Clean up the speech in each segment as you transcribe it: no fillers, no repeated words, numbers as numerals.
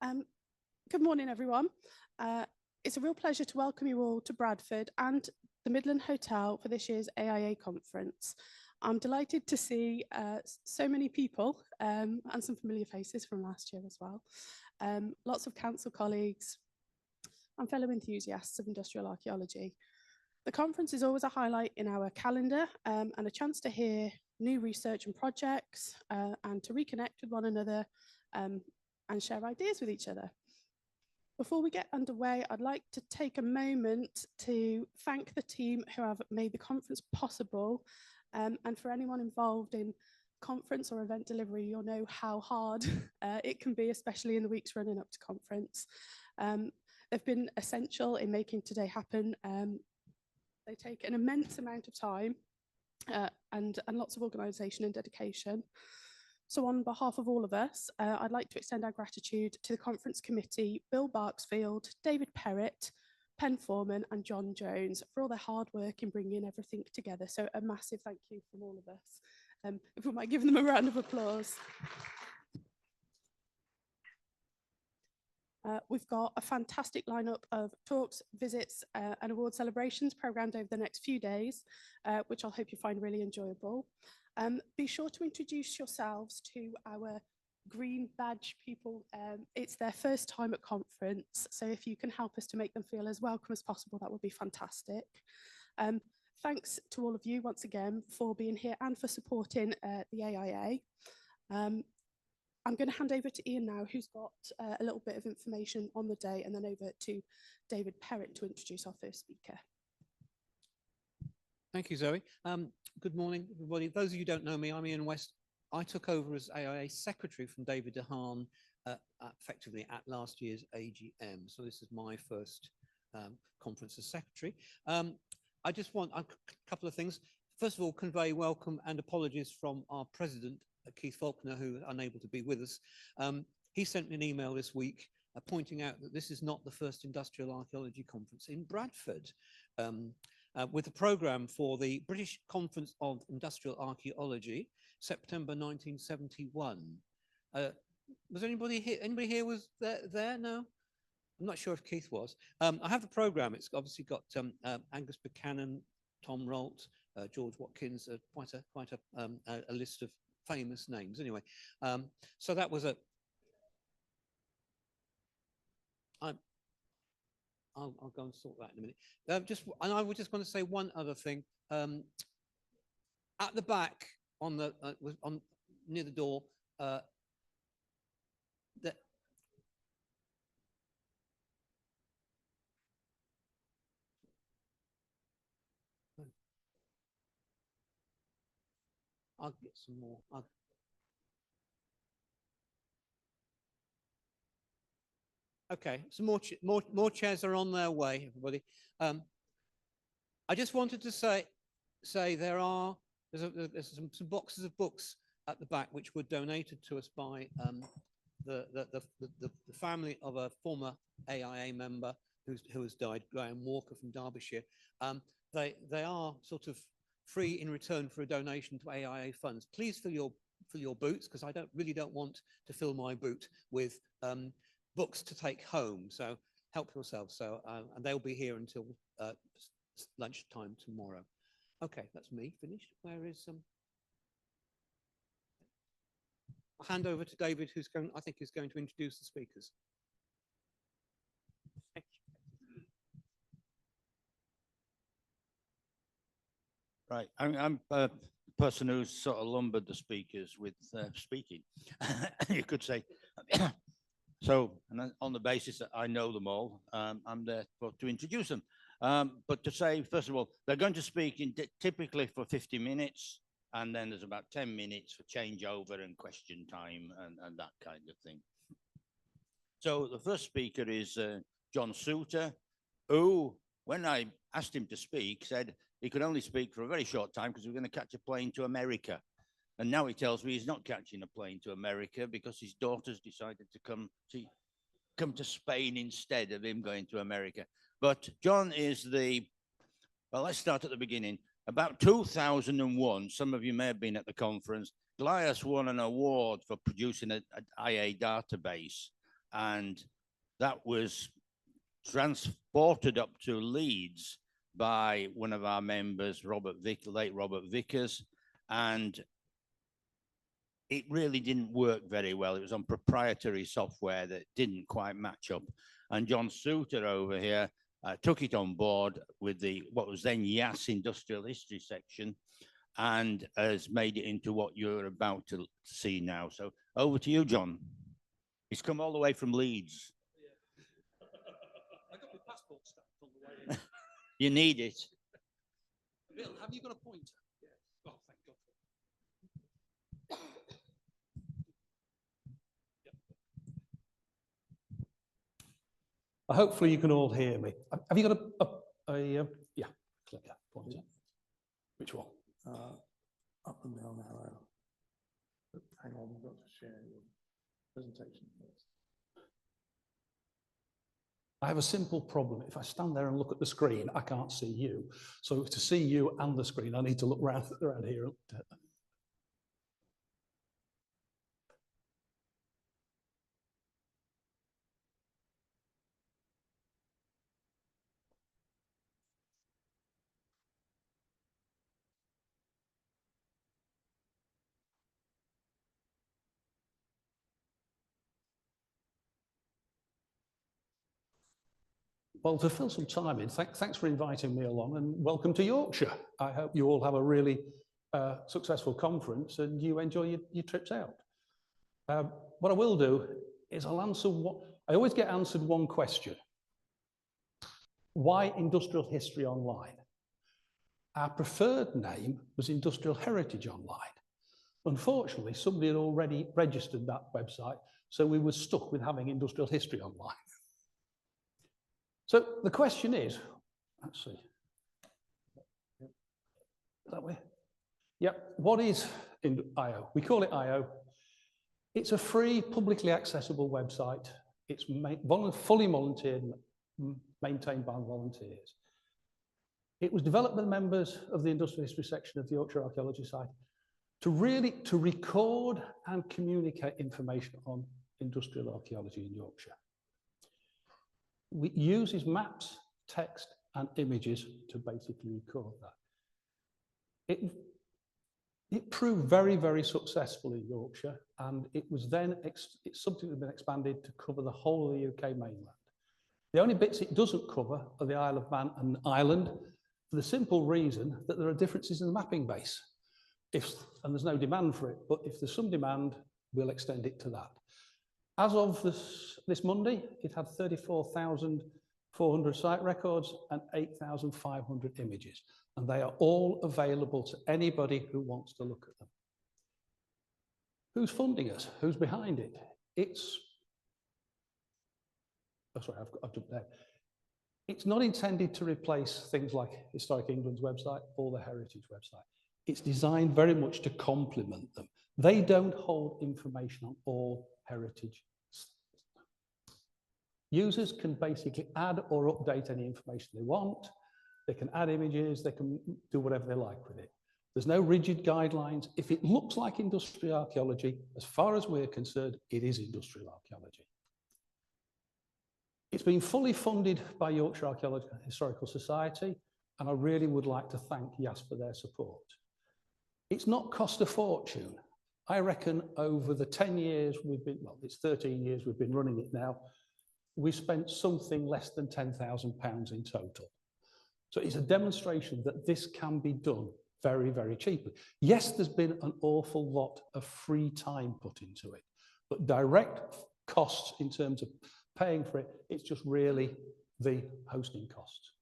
Um, Good morning, everyone. It's a real pleasure to welcome you all to Bradford and the Midland Hotel for this year's AIA conference. I'm delighted to see so many people and some familiar faces from last year as well. Lots of council colleagues and fellow enthusiasts of industrial archaeology. The conference is always a highlight in our calendar and a chance to hear new research and projects and to reconnect with one another and share ideas with each other. Before we get underway, I'd like to take a moment to thank the team who have made the conference possible. And for anyone involved in conference or event delivery, you'll know how hard it can be, especially in the weeks running up to conference. They've been essential in making today happen. They take an immense amount of time and lots of organisation and dedication. So on behalf of all of us, I'd like to extend our gratitude to the conference committee, Bill Barksfield, David Perrett, Pen Foreman and John Jones for all their hard work in bringing everything together. So a massive thank you from all of us. If we might give them a round of applause. We've got a fantastic lineup of talks, visits and award celebrations programmed over the next few days, which I hope you find really enjoyable. Be sure to introduce yourselves to our green badge people. It's their first time at conference, so if you can help us to make them feel as welcome as possible, that would be fantastic. Thanks to all of you once again for being here and for supporting the AIA. I'm going to hand over to Ian now, who's got a little bit of information on the day, and then over to David Perrett to introduce our first speaker. Thank you, Zoe. Good morning, everybody. Those of you who don't know me, I'm Ian West. I took over as AIA Secretary from David DeHaan effectively at last year's AGM. So this is my first conference as Secretary. I just want a couple of things. First of all, convey welcome and apologies from our President, Keith Faulkner, who is unable to be with us. He sent me an email this week pointing out that this is not the first industrial archaeology conference in Bradford. With a programme for the British Conference of Industrial Archaeology, September 1971. Was anybody here? Anybody here was there? No? I'm not sure if Keith was. I have the programme. It's obviously got Angus Buchanan, Tom Rolt, George Watkins, quite a list of famous names. Anyway, so that was a... I'll go and sort that in a minute. And I was just going to say one other thing. At the back, on the near the door, I'll get some more. Okay, some more chairs are on their way, everybody. I just wanted to say there's some boxes of books at the back which were donated to us by the family of a former AIA member who has died, Graham Walker from Derbyshire. They are sort of free in return for a donation to AIA funds. Please fill your boots, because I really don't want to fill my boot with books to take home. So help yourself. So and they'll be here until lunchtime tomorrow. Okay, that's me finished. Where is I'll hand over to David, I think is going to introduce the speakers. Right, I'm a person who's sort of lumbered the speakers with speaking, you could say. So, and on the basis that I know them all, I'm there to introduce them. But to say, first of all, they're going to speak typically for 50 minutes, and then there's about 10 minutes for changeover and question time and that kind of thing. So the first speaker is John Souter, who, when I asked him to speak, said he could only speak for a very short time because we're going to catch a plane to America. And now he tells me he's not catching a plane to America because his daughter's decided to come to Spain instead of him going to America. But John is well, let's start at the beginning. About 2001, some of you may have been at the conference, Glyas won an award for producing an IA database. and that was transported up to Leeds by one of our members, late Robert Vickers, and it really didn't work very well. It was on proprietary software that didn't quite match up. And John Souter over here took it on board with what was then YAS Industrial History section, and has made it into what you're about to see now. So over to you, John. He's come all the way from Leeds. Yeah. I got my passport stamped on the way in. You need it. Bill, have you got a pointer? Yes. Oh, thank God. Hopefully you can all hear me. Have you got yeah, click that pointer. Which one? Up and down arrow. But hang on, we've got to share your presentation first. I have a simple problem. If I stand there and look at the screen, I can't see you. So to see you and the screen, I need to look around here. Well, to fill some time in, thanks for inviting me along, and welcome to Yorkshire. I hope you all have a really successful conference and you enjoy your trips out. What I will do is I'll answer I always get answered one question. Why Industrial History Online? Our preferred name was Industrial Heritage Online. Unfortunately, somebody had already registered that website, so we were stuck with having Industrial History Online. So the question is, let's see, that way? Yep, what is IO? We call it IO. It's a free, publicly accessible website. It's fully volunteered, maintained by volunteers. It was developed by the members of the Industrial History section of the Yorkshire Archaeology Society to record and communicate information on industrial archaeology in Yorkshire. It uses maps, text, and images to basically record that. It proved very, very successful in Yorkshire, and it was then it's something that's been expanded to cover the whole of the UK mainland. The only bits it doesn't cover are the Isle of Man and Ireland, for the simple reason that there are differences in the mapping base. And there's no demand for it, but if there's some demand, we'll extend it to that. As of this Monday, it had 34,400 site records and 8,500 images, and they are all available to anybody who wants to look at them. Who's funding us? Who's behind it? I've jumped there. It's not intended to replace things like Historic England's website or the Heritage website. It's designed very much to complement them. They don't hold information on all heritage. Users can basically add or update any information they want. They can add images, they can do whatever they like with it. There's no rigid guidelines. If it looks like industrial archaeology, as far as we're concerned, it is industrial archaeology. It's been fully funded by Yorkshire Archaeological Historical Society, and I really would like to thank YAS for their support. It's not cost a fortune. I reckon over the 10 years it's 13 years we've been running it now, we spent something less than £10,000 in total. So it's a demonstration that this can be done very, very cheaply. Yes, there's been an awful lot of free time put into it, but direct costs in terms of paying for it, it's just really the hosting costs.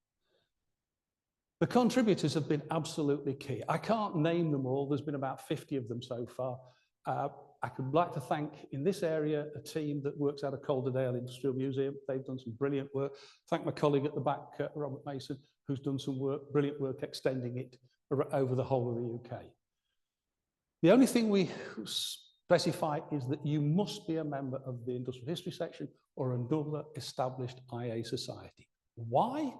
The contributors have been absolutely key. I can't name them all. There's been about 50 of them so far. I could like to thank, in this area, a team that works out of Calderdale Industrial Museum. They've done some brilliant work. Thank my colleague at the back, Robert Mason, who's done some work, brilliant work extending it over the whole of the UK. The only thing we specify is that you must be a member of the Industrial History section or another established IA society. Why?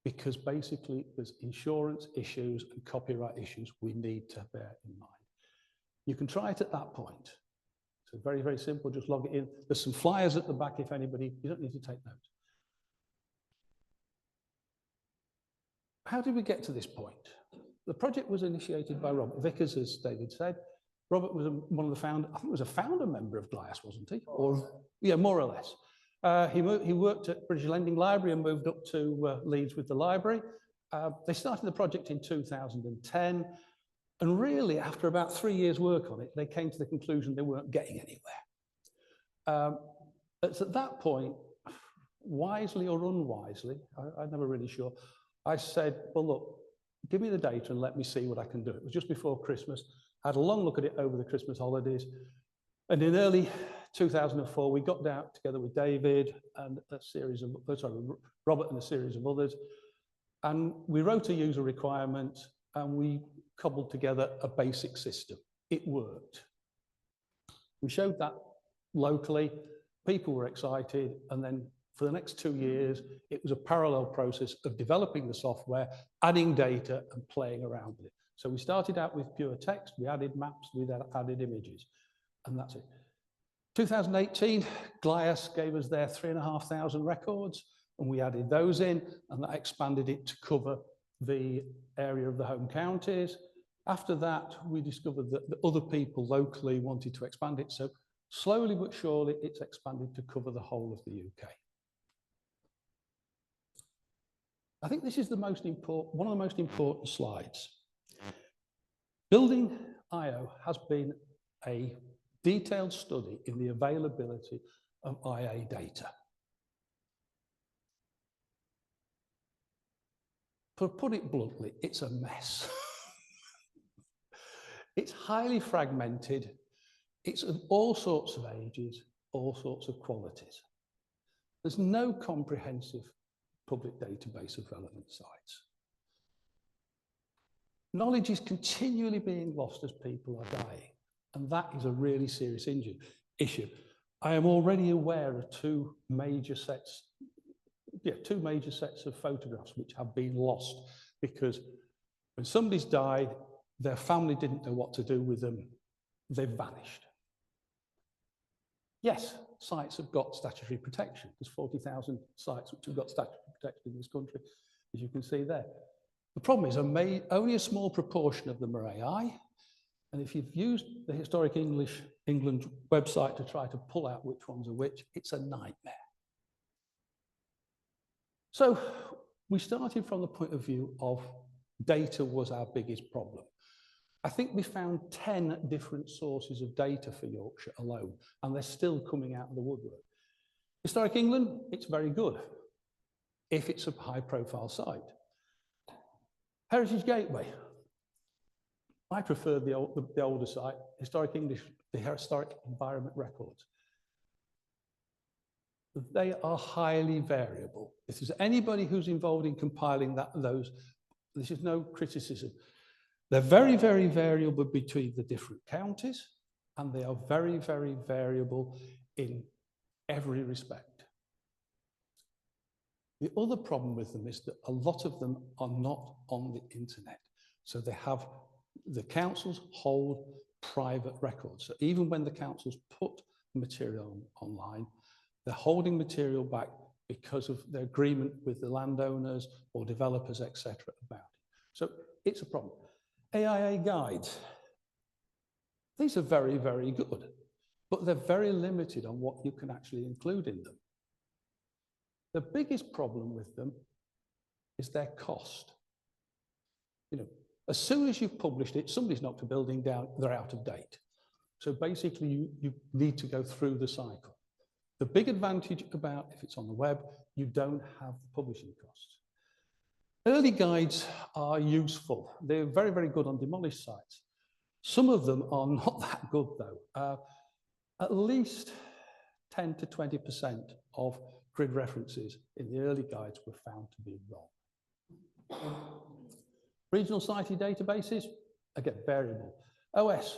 Because basically there's insurance issues and copyright issues we need to bear in mind. You can try it at that point. So very, very simple, just log it in. There's some flyers at the back if anybody, you don't need to take notes. How did we get to this point? The project was initiated by Robert Vickers, as David said. Robert was one of the founder, I think he was a founder member of GLIAS, wasn't he? Or, yeah, more or less. He worked at British Lending Library and moved up to Leeds with the library. They started the project in 2010. And really, after about 3 years' work on it, they came to the conclusion they weren't getting anywhere. It's at that point, wisely or unwisely, I'm never really sure, I said, well, look, give me the data and let me see what I can do. It was just before Christmas. I had a long look at it over the Christmas holidays. And in early 2004, we got down together with David and a series of, Robert and a series of others. And we wrote a user requirement and we cobbled together a basic system. It worked. We showed that locally, people were excited, and then for the next 2 years, it was a parallel process of developing the software, adding data, and playing around with it. So we started out with pure text, we added maps, we then added images, and that's it. 2018, GLIAS gave us their 3,500 records, and we added those in, and that expanded it to cover the area of the home counties. After that, we discovered that the other people locally wanted to expand it. So slowly but surely, it's expanded to cover the whole of the UK. I think this is the most important, one of the most important slides. Building IO has been a detailed study in the availability of IA data. To put it bluntly, it's a mess. It's highly fragmented. It's of all sorts of ages, all sorts of qualities. There's no comprehensive public database of relevant sites. Knowledge is continually being lost as people are dying, and that is a really serious issue. I am already aware of two major sets of photographs which have been lost because when somebody's died, their family didn't know what to do with them. They've vanished. Yes, sites have got statutory protection. There's 40,000 sites which have got statutory protection in this country, as you can see there. The problem is only a small proportion of them are AI. And if you've used the Historic England website to try to pull out which ones are which, it's a nightmare. So we started from the point of view of data was our biggest problem. I think we found 10 different sources of data for Yorkshire alone, and they're still coming out of the woodwork. Historic England, it's very good, if it's a high-profile site. Heritage Gateway, I prefer the older site, the Historic Environment Records. They are highly variable. If there's anybody who's involved in compiling this is no criticism. They're very, very variable between the different counties, and they are very, very variable in every respect. The other problem with them is that a lot of them are not on the internet. So the councils hold private records. So even when the councils put material online, they're holding material back because of their agreement with the landowners or developers, etc. about it. So it's a problem. AIA guides. These are very, very good, but they're very limited on what you can actually include in them. The biggest problem with them is their cost. You know, as soon as you've published it, somebody's knocked a building down, they're out of date. So basically, you need to go through the cycle. The big advantage about if it's on the web, you don't have the publishing costs. Early guides are useful. They're very, very good on demolished sites. Some of them are not that good, though. At least 10 to 20% of grid references in the early guides were found to be wrong. Regional siting databases, again, variable. OS,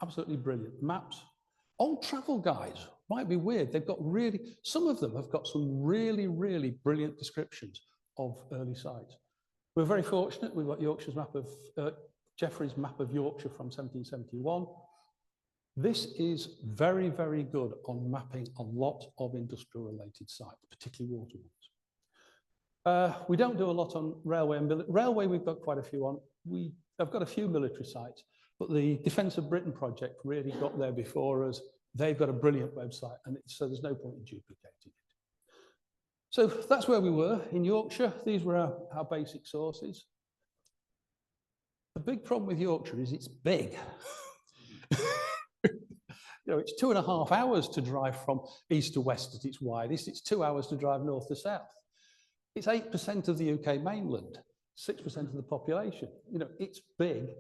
absolutely brilliant. Maps, old travel guides, might be weird. They've got some of them have got some really, really brilliant descriptions of early sites. We're very fortunate. We've got Jeffrey's map of Yorkshire from 1771. This is very, very good on mapping a lot of industrial related sites, particularly water ones. We don't do a lot on railway and railway. We've got quite a few on. I've got a few military sites, but the Defence of Britain project really got there before us. They've got a brilliant website, and so there's no point in duplicating it. So that's where we were in Yorkshire. These were our basic sources. The big problem with Yorkshire is it's big. You know, it's 2.5 hours to drive from east to west at its widest. It's 2 hours to drive north to south. It's 8% of the UK mainland, 6% of the population. You know, it's big.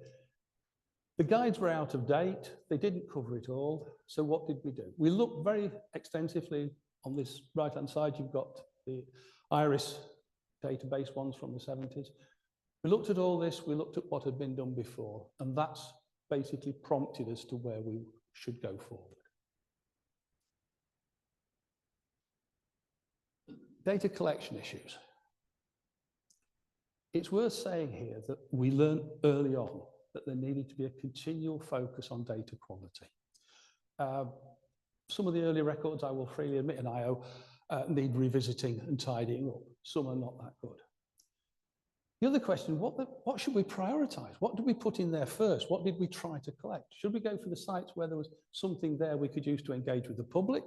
The guides were out of date. They didn't cover it all. So what did we do? We looked very extensively on this right-hand side. You've got the IRIS database ones from the 70s. We looked at all this. We looked at what had been done before. And that's basically prompted us to where we should go forward. Data collection issues. It's worth saying here that we learned early on that there needed to be a continual focus on data quality. Some of the early records, I will freely admit, in IO need revisiting and tidying up. Some are not that good. The other question, what should we prioritize? What did we put in there first? What did we try to collect? Should we go for the sites where there was something there we could use to engage with the public?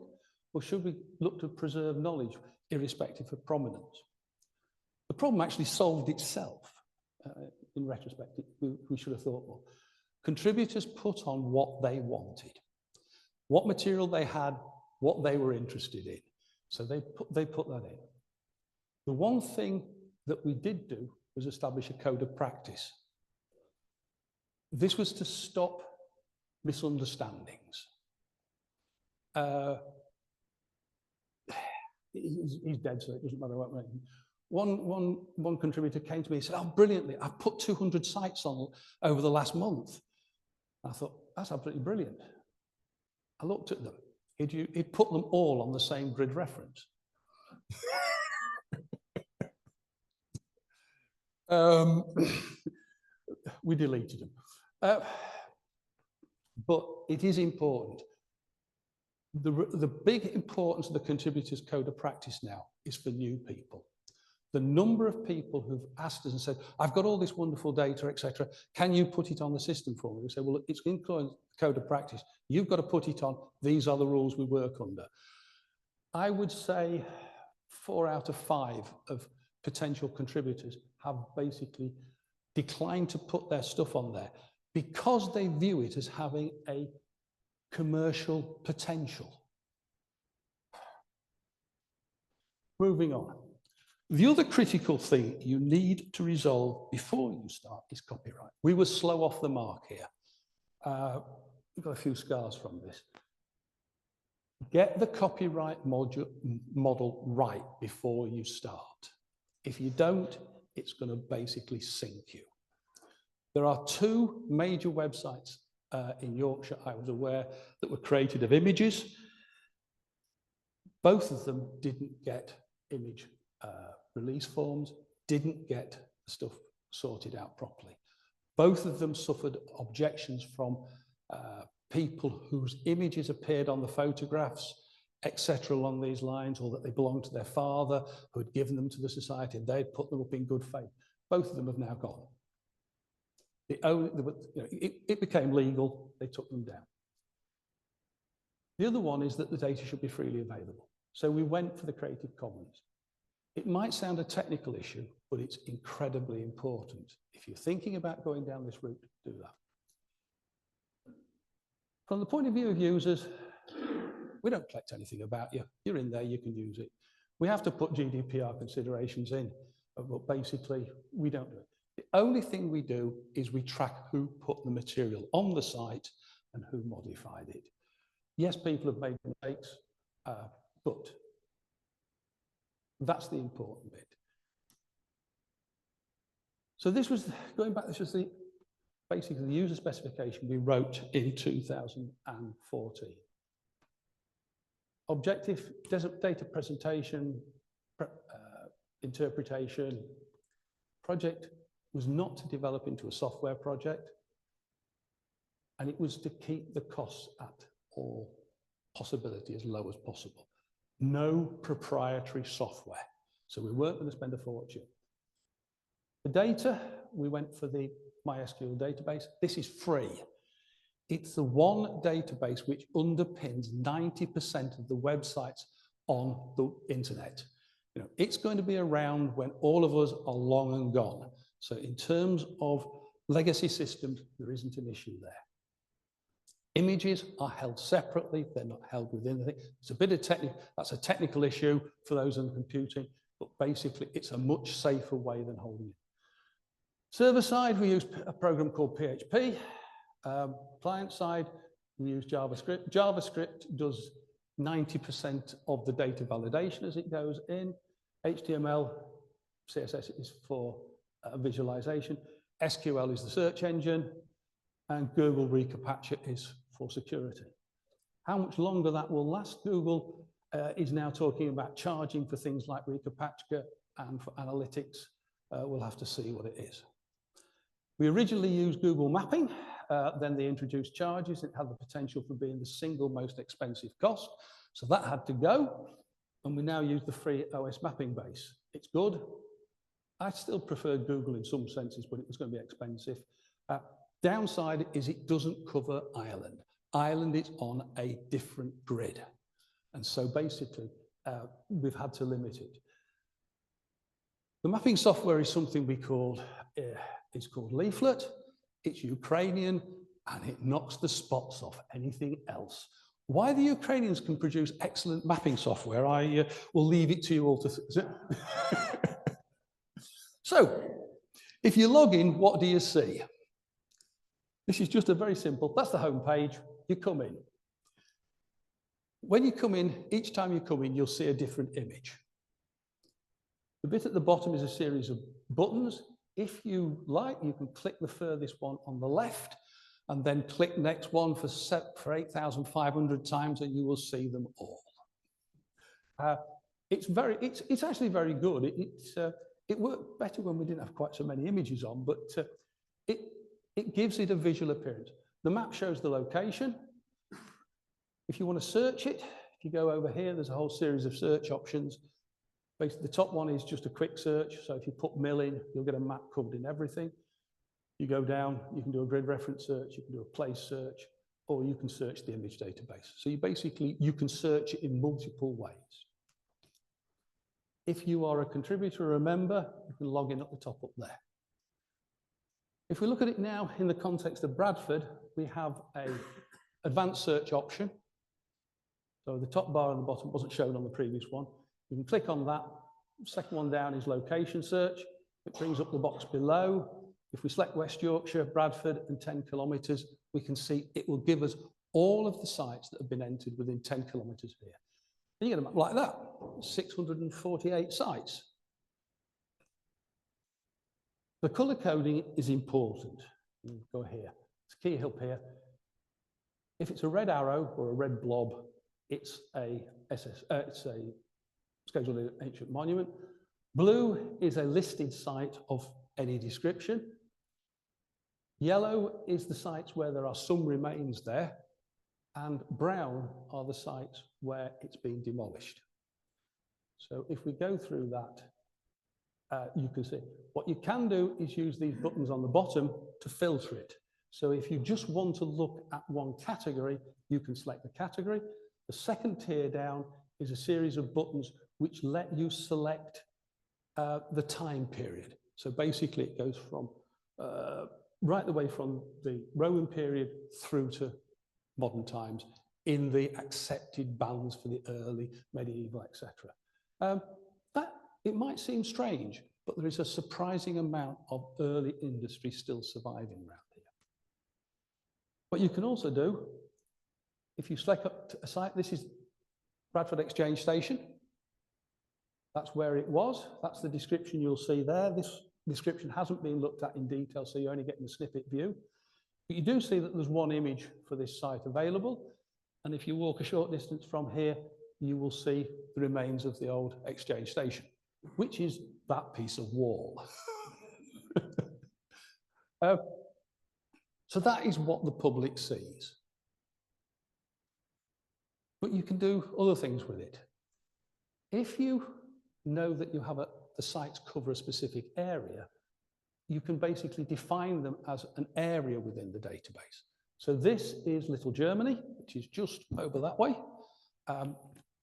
Or should we look to preserve knowledge irrespective of prominence? The problem actually solved itself. In retrospect, we should have thought more. Contributors put on what they wanted, what material they had, what they were interested in. So they put that in. The one thing that we did do was establish a code of practice. This was to stop misunderstandings. He's dead, so it doesn't matter what. One contributor came to me and said, "Oh, brilliantly, I've put 200 sites on over the last month." I thought, that's absolutely brilliant. I looked at them. He'd put them all on the same grid reference. We deleted them. But it is important. The big importance of the contributors code of practice now is for new people. The number of people who've asked us and said, "I've got all this wonderful data, etc. Can you put it on the system for me?" We say, "Well, it's in the code of practice. You've got to put it on. These are the rules we work under." I would say 4 out of 5 of potential contributors have basically declined to put their stuff on there because they view it as having a commercial potential. Moving on. The other critical thing you need to resolve before you start is copyright. We were slow off the mark here. We've got a few scars from this. Get the copyright model right before you start. If you don't, it's going to basically sink you. There are 2 major websites in Yorkshire, I was aware, that were created of images. Both of them didn't get image release forms, didn't get stuff sorted out properly. Both of them suffered objections from people whose images appeared on the photographs, etc., along these lines, or that they belonged to their father who had given them to the society and they'd put them up in good faith. Both of them have now gone. It became legal, they took them down. The other one is that the data should be freely available. So we went for the Creative Commons. It might sound a technical issue, but it's incredibly important. If you're thinking about going down this route, do that. From the point of view of users, we don't collect anything about you. You're in there, you can use it. We have to put GDPR considerations in, but basically, we don't do it. The only thing we do is we track who put the material on the site and who modified it. Yes, people have made mistakes, but that's the important bit. So this was, going back, this was basically the user specification we wrote in 2014. Objective, data presentation, interpretation. Project was not to develop into a software project. and it was to keep the costs at all possibility as low as possible. No proprietary software, so we weren't going to spend a fortune. The data, we went for the MySQL database. This is free. It's the one database which underpins 90% of the websites on the internet. You know, it's going to be around when all of us are long and gone. So in terms of legacy systems, there isn't an issue there. Images are held separately, they're not held within the thing. It's a bit of that's a technical issue for those on computing, but basically it's a much safer way than holding it. Server side, we use a program called PHP. Client side, we use JavaScript. JavaScript does 90% of the data validation as it goes in. HTML, CSS is for visualization. SQL is the search engine, and Google Recaptcha is for security. How much longer that will last? Google is now talking about charging for things like Recaptcha and for analytics. We'll have to see what it is. We originally used Google Mapping, then they introduced charges. It had the potential for being the single most expensive cost. So that had to go, and we now use the free OS mapping base. It's good. I still prefer Google in some senses, but it was going to be expensive. Downside is it doesn't cover Ireland. Ireland is on a different grid. And so basically, we've had to limit it. The mapping software is something we called, it's called Leaflet. It's Ukrainian, and it knocks the spots off anything else. Why the Ukrainians can produce excellent mapping software, I will leave it to you all to see. So, if you log in, what do you see? This is just a very simple, that's the home page, you come in. When you come in, each time you come in, you'll see a different image. The bit at the bottom is a series of buttons. If you like, you can click the furthest one on the left, and then click next one for 8,500 times, and you will see them all. It's actually very good. It worked better when we didn't have quite so many images on, but it gives it a visual appearance. The map shows the location. If you want to search it, if you go over here, there's a whole series of search options. Basically, the top one is just a quick search. So if you put mill in, you'll get a map covered in everything. You go down, you can do a grid reference search, you can do a place search, or you can search the image database. So you can search it in multiple ways. If you are a contributor or a member, you can log in at the top up there. If we look at it now in the context of Bradford, we have an advanced search option. So the top bar on the bottom wasn't shown on the previous one. You can click on that. Second one down is location search. It brings up the box below. If we select West Yorkshire, Bradford, and 10 kilometres, we can see it will give us all of the sites that have been entered within 10 kilometres here. And you get a map like that, 648 sites. The colour coding is important. Go here. It's key up here. If it's a red arrow or a red blob, it's a scheduled ancient monument. Blue is a listed site of any description. Yellow is the sites where there are some remains there, and brown are the sites where it's been demolished. So if we go through that, you can see. What you can do is use these buttons on the bottom to filter it. So if you just want to look at one category, you can select the category. The second tier down is a series of buttons which let you select the time period. So basically it goes from right the way from the Roman period through to modern times in the accepted bands for the early medieval, etc. It might seem strange, but there is a surprising amount of early industry still surviving around here. What you can also do, if you select up a site, this is Bradford Exchange Station. That's where it was. That's the description you'll see there. This description hasn't been looked at in detail, so you're only getting the snippet view. But you do see that there's one image for this site available. And if you walk a short distance from here, you will see the remains of the old Exchange Station, which is that piece of wall. So that is what the public sees. But you can do other things with it. If you know that you have the sites cover a specific area, you can basically define them as an area within the database. So this is Little Germany, which is just over that way.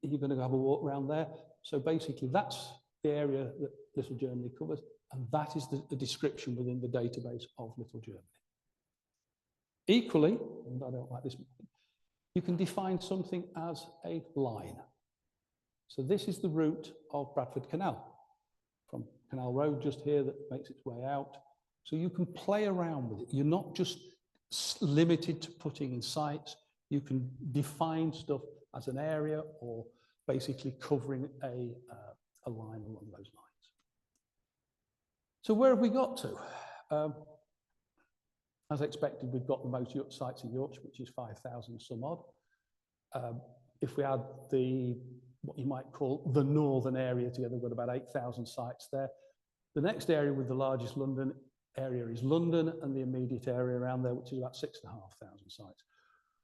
You're going to have a walk around there. So basically that's the area that Little Germany covers, and that is the description within the database of Little Germany. Equally, and I don't like this, you can define something as a line. So this is the route of Bradford Canal, from Canal Road just here that makes its way out. So you can play around with it. You're not just limited to putting in sites. You can define stuff as an area or basically covering a line along those lines. So where have we got to? As expected, we've got the most sites in Yorkshire, which is 5,000 some odd. If we add what you might call the northern area together, we've got about 8,000 sites there. The next area with the largest London area is London, and the immediate area around there, which is about 6,500 sites.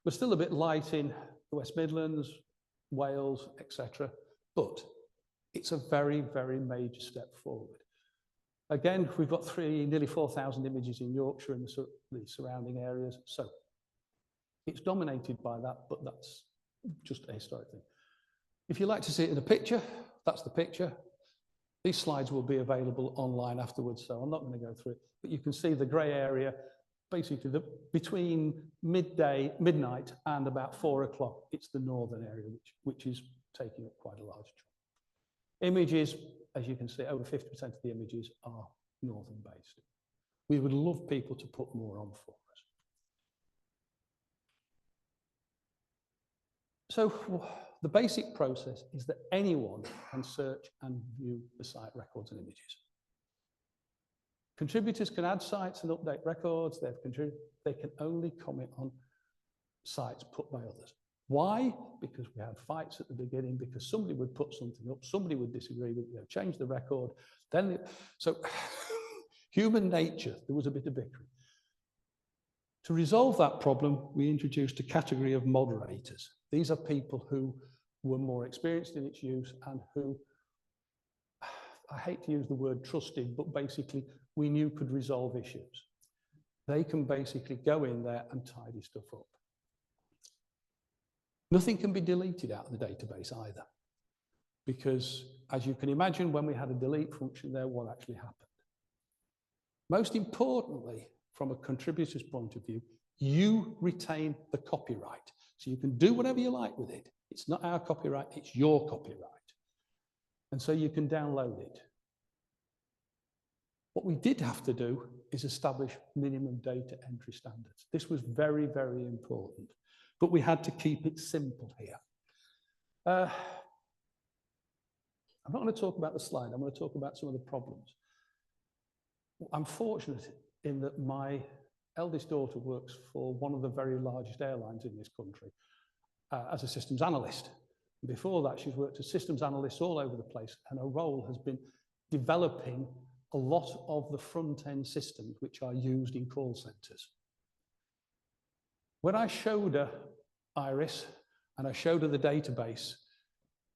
We're still a bit light in the West Midlands, Wales, etc. But it's a very, very major step forward. Again, we've got nearly 4,000 images in Yorkshire and the surrounding areas. So it's dominated by that, but that's just a historic thing. If you like to see it in a picture, that's the picture. These slides will be available online afterwards, so I'm not going to go through it. But you can see the grey area, basically between midnight and about 4 o'clock, it's the northern area, which is taking up quite a large chunk. Images, as you can see, over 50% of the images are northern based. We would love people to put more on for us. So the basic process is that anyone can search and view the site records and images. Contributors can add sites and update records. They can only comment on sites put by others. Why? Because we had fights at the beginning, because somebody would put something up, somebody would disagree with it, change the record. So human nature, there was a bit of bickering. To resolve that problem, we introduced a category of moderators. These are people who were more experienced in its use and who, I hate to use the word trusted, but basically we knew could resolve issues. They can basically go in there and tidy stuff up. Nothing can be deleted out of the database either, because as you can imagine, when we had a delete function there, what actually happened? Most importantly, from a contributor's point of view, you retain the copyright. So you can do whatever you like with it. It's not our copyright, it's your copyright. And so you can download it. What we did have to do is establish minimum data entry standards. This was very, very important, but we had to keep it simple here. I'm not going to talk about the slide, I'm going to talk about some of the problems. I'm fortunate in that my eldest daughter works for one of the very largest airlines in this country as a systems analyst. Before that, she's worked as systems analyst all over the place, and her role has been developing a lot of the front-end systems which are used in call centers. When I showed her Iris and I showed her the database,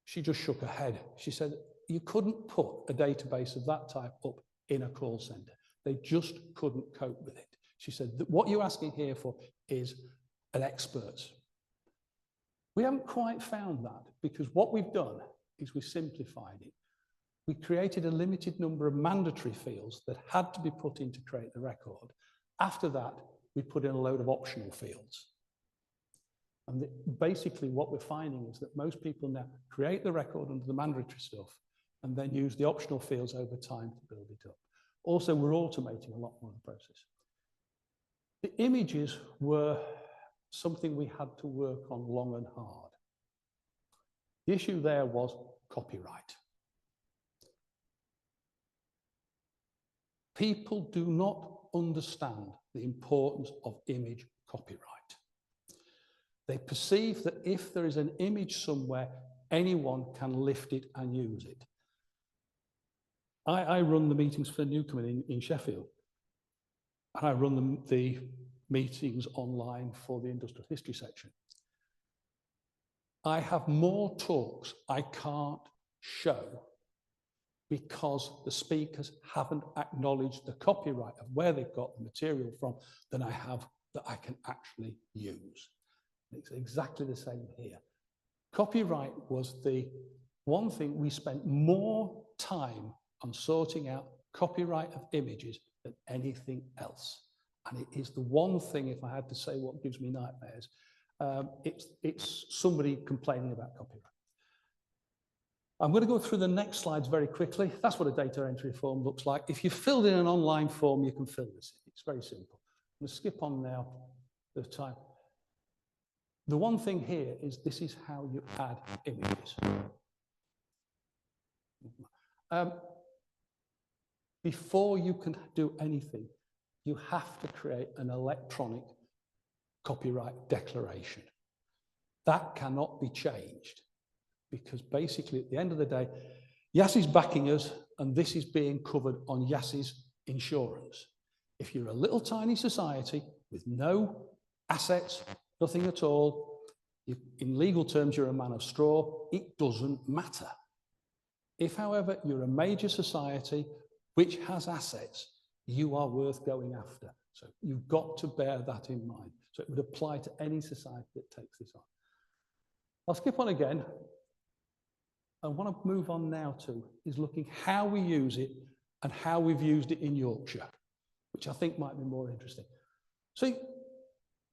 she just shook her head. She said, you couldn't put a database of that type up in a call center. They just couldn't cope with it. She said, what you're asking here for is an expert. We haven't quite found that, because what we've done is we simplified it. We created a limited number of mandatory fields that had to be put in to create the record. After that, we put in a load of optional fields. And basically what we're finding is that most people now create the record under the mandatory stuff and then use the optional fields over time to build it up. Also, we're automating a lot more of the process. The images were something we had to work on long and hard. The issue there was copyright. People do not understand the importance of image copyright. They perceive that if there is an image somewhere, anyone can lift it and use it. I run the meetings for Newcomen in Sheffield, and I run the meetings online for the industrial history section. I have more talks I can't show because the speakers haven't acknowledged the copyright of where they've got the material from than I have that I can actually use. It's exactly the same here. Copyright was the one thing we spent more time on sorting out copyright of images than anything else. And it is the one thing, if I had to say what gives me nightmares, it's somebody complaining about copyright. I'm going to go through the next slides very quickly. That's what a data entry form looks like. If you filled in an online form, you can fill this in. It's very simple. I'm going to skip on now the time. The one thing here is this is how you add images. Before you can do anything, you have to create an electronic copyright declaration. That cannot be changed because basically at the end of the day, Yassi's backing us and this is being covered on Yassi's insurance. If you're a little tiny society with no assets, nothing at all, in legal terms, you're a man of straw, it doesn't matter. If, however, you're a major society which has assets, you are worth going after. So you've got to bear that in mind. So it would apply to any society that takes this on. I'll skip on again. And what I move on now to is looking how we use it and how we've used it in Yorkshire, which I think might be more interesting. See,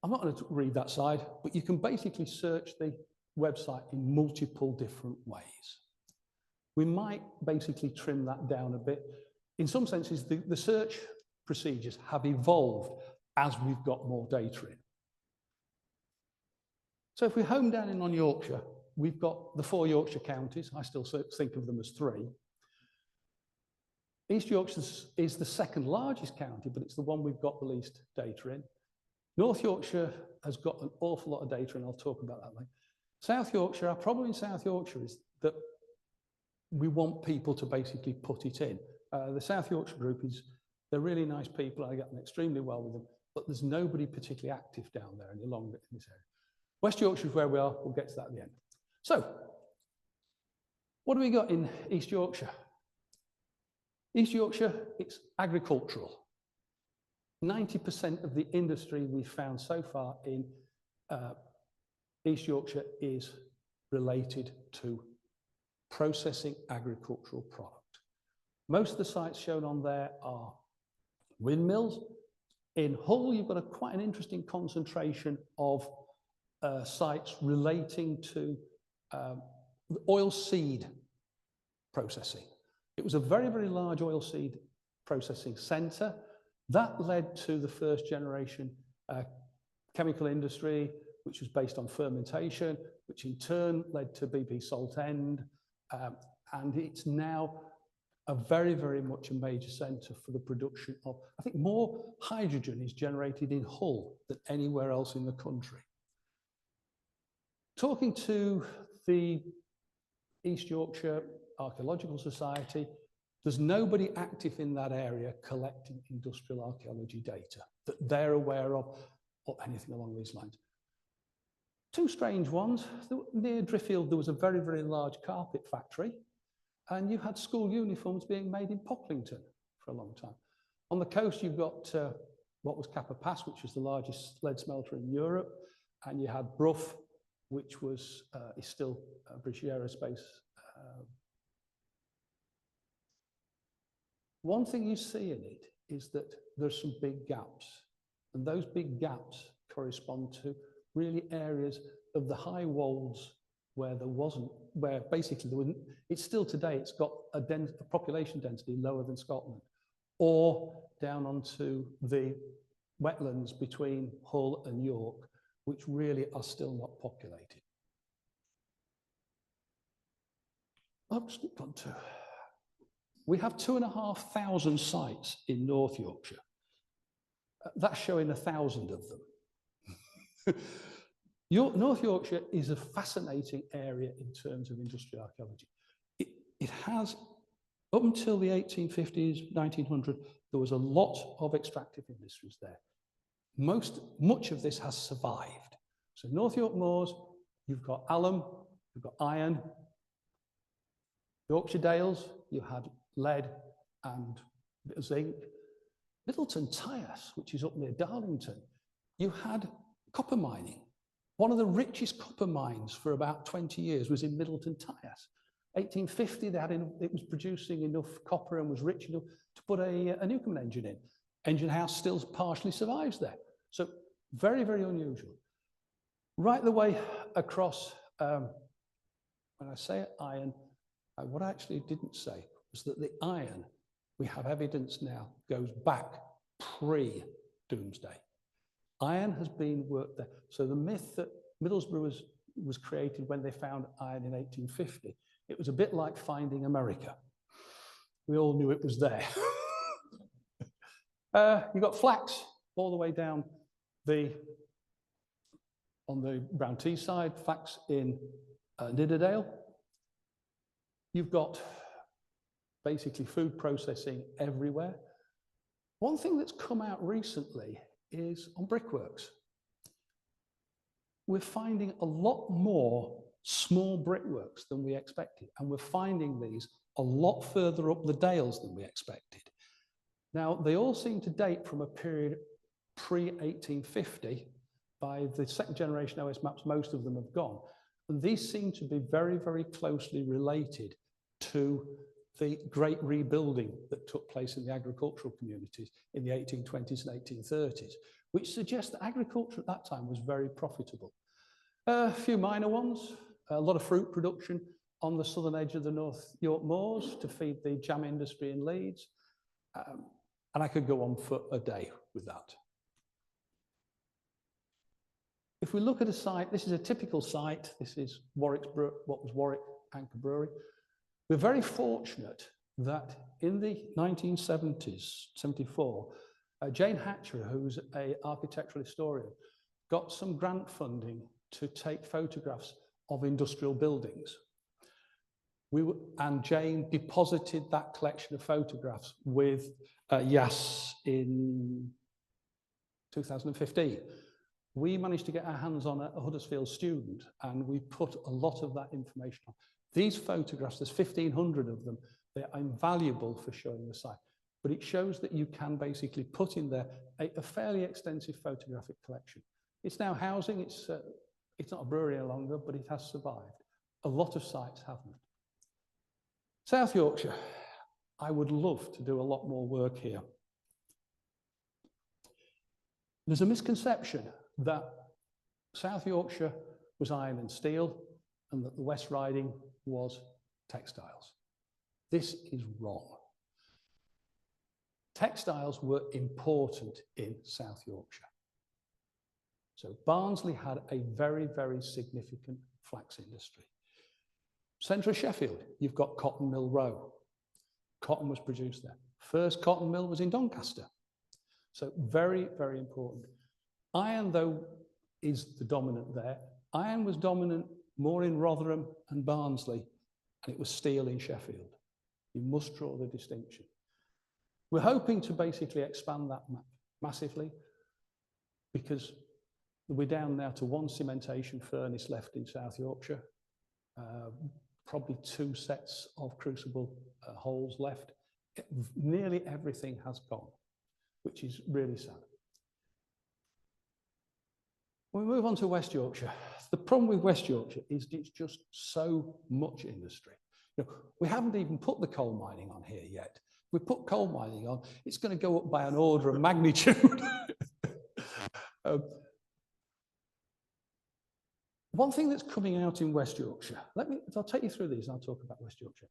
I'm not going to read that side, but you can basically search the website in multiple different ways. We might basically trim that down a bit. In some senses, the search procedures have evolved as we've got more data in. So if we home down in on Yorkshire, we've got the 4 Yorkshire counties. I still think of them as 3. East Yorkshire is the second largest county, but it's the one we've got the least data in. North Yorkshire has got an awful lot of data, and I'll talk about that later. South Yorkshire, our problem in South Yorkshire is that we want people to basically put it in. The South Yorkshire group they're really nice people. I get on extremely well with them, but there's nobody particularly active down there any longer in this area. West Yorkshire is where we are. We'll get to that at the end. So, what do we got in East Yorkshire? East Yorkshire, it's agricultural. 90% of the industry we've found so far in East Yorkshire is related to processing agricultural product. Most of the sites shown on there are windmills. In Hull, you've got quite an interesting concentration of sites relating to oil seed processing. It was a very, very large oil seed processing centre. That led to the first generation chemical industry, which was based on fermentation, which in turn led to BP Saltend. And it's now a very, very much a major centre for the production of, I think more hydrogen is generated in Hull than anywhere else in the country. Talking to the East Yorkshire Archaeological Society, there's nobody active in that area collecting industrial archaeology data that they're aware of or anything along these lines. 2 strange ones. Near Driffield, there was a very, very large carpet factory, and you had school uniforms being made in Pocklington for a long time. On the coast, you've got what was Kappa Pass, which was the largest lead smelter in Europe, and you had Brough, which was is still British Aerospace. One thing you see in it is that there's some big gaps, and those big gaps correspond to really areas of the high wolds where there wasn't, where basically there wasn't, it's still today, it's got a population density lower than Scotland, or down onto the wetlands between Hull and York, which really are still not populated. I've skipped on to. We have 2,500 sites in North Yorkshire. That's showing 1,000 of them. North Yorkshire is a fascinating area in terms of industrial archaeology. It has, up until the 1850s, 1900, there was a lot of extractive industries there. much of this has survived. So North York Moors, you've got alum, you've got iron. Yorkshire Dales, you had lead and a bit of zinc. Middleton Tyas, which is up near Darlington, you had copper mining. One of the richest copper mines for about 20 years was in Middleton Tyas. 1850, it was producing enough copper and was rich enough to put a Newcomen engine in. Engine house still partially survives there. So very, very unusual. Right the way across, when I say iron, what I actually didn't say was that the iron, we have evidence now, goes back pre-Doomsday. Iron has been worked there. So the myth that Middlesbrough was created when they found iron in 1850, it was a bit like finding America. We all knew it was there. You've got flax all the way down on the Brown Tea side, flax in Nidderdale. You've got basically food processing everywhere. One thing that's come out recently is on brickworks. We're finding a lot more small brickworks than we expected, and we're finding these a lot further up the dales than we expected. Now, they all seem to date from a period pre-1850. By the second generation OS maps, most of them have gone. And these seem to be very, very closely related to the great rebuilding that took place in the agricultural communities in the 1820s and 1830s, which suggests that agriculture at that time was very profitable. A few minor ones, a lot of fruit production on the southern edge of the North York Moors to feed the jam industry in Leeds. And I could go on for a day with that. If we look at a site, this is a typical site. This is what was Warwick Anchor Brewery. We're very fortunate that in the 1970s, 74, Jane Hatcher, who's an architectural historian, got some grant funding to take photographs of industrial buildings. And Jane deposited that collection of photographs with YAS in 2015. We managed to get our hands on a Huddersfield student, and we put a lot of that information on. These photographs, there's 1,500 of them. They're invaluable for showing the site, but it shows that you can basically put in there a fairly extensive photographic collection. It's now housing. It's not a brewery any longer, but it has survived. A lot of sites haven't. South Yorkshire, I would love to do a lot more work here. There's a misconception that South Yorkshire was iron and steel and that the West Riding was textiles. This is wrong. Textiles were important in South Yorkshire. So Barnsley had a very, very significant flax industry. Centre of Sheffield, you've got Cotton Mill Row. Cotton was produced there. First cotton mill was in Doncaster. So very, very important. Iron, though, is the dominant there. Iron was dominant more in Rotherham and Barnsley, and it was steel in Sheffield. You must draw the distinction. We're hoping to basically expand that massively because we're down now to one cementation furnace left in South Yorkshire, probably 2 sets of crucible holes left. Nearly everything has gone, which is really sad. When we move on to West Yorkshire, the problem with West Yorkshire is it's just so much industry. You know, we haven't even put the coal mining on here yet. If we put coal mining on, it's going to go up by an order of magnitude. One thing that's coming out in West Yorkshire, I'll take you through these and I'll talk about West Yorkshire.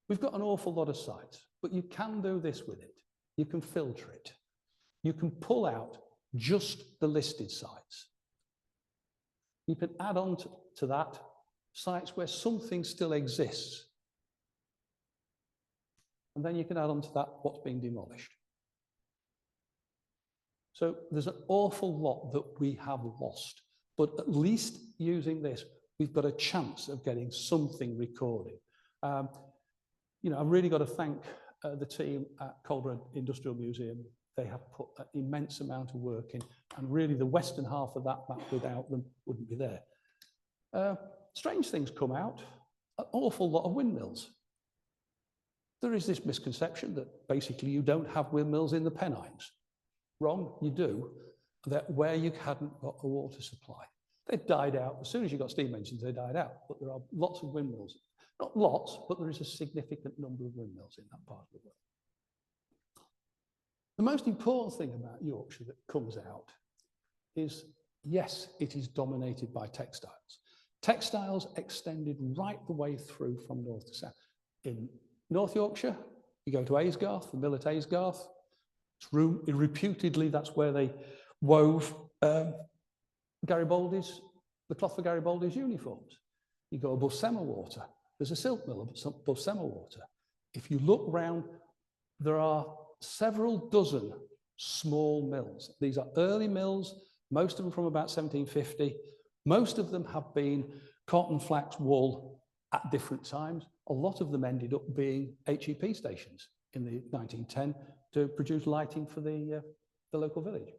We've got an awful lot of sites, but you can do this with it. You can filter it. You can pull out just the listed sites. You can add on to that sites where something still exists. And then you can add on to that what's being demolished. So there's an awful lot that we have lost. But at least using this, we've got a chance of getting something recorded. You know, I've really got to thank the team at Coldborough Industrial Museum they have put an immense amount of work in, and really the western half of that map without them wouldn't be there. Strange things come out, an awful lot of windmills. There is this misconception that basically you don't have windmills in the Pennines. Wrong, you do, that where you hadn't got a water supply. They died out. As soon as you got steam engines, they died out. But there are lots of windmills. Not lots, but there is a significant number of windmills in that part of the world. The most important thing about Yorkshire that comes out is, yes, it is dominated by textiles. Textiles extended right the way through from north to south. In North Yorkshire, you go to Aysgarth, the mill at Aysgarth. Reputedly, that's where they wove Garibaldi's, the cloth for Garibaldi's uniforms. You go above Semawater, there's a silk mill above Semawater. If you look round, there are several dozen small mills. These are early mills, most of them from about 1750. Most of them have been cotton, flax, wool at different times. A lot of them ended up being HEP stations in the 1910 to produce lighting for the local village.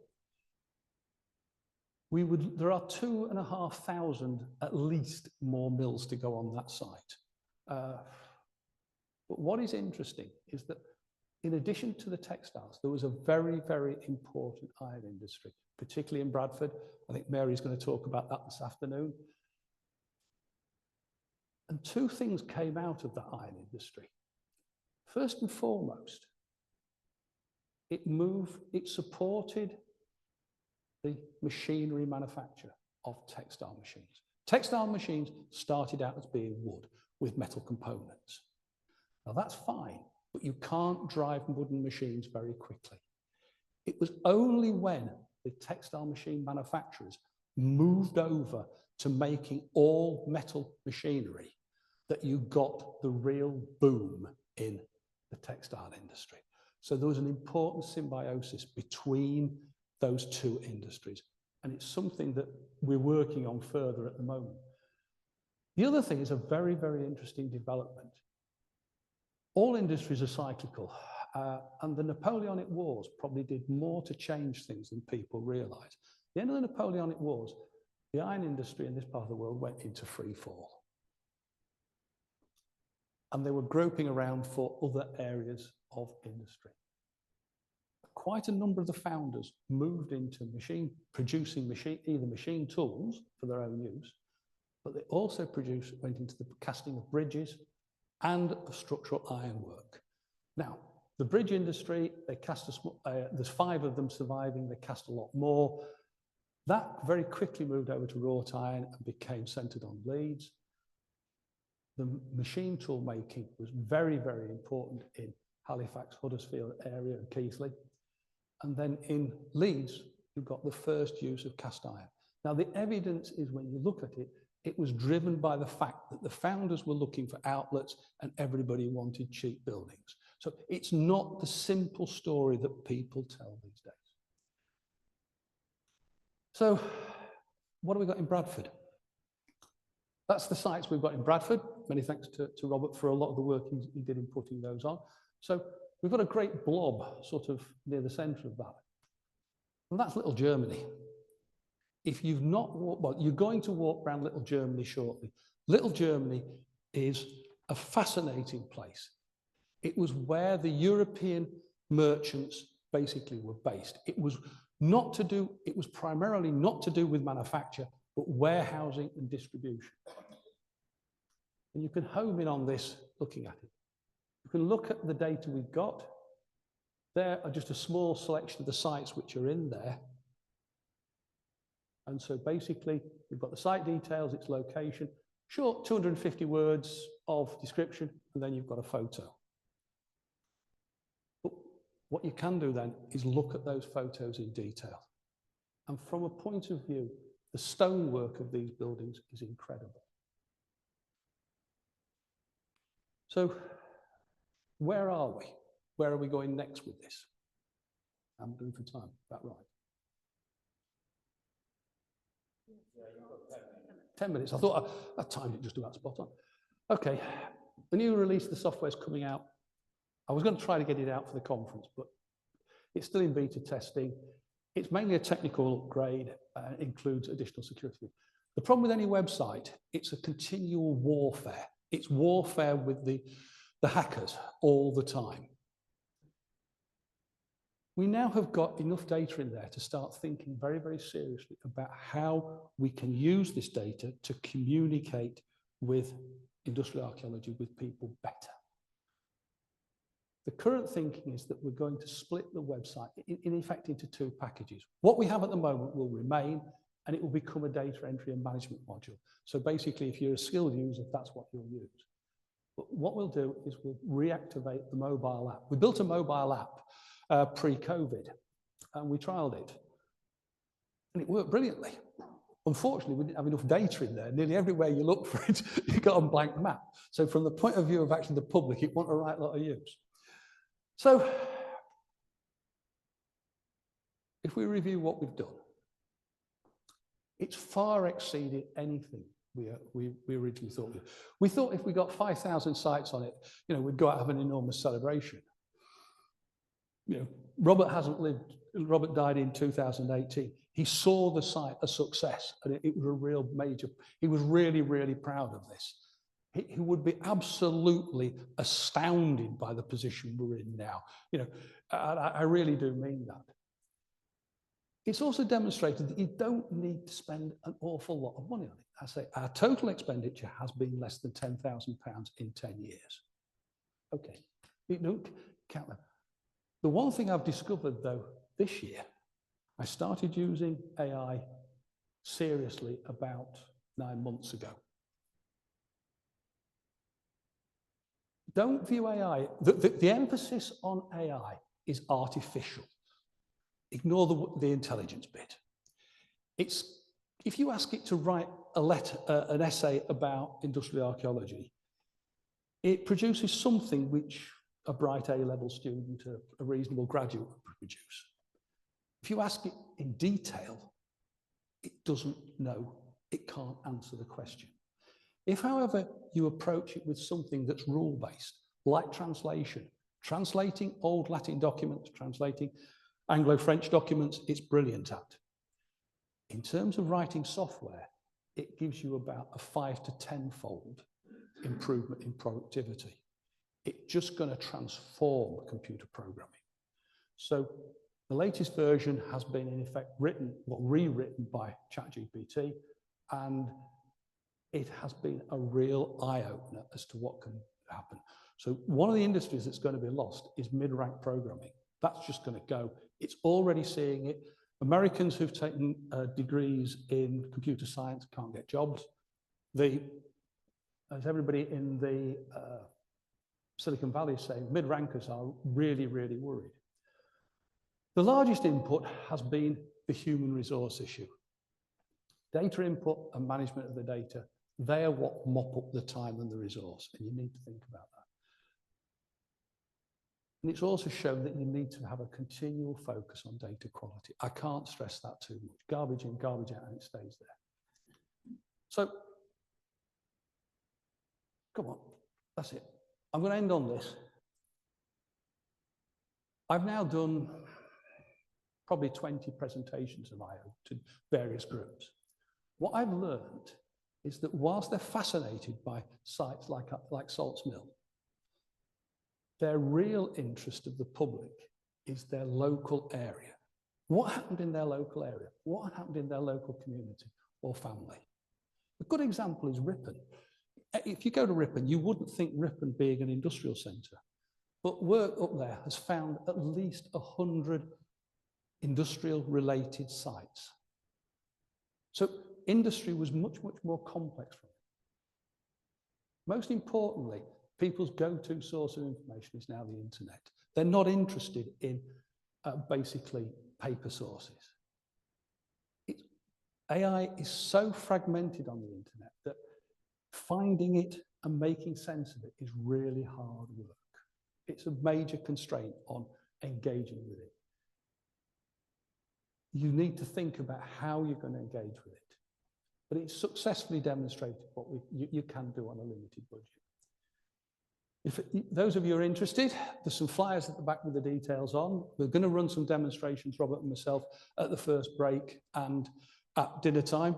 There are 2,500 at least more mills to go on that site. But what is interesting is that in addition to the textiles, there was a very, very important iron industry, particularly in Bradford. I think Mary's going to talk about that this afternoon. And two things came out of that iron industry. First and foremost, it supported the machinery manufacture of textile machines. Textile machines started out as being wood with metal components. Now that's fine, but you can't drive wooden machines very quickly. It was only when the textile machine manufacturers moved over to making all metal machinery that you got the real boom in the textile industry. So there was an important symbiosis between those two industries. And it's something that we're working on further at the moment. The other thing is a very, very interesting development. All industries are cyclical, and the Napoleonic Wars probably did more to change things than people realize. At the end of the Napoleonic Wars, the iron industry in this part of the world went into free fall. And they were groping around for other areas of industry. Quite a number of the founders moved into producing either machine tools for their own use, but they also went into the casting of bridges and of structural ironwork. Now, the bridge industry, they cast there's 5 of them surviving, they cast a lot more. That very quickly moved over to wrought iron and became centered on Leeds. The machine tool making was very, very important in Halifax, Huddersfield area and Keighley. And then in Leeds, you've got the first use of cast iron. Now, the evidence is when you look at it, it was driven by the fact that the founders were looking for outlets and everybody wanted cheap buildings. So it's not the simple story that people tell these days. So what have we got in Bradford? That's the sites we've got in Bradford. Many thanks to Robert for a lot of the work he did in putting those on. So we've got a great blob sort of near the centre of that. And that's Little Germany. If you've not walked, well, you're going to walk around Little Germany shortly. Little Germany is a fascinating place. It was where the European merchants basically were based. It was primarily not to do with manufacture, but warehousing and distribution. And you can home in on this looking at it. You can look at the data we've got. There are just a small selection of the sites which are in there. And so basically, you've got the site details, its location, short 250 words of description, and then you've got a photo. But what you can do then is look at those photos in detail. And from a point of view, the stonework of these buildings is incredible. So where are we? Where are we going next with this? I'm going for time, about right. 10 minutes. I thought I timed it just about spot on. Okay, the new release of the software is coming out. I was going to try to get it out for the conference, but It's still in beta testing. It's mainly a technical upgrade, includes additional security. The problem with any website, it's a continual warfare. It's warfare with the hackers all the time. We now have got enough data in there to start thinking very, very seriously about how we can use this data to communicate with industrial archaeology, with people better. The current thinking is that we're going to split the website in effect into two packages. What we have at the moment will remain, and it will become a data entry and management module. So basically, if you're a skilled user, that's what you'll use. But what we'll do is we'll reactivate the mobile app. We built a mobile app pre-COVID, and we trialed it. And it worked brilliantly. Unfortunately, we didn't have enough data in there. Nearly everywhere you look for it, you got a blank map. So from the point of view of actually the public, it wasn't a right lot of use. So if we review what we've done, it's far exceeded anything we originally thought. We thought if we got 5,000 sites on it, we'd go out and have an enormous celebration. Robert died in 2018. He saw the site a success, and it was a real major. He was really, really proud of this. He would be absolutely astounded by the position we're in now. I really do mean that. It's also demonstrated that you don't need to spend an awful lot of money on it. I say our total expenditure has been less than £10,000 in 10 years. Okay, you don't count that. The one thing I've discovered, though, this year, I started using AI seriously about 9 months ago. Don't view AI, the emphasis on AI is artificial. Ignore the intelligence bit. If you ask it to write an essay about industrial archaeology, it produces something which a bright A-level student, a reasonable graduate would produce. If you ask it in detail, it doesn't know, it can't answer the question. If, however, you approach it with something that's rule-based, like translation, translating old Latin documents, translating Anglo-French documents, it's brilliant at. In terms of writing software, it gives you about a 5 to 10-fold improvement in productivity. It's just going to transform computer programming. So the latest version has been, in effect, rewritten by ChatGPT, and it has been a real eye-opener as to what can happen. So one of the industries that's going to be lost is mid-rank programming. That's just going to go. It's already seeing it. Americans who've taken degrees in computer science can't get jobs. As everybody in the Silicon Valley is saying, mid-rankers are really, really worried. The largest input has been the human resource issue. Data input and management of the data, they are what mop up the time and the resource, and you need to think about that. And it's also shown that you need to have a continual focus on data quality. I can't stress that too much. Garbage in, garbage out, and it stays there. So, come on, that's it. I'm going to end on this. I've now done probably 20 presentations of IO to various groups. What I've learned is that whilst they're fascinated by sites like Salts Mill, their real interest of the public is their local area. What happened in their local area? What happened in their local community or family? A good example is Ripon. If you go to Ripon, you wouldn't think Ripon being an industrial centre, but work up there has found at least 100 industrial-related sites. So industry was much, much more complex from it. Most importantly, people's go-to source of information is now the internet. They're not interested in basically paper sources. AI is so fragmented on the internet that finding it and making sense of it is really hard work. It's a major constraint on engaging with it. You need to think about how you're going to engage with it. But it's successfully demonstrated what you can do on a limited budget. If those of you are interested, there's some flyers at the back with the details on. We're going to run some demonstrations, Robert and myself, at the first break and at dinner time.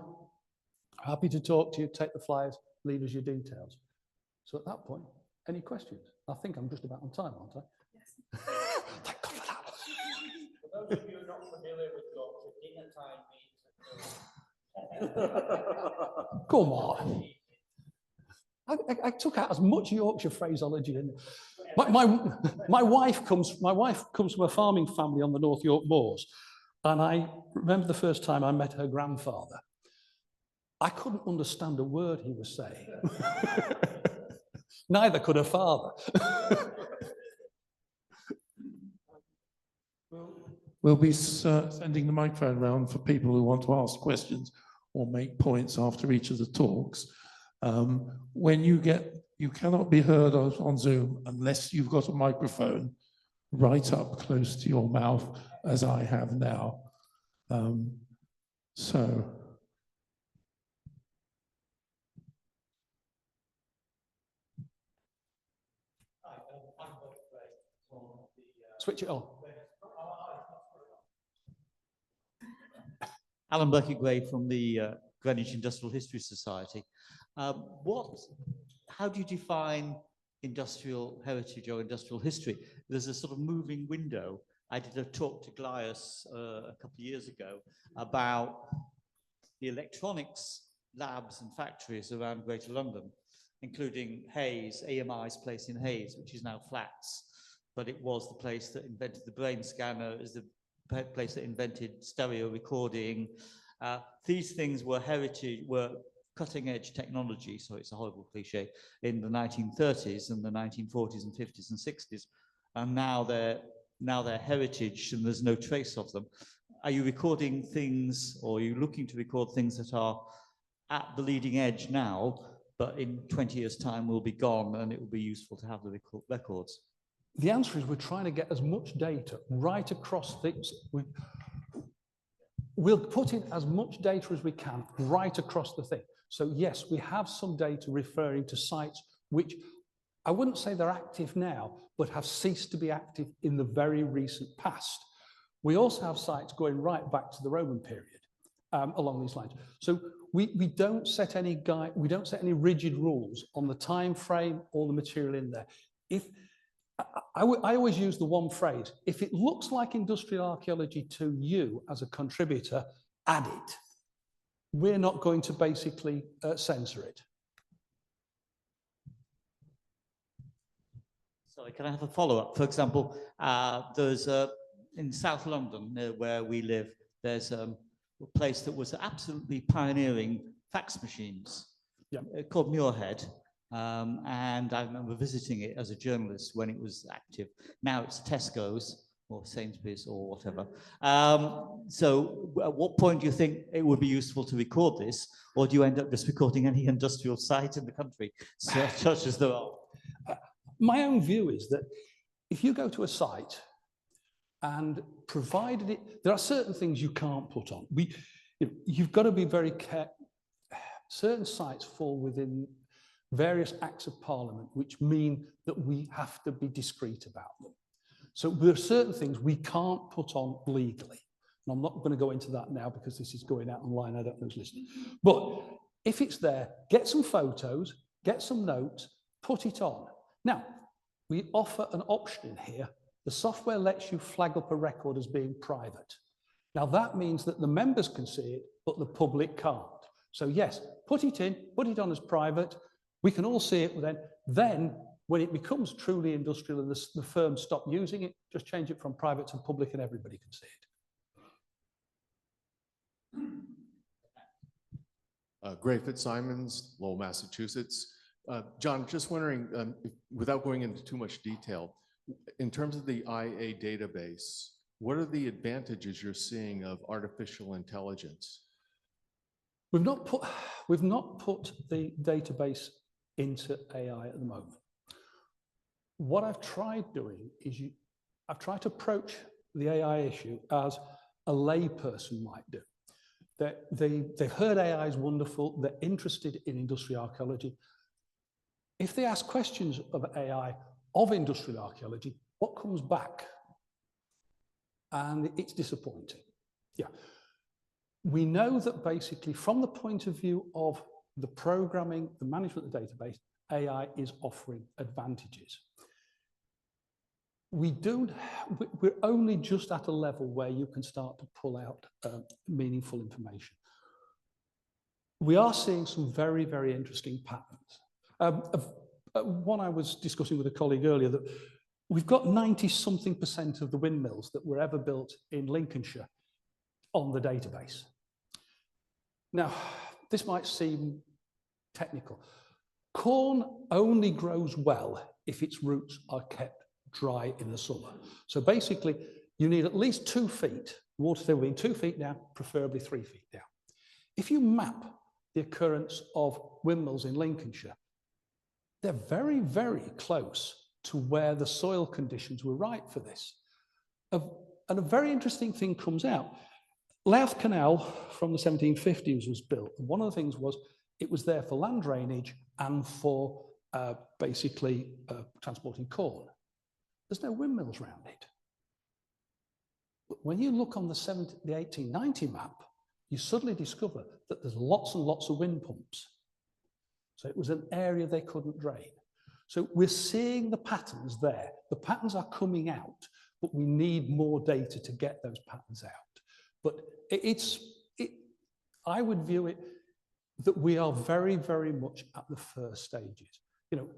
Happy to talk to you, take the flyers, leave us your details. So at that point, any questions? I think I'm just about on time, aren't I? Yes. Thank God for that. For those of you not familiar with Doctor, dinner time means Come on. I took out as much Yorkshire phraseology in. My wife comes from a farming family on the North York Moors, and I remember the first time I met her grandfather. I couldn't understand a word he was saying. Neither could her father. We'll be sending the microphone around for people who want to ask questions or make points after each of the talks. When you cannot be heard on Zoom unless you've got a microphone right up close to your mouth, as I have now. Switch it on. Alan Berkey-Gray from the Greenwich Industrial History Society. How do you define industrial heritage or industrial history? There's a sort of moving window. I did a talk to Glias a couple of years ago about the electronics labs and factories around Greater London, including Hayes, AMI's place in Hayes, which is now Flats, but it was the place that invented the brain scanner, is the place that invented stereo recording. These things were cutting edge technology, so it's a horrible cliche, in the 1930s and the 1940s and 50s and 60s. And now they're heritage and there's no trace of them. Are you recording things, or are you looking to record things that are at the leading edge now, but in 20 years' time will be gone and it will be useful to have the records? The answer is we're trying to get as much data right across things. We'll put in as much data as we can right across the thing. So yes, we have some data referring to sites which I wouldn't say they're active now, but have ceased to be active in the very recent past. We also have sites going right back to the Roman period along these lines. So we don't set any rigid rules on the time frame or the material in there. I always use the one phrase: if it looks like industrial archaeology to you as a contributor, add it. We're not going to basically censor it. Sorry, can I have a follow-up? For example, there's in South London, where we live, there's a place that was absolutely pioneering fax machines, called Muirhead. And I remember visiting it as a journalist when it was active. Now it's Tesco's or Sainsbury's or whatever. So at what point do you think it would be useful to record this, or do you end up just recording any industrial site in the country, such as there are? My own view is that if you go to a site and provided it, there are certain things you can't put on. You've got to be very careful. Certain sites fall within various acts of parliament, which mean that we have to be discreet about them. So there are certain things we can't put on legally. And I'm not going to go into that now because this is going out online. I don't know who's listening. But if it's there, get some photos, get some notes, put it on. Now, we offer an option in here. The software lets you flag up a record as being private. Now, that means that the members can see it, but the public can't. So yes, put it in, put it on as private. We can all see it. Then when it becomes truly industrial and the firms stop using it, just change it from private to public and everybody can see it. Gray Fitzsimons, Lowell, Massachusetts. John, just wondering, without going into too much detail, in terms of the AIA database, what are the advantages you're seeing of artificial intelligence? We've not put the database into AI at the moment. What I've tried doing is I've tried to approach the AI issue as a layperson might do. They've heard AI is wonderful, they're interested in industrial archaeology. if they ask questions of AI of industrial archaeology, what comes back? And it's disappointing. Yeah. We know that basically from the point of view of the programming, the management of the database, AI is offering advantages. We're only just at a level where you can start to pull out meaningful information. We are seeing some very, very interesting patterns. One I was discussing with a colleague earlier, that we've got 90-something% of the windmills that were ever built in Lincolnshire on the database. Now, this might seem technical. Corn only grows well if its roots are kept dry in the summer. So basically, you need at least 2 feet, water table being 2 feet down, preferably 3 feet down. If you map the occurrence of windmills in Lincolnshire, they're very, very close to where the soil conditions were right for this. And a very interesting thing comes out. Louth Canal from the 1750s was built. And one of the things was it was there for land drainage and for basically transporting corn. There's no windmills around it. But when you look on the 1890 map, you suddenly discover that there's lots and lots of wind pumps. So it was an area they couldn't drain. So we're seeing the patterns there. The patterns are coming out, but we need more data to get those patterns out. But I would view it that we are very, very much at the first stages. You know,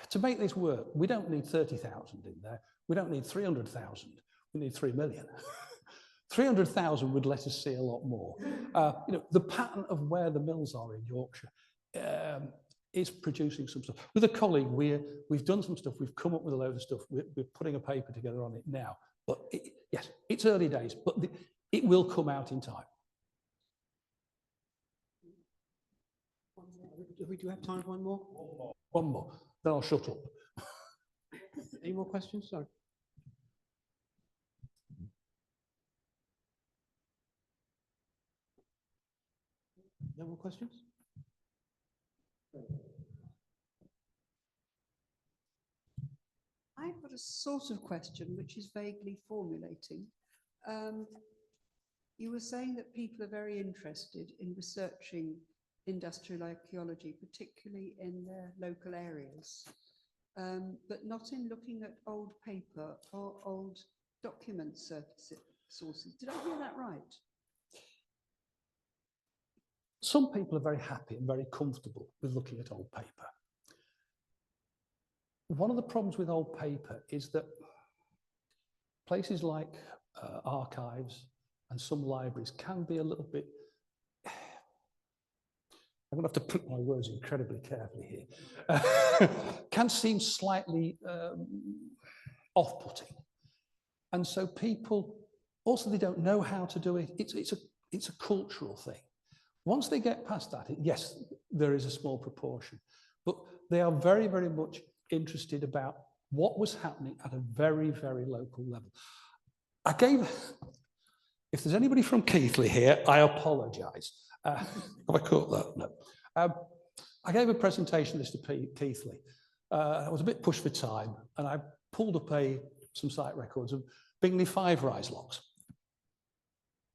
to make this work, we don't need 30,000 in there. We don't need 300,000. We need 3 million. 300,000 would let us see a lot more. You know, the pattern of where the mills are in Yorkshire is producing some stuff. With a colleague, we've done some stuff. We've come up with a load of stuff. We're putting a paper together on it now. But yes, it's early days, but it will come out in time. We do have time for one more? One more, then I'll shut up. Any more questions? Sorry. No more questions? I've got a sort of question which is vaguely formulating. You were saying that people are very interested in researching industrial archaeology, particularly in their local areas, but not in looking at old paper or old document sources. Did I hear that right? Some people are very happy and very comfortable with looking at old paper. One of the problems with old paper is that places like archives and some libraries can be a little bit, I'm going to have to put my words incredibly carefully here, can seem slightly off-putting. And so people, also they don't know how to do it. It's a cultural thing. Once they get past that, yes, there is a small proportion, but they are very, very much interested about what was happening at a very, very local level. If there's anybody from Keighley here, I apologise. Have I caught that? No. I gave a presentation this to Keighley. I was a bit pushed for time, and I pulled up some site records of Bingley 5 rise locks.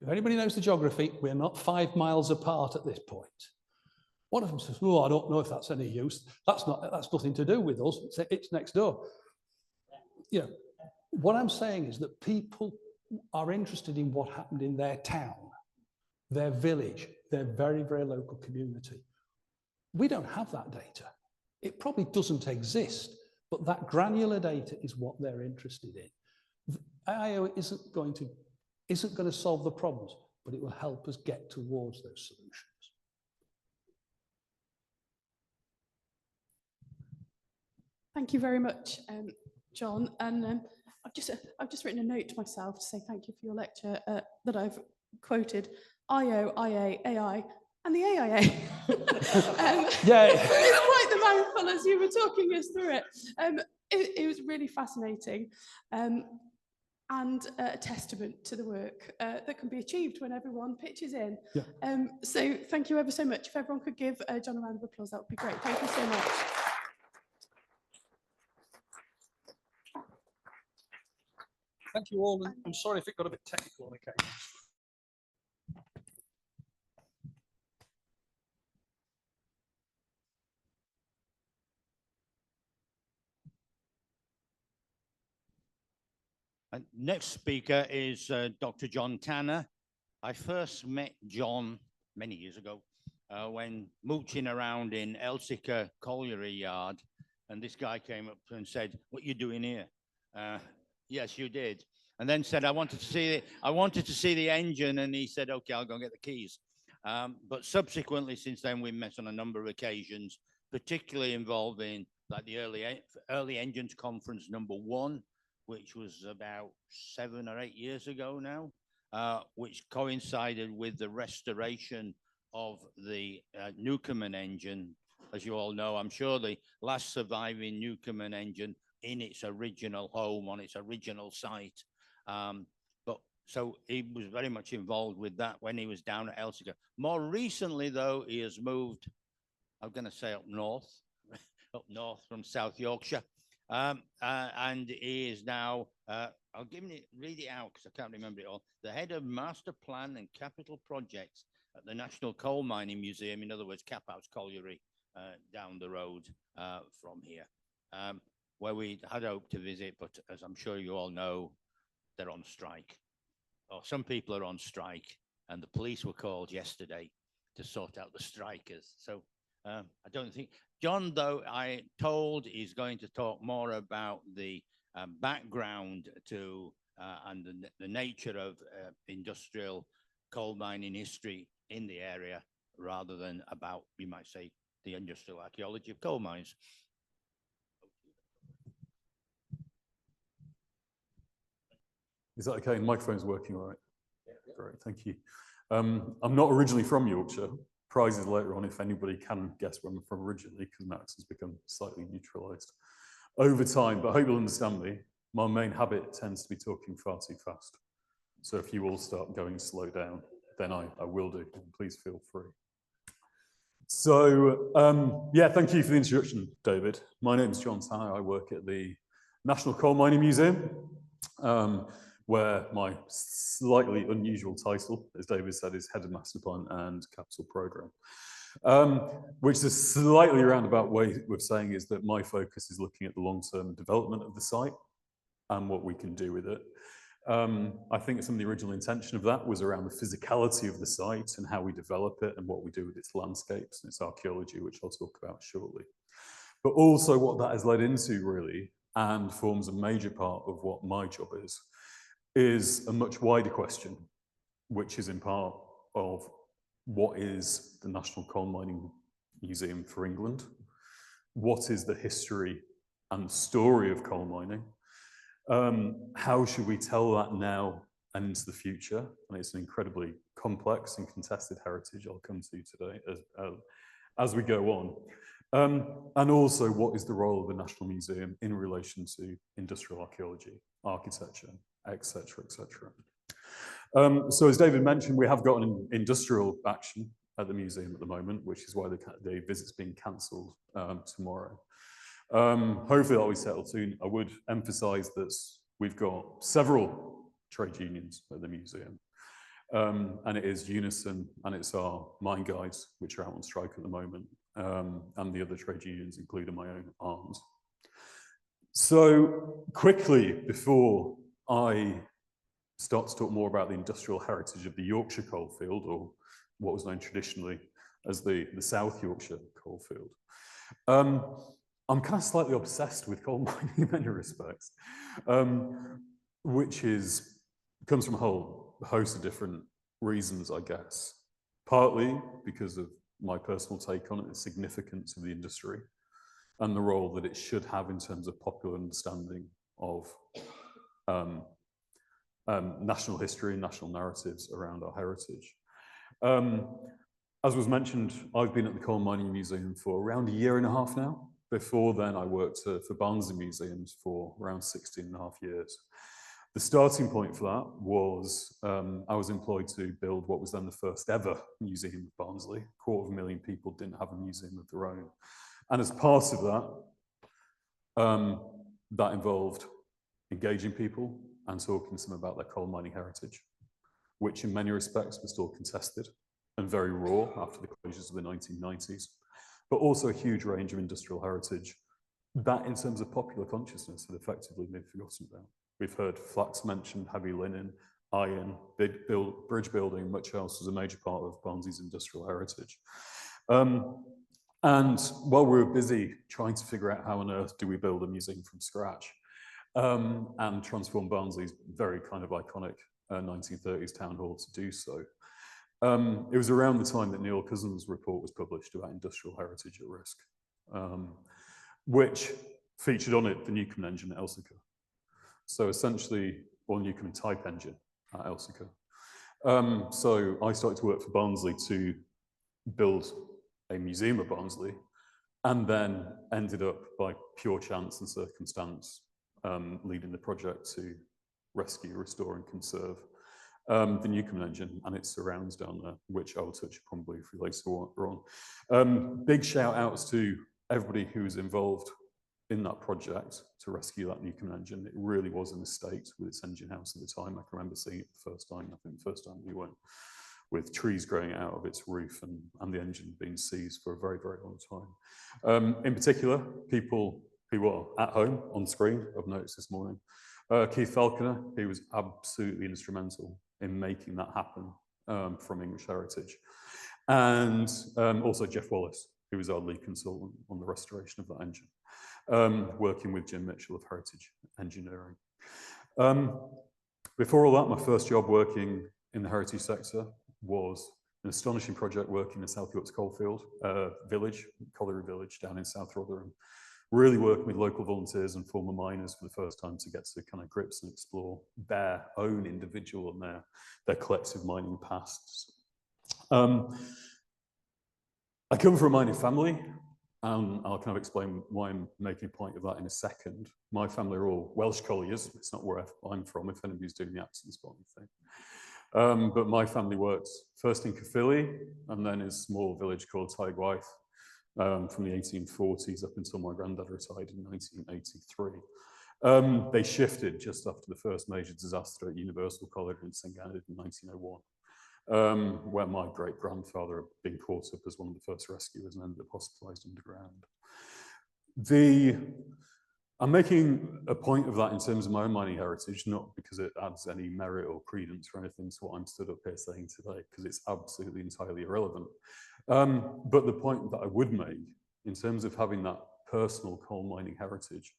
If anybody knows the geography, we're not 5 miles apart at this point. One of them says, "Oh, I don't know if that's any use. That's nothing to do with us. It's next door." You know, what I'm saying is that people are interested in what happened in their town, their village, their very, very local community. We don't have that data. It probably doesn't exist, but that granular data is what they're interested in. AIA isn't going to solve the problems, but it will help us get towards those solutions. Thank you very much, John. And I've just written a note to myself to say thank you for your lecture that I've quoted. IO, IA, AI, and the AIA. Yeah. Quite the mouthful as you were talking us through it. It was really fascinating. And a testament to the work that can be achieved when everyone pitches in. Yeah. So thank you ever so much. If everyone could give John a round of applause, that would be great. Thank you so much. Thank you all, and I'm sorry if it got a bit technical on occasion. Next speaker is Dr. John Tanner. I first met John many years ago when mooching around in Elsica Colliery Yard, and this guy came up and said, "What you doing here?" Yes, you did. And then said, I wanted to see the engine, and he said, "Okay, I'll go and get the keys." But subsequently, since then, we met on a number of occasions, particularly involving like the early engines conference #1, which was about 7 or 8 years ago now, which coincided with the restoration of the Newcomen engine. As you all know, I'm sure the last surviving Newcomen engine in its original home, on its original site. So he was very much involved with that when he was down at Elsica. More recently, though, he has moved, I'm going to say up north from South Yorkshire. And he is now, I'll read it out because I can't remember it all, the head of Master Plan and Capital Projects at the National Coal Mining Museum, in other words, Caphouse Colliery, down the road from here, where we had hoped to visit, but as I'm sure you all know, they're on strike. Or some people are on strike, and the police were called yesterday to sort out the strikers. So I don't think, John, though, I told is going to talk more about the background to and the nature of industrial coal mining history in the area, rather than about, you might say, the industrial archaeology of coal mines. Is that okay? The microphone's working all right? Yeah. Great, thank you. I'm not originally from Yorkshire. Prizes later on if anybody can guess where I'm from originally, because Max has become slightly neutralised over time, but I hope you'll understand me. My main habit tends to be talking far too fast. So if you all start going slow down, then I will do. Please feel free. So yeah, thank you for the introduction, David. My name is John Tanner. I work at the National Coal Mining Museum, where my slightly unusual title, as David said, is Head of Master Plan and Capital Programme, which is a slightly roundabout way of saying is that my focus is looking at the long-term development of the site and what we can do with it. I think some of the original intention of that was around the physicality of the site and how we develop it and what we do with its landscapes and its archaeology, which I'll talk about shortly. But also what that has led into, really, and forms a major part of what my job is a much wider question, which is in part of what is the National Coal Mining Museum for England? What is the history and story of coal mining? How should we tell that now and into the future? And it's an incredibly complex and contested heritage I'll come to today as we go on. And also, what is the role of the National Museum in relation to industrial archaeology, architecture, etc., etc. So as David mentioned, we have got an industrial action at the museum at the moment, which is why the visit's being cancelled tomorrow. Hopefully that'll be settled soon. I would emphasise that we've got several trade unions at the museum, and it is Unison and it's our mine guides, which are out on strike at the moment, and the other trade unions, including my own arms. So quickly, before I start to talk more about the industrial heritage of the Yorkshire coalfield, or what was known traditionally as the South Yorkshire coalfield, I'm kind of slightly obsessed with coal mining in many respects, which comes from a whole host of different reasons, I guess. Partly because of my personal take on it, the significance of the industry, and the role that it should have in terms of popular understanding of national history and national narratives around our heritage. As was mentioned, I've been at the Coal Mining Museum for around 1.5 years now. Before then, I worked for Barnsley Museums for around 16.5 years. The starting point for that was I was employed to build what was then the first ever museum of Barnsley. 250,000 people didn't have a museum of their own. And as part of that, that involved engaging people, and talking to them about their coal mining heritage, which in many respects was still contested and very raw after the closures of the 1990s, but also a huge range of industrial heritage that in terms of popular consciousness had effectively been forgotten about. We've heard flax mentioned, heavy linen, iron, bridge building, much else was a major part of Barnsley's industrial heritage. And while we were busy trying to figure out how on earth do we build a museum from scratch and transform Barnsley's very kind of iconic 1930s town hall to do so, it was around the time that Neil Cousins' report was published about industrial heritage at risk, which featured on it the Newcomen engine at Elsecar. So essentially, or Newcomen type engine at Elsecar. So I started to work for Barnsley to build a museum of Barnsley, and then ended up by pure chance and circumstance leading the project to rescue, restore, and conserve the Newcomen engine and its surrounds down there, which I will touch upon briefly later on. Big shout outs to everybody who was involved in that project to rescue that Newcomen engine. It really was in a state with its engine house at the time. I can remember seeing it the first time, I think the first time we went, with trees growing out of its roof and the engine being seized for a very, very long time. In particular, people who are at home on screen, I've noticed this morning, Keith Falconer, who was absolutely instrumental in making that happen from English Heritage. And also Jeff Wallace, who was our lead consultant on the restoration of that engine, working with Jim Mitchell of Heritage Engineering. Before all that, my first job working in the heritage sector was an astonishing project working in South York's Coalfield village, Colliery Village down in South Rotherham. Really working with local volunteers and former miners for the first time to get to kind of grips and explore their own individual and their collective mining pasts. I come from a mining family, and I'll kind of explain why I'm making a point of that in a second. My family are all Welsh colliers. It's not where I'm from, if anybody's doing the accent spotting thing. But my family worked first in Caerphilly and then in a small village called Taigwaith from the 1840s up until my granddad retired in 1983. They shifted just after the first major disaster at Universal College in St. Gannett in 1901, where my great-grandfather had been caught up as one of the first rescuers and ended up hospitalised underground. I'm making a point of that in terms of my own mining heritage, not because it adds any merit or credence or anything to what I'm stood up here saying today, because it's absolutely entirely irrelevant. But the point that I would make in terms of having that personal coal mining heritage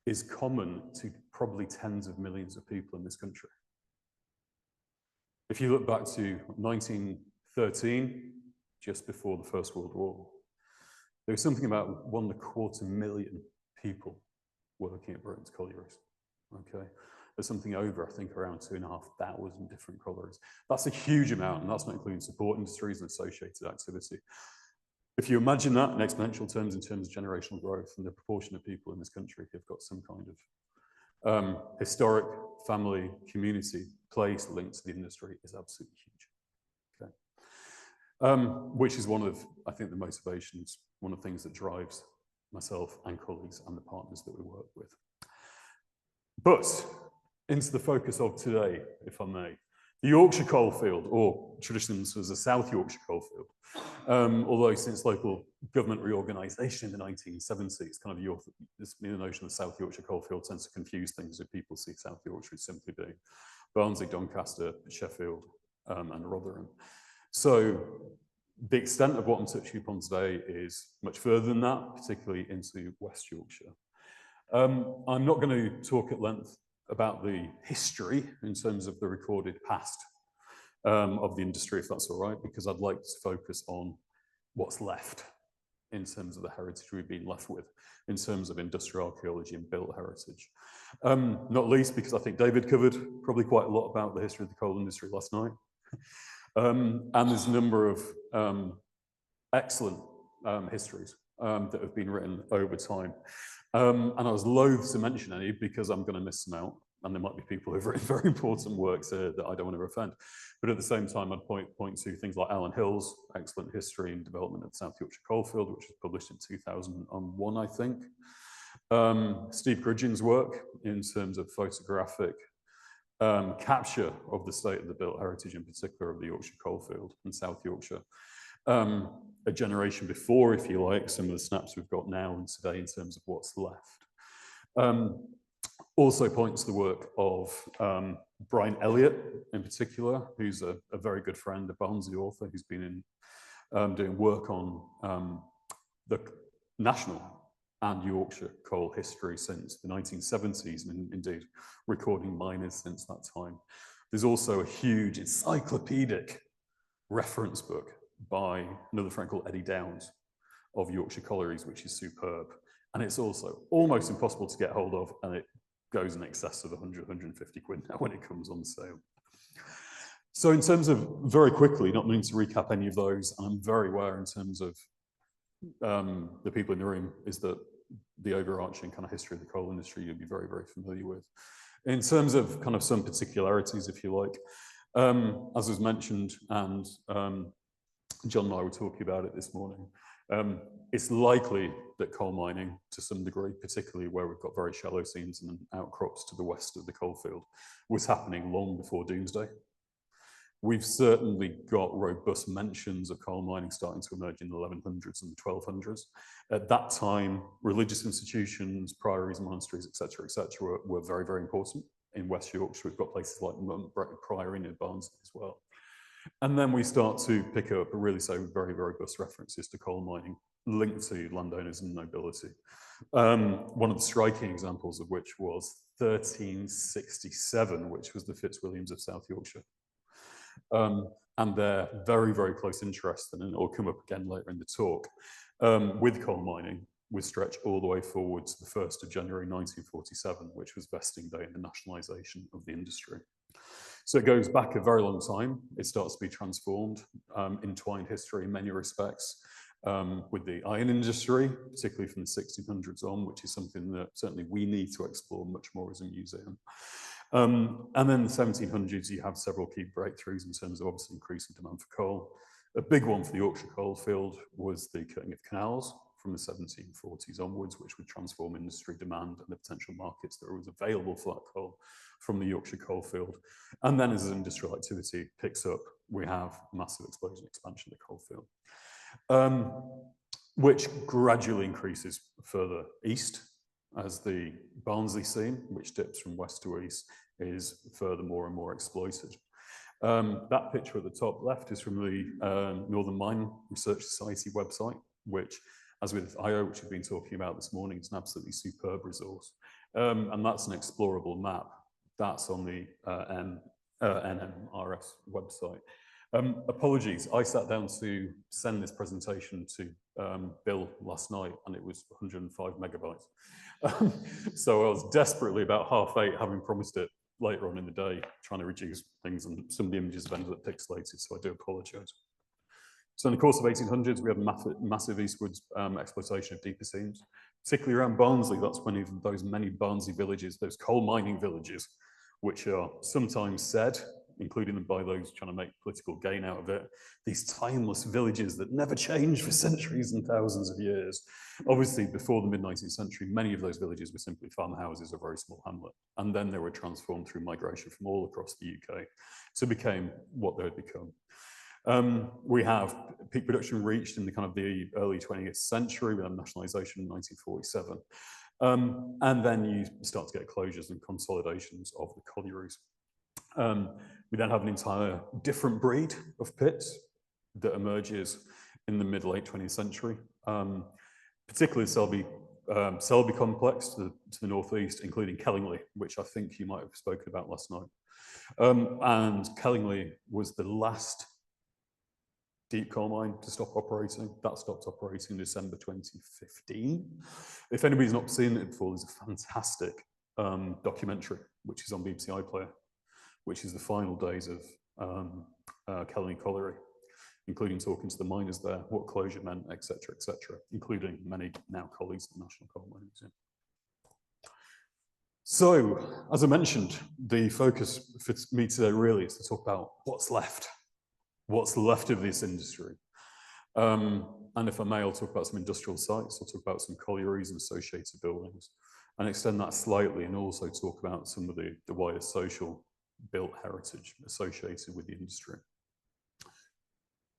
is common to probably tens of millions of people in this country. If you look back to 1913, just before the First World War, there was something about 1.25 million people working at Britain's collieries, okay? There's something over, I think, around 2,500 different collieries. That's a huge amount, and that's not including support industries and associated activity. If you imagine that in exponential terms, in terms of generational growth, and the proportion of people in this country who've got some kind of historic family, community, place linked to the industry is absolutely huge, okay? Which is one of, I think, the motivations, one of the things that drives myself and colleagues and the partners that we work with. But into the focus of today, if I may, the Yorkshire coalfield, or traditionally as the South Yorkshire coalfield, although since local government reorganisation in the 1970s, kind of the notion of South Yorkshire coalfield tends to confuse things if people see South Yorkshire as simply being Barnsley, Doncaster, Sheffield, and Rotherham. So the extent of what I'm touching upon today is much further than that, particularly into West Yorkshire. I'm not going to talk at length about the history in terms of the recorded past of the industry, if that's all right, because I'd like to focus on what's left in terms of the heritage we've been left with, in terms of industrial archaeology and built heritage. Not least because I think David covered probably quite a lot about the history of the coal industry last night. And there's a number of excellent histories that have been written over time. And I was loath to mention any because I'm going to miss some out, and there might be people who've written very important works that I don't want to offend. But at the same time, I'd point to things like Alan Hill's excellent history and development of the South Yorkshire Coalfield, which was published in 2001, I think. Steve Grudgeon's work in terms of photographic capture of the state of the built heritage, in particular of the Yorkshire coalfield and South Yorkshire. A generation before, if you like, some of the snaps we've got now and today in terms of what's left. Also points to the work of Brian Elliott in particular, who's a very good friend, a Barnsley author, who's been in doing work on the national and Yorkshire coal history since the 1970s, and indeed recording miners since that time. There's also a huge encyclopedic reference book by another friend called Eddie Downs of Yorkshire Collieries, which is superb. And it's also almost impossible to get hold of, and it goes in excess of 100, 150 quid now when it comes on sale. So in terms of, very quickly, not meaning to recap any of those, I'm very aware in terms of the people in the room, is that the overarching kind of history of the coal industry you'll be very, very familiar with. In terms of kind of some particularities, if you like, as was mentioned, and John and I were talking about it this morning, it's likely that coal mining, to some degree, particularly where we've got very shallow seams and outcrops to the west of the coalfield, was happening long before Doomsday. We've certainly got robust mentions of coal mining starting to emerge in the 1100s and the 1200s. At that time, religious institutions, priories, monasteries, etc., were very, very important. In West Yorkshire, we've got places like Priory near Barnsley as well. And then we start to pick up really very, very robust references to coal mining linked to landowners and nobility. One of the striking examples of which was 1367, which was the Fitzwilliams of South Yorkshire. And their very, very close interest, and it will come up again later in the talk, with coal mining was stretched all the way forward to the 1st of January 1947, which was vesting day in the nationalisation of the industry. So it goes back a very long time. It starts to be transformed, entwined history in many respects, with the iron industry, particularly from the 1600s on, which is something that certainly we need to explore much more as a museum. And then the 1700s, you have several key breakthroughs in terms of obviously increasing demand for coal. A big one for the Yorkshire coalfield was the cutting of canals from the 1740s onwards, which would transform industry demand and the potential markets that was available for that coal from the Yorkshire coalfield. And then as industrial activity picks up, we have massive explosion expansion of the coalfield, which gradually increases further east as the Barnsley seam, which dips from west to east, is further more and more exploited. That picture at the top left is from the Northern Mine Research Society website, which, as with AIA, which we've been talking about this morning, is an absolutely superb resource. And that's an explorable map. That's on the NMRS website. Apologies, I sat down to send this presentation to Bill last night, and it was 105 megabytes. So I was desperately about 8:30, having promised it later on in the day, trying to reduce things, and some of the images have ended up pixelated, so I do apologise. So in the course of 1800s, we have massive eastwards exploitation of deeper seams, particularly around Barnsley. That's one of those many Barnsley villages, those coal mining villages, which are sometimes said, including by those trying to make political gain out of it, these timeless villages that never change for centuries and thousands of years. Obviously, before the mid-19th century, many of those villages were simply farmhouses or very small hamlet. And then they were transformed through migration from all across the UK to become what they had become. We have peak production reached in the kind of the early 20th century. We have nationalisation in 1947. And then you start to get closures and consolidations of the collieries. We then have an entire different breed of pits that emerges in the mid-late 20th century, particularly Selby complex to the northeast, including Kellingley, which I think you might have spoken about last night. And Kellingley was the last deep coal mine to stop operating. That stopped operating in December 2015. If anybody's not seen it before, there's a fantastic documentary, which is on BBC iPlayer, which is the final days of Kellingley Colliery, including talking to the miners there, what closure meant, etc., including many now colleagues at the National Coal Mining Museum. So, as I mentioned, the focus for me today really is to talk about what's left of this industry. And if I may, I'll talk about some industrial sites, I'll talk about some collieries and associated buildings, and extend that slightly and also talk about some of the wider social built heritage associated with the industry.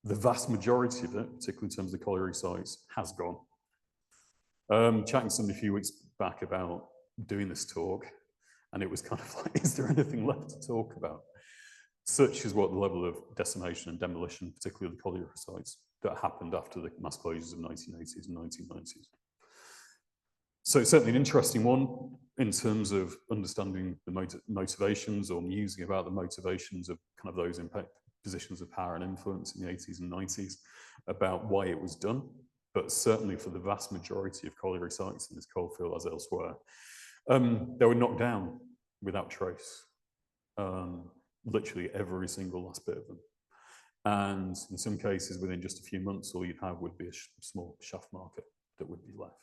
The vast majority of it, particularly in terms of the colliery sites, has gone. Chatting to somebody a few weeks back about doing this talk, and it was kind of like, is there anything left to talk about? Such is what the level of decimation and demolition, particularly of the colliery sites, that happened after the mass closures of 1980s and 1990s. So it's certainly an interesting one in terms of understanding the motivations or musing about the motivations of kind of those in positions of power and influence in the 80s and 90s about why it was done. But certainly for the vast majority of colliery sites in this coalfield as elsewhere, they were knocked down without trace. Literally every single last bit of them. And in some cases, within just a few months, all you'd have would be a small shaft market that would be left.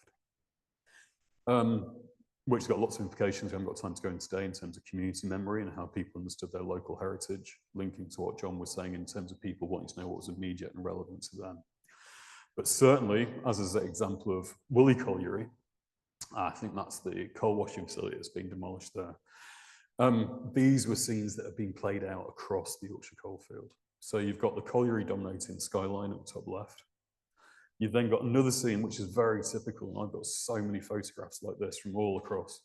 Which has got lots of implications. We haven't got time to go into today in terms of community memory and how people understood their local heritage, linking to what John was saying in terms of people wanting to know what was immediate and relevant to them. But certainly, as is the example of Woolly Colliery, I think that's the coal washing facility that's being demolished there. These were scenes that have been played out across the Yorkshire coalfield. So you've got the colliery dominating the skyline at the top left. You've then got another scene which is very typical, and I've got so many photographs like this from all across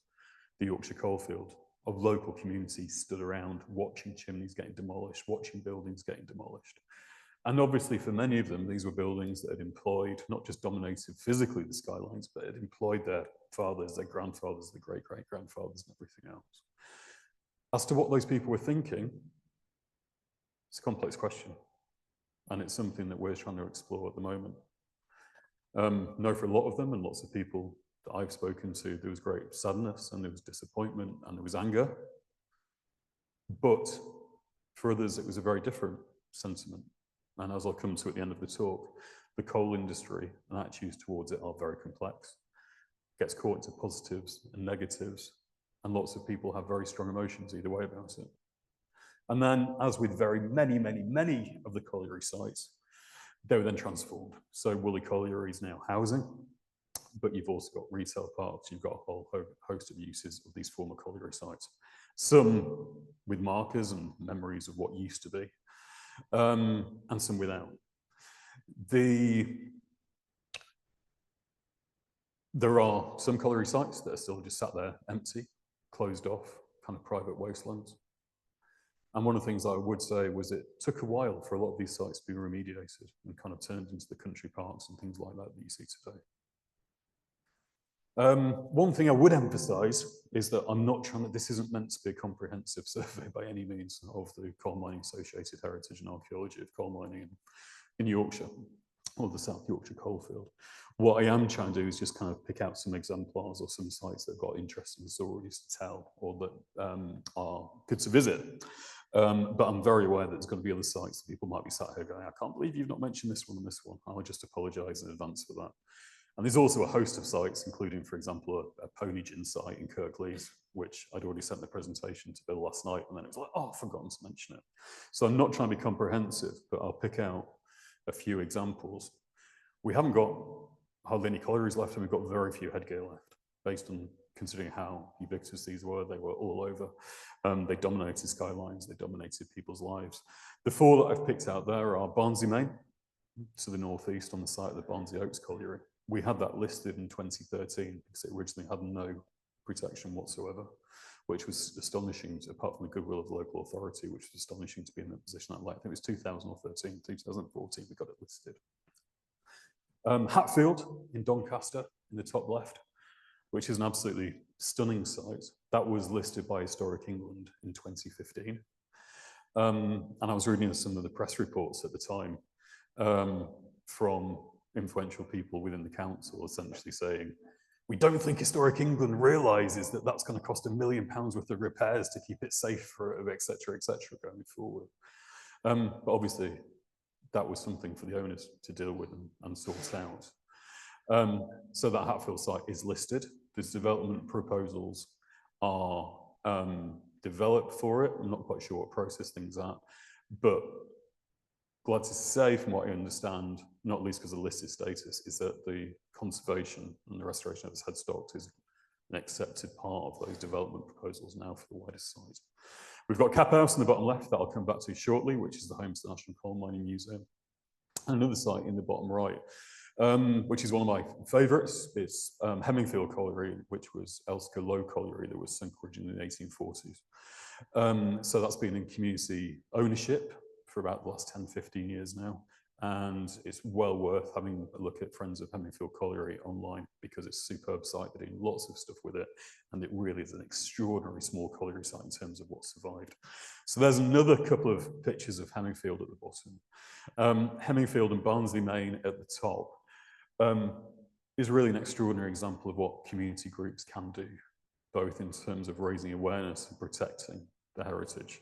the Yorkshire coalfield of local communities stood around watching chimneys getting demolished, watching buildings getting demolished. And obviously for many of them, these were buildings that had employed, not just dominated physically the skylines, but had employed their fathers, their grandfathers, their great-great-grandfathers and everything else. As to what those people were thinking, it's a complex question. And it's something that we're trying to explore at the moment. No, for a lot of them and lots of people that I've spoken to, there was great sadness and there was disappointment and there was anger. But for others, it was a very different sentiment. And as I'll come to at the end of the talk, the coal industry and attitudes towards it are very complex. It gets caught into positives and negatives, and lots of people have very strong emotions either way about it. And then, as with very many of the colliery sites, they were then transformed. So Woolly Colliery is now housing, but you've also got retail parks, you've got a whole host of uses of these former colliery sites. Some with markers and memories of what used to be, and some without. There are some colliery sites that are still just sat there empty, closed off, kind of private wastelands. And one of the things I would say was it took a while for a lot of these sites to be remediated and kind of turned into the country parks and things like that that you see today. One thing I would emphasize is that I'm not trying to, this isn't meant to be a comprehensive survey by any means of the coal mining associated heritage and archaeology of coal mining in Yorkshire or the South Yorkshire coalfield. What I am trying to do is just kind of pick out some exemplars or some sites that have got interesting stories to tell or that are good to visit. But I'm very aware that there's going to be other sites that people might be sat here going, I can't believe you've not mentioned this one and this one. I'll just apologise in advance for that. And there's also a host of sites, including, for example, a pony gin site in Kirklees, which I'd already sent the presentation to Bill last night, and then it was like, oh, I've forgotten to mention it. So I'm not trying to be comprehensive, but I'll pick out a few examples. We haven't got hardly any collieries left, and we've got very few headgear left, based on considering how ubiquitous these were. They were all over. They dominated skylines, they dominated people's lives. The four that I've picked out there are Barnsley Main, to the northeast on the site of the Barnsley Oaks Colliery. We had that listed in 2013 because it originally had no protection whatsoever, which was astonishing, apart from the goodwill of the local authority, which was astonishing to be in that position. I think it was 2013, 2014, we got it listed. Hatfield in Doncaster in the top left, which is an absolutely stunning site. That was listed by Historic England in 2015. And I was reading some of the press reports at the time from influential people within the council essentially saying, we don't think Historic England realises that that's going to cost £1 million worth of repairs to keep it safe for et cetera, going forward. But obviously, that was something for the owners to deal with and sort out. So that Hatfield site is listed. These development proposals are developed for it. I'm not quite sure what process things are, but glad to say, from what I understand, not least because of the listed status, is that the conservation and the restoration of its headstocks is an accepted part of those development proposals now for the wider site. We've got Cap House in the bottom left that I'll come back to shortly, which is the home to the National Coal Mining Museum. And another site in the bottom right, which is one of my favourites. It's Hemmingfield Colliery, which was Elsker Low Colliery that was sunk originally in the 1840s. So that's been in community ownership for about the last 10, 15 years now. And it's well worth having a look at Friends of Hemmingfield Colliery online because it's a superb site. They're doing lots of stuff with it. And it really is an extraordinary small colliery site in terms of what survived. So there's another couple of pictures of Hemmingfield at the bottom. Hemmingfield and Barnsley Main at the top is really an extraordinary example of what community groups can do, both in terms of raising awareness and protecting the heritage.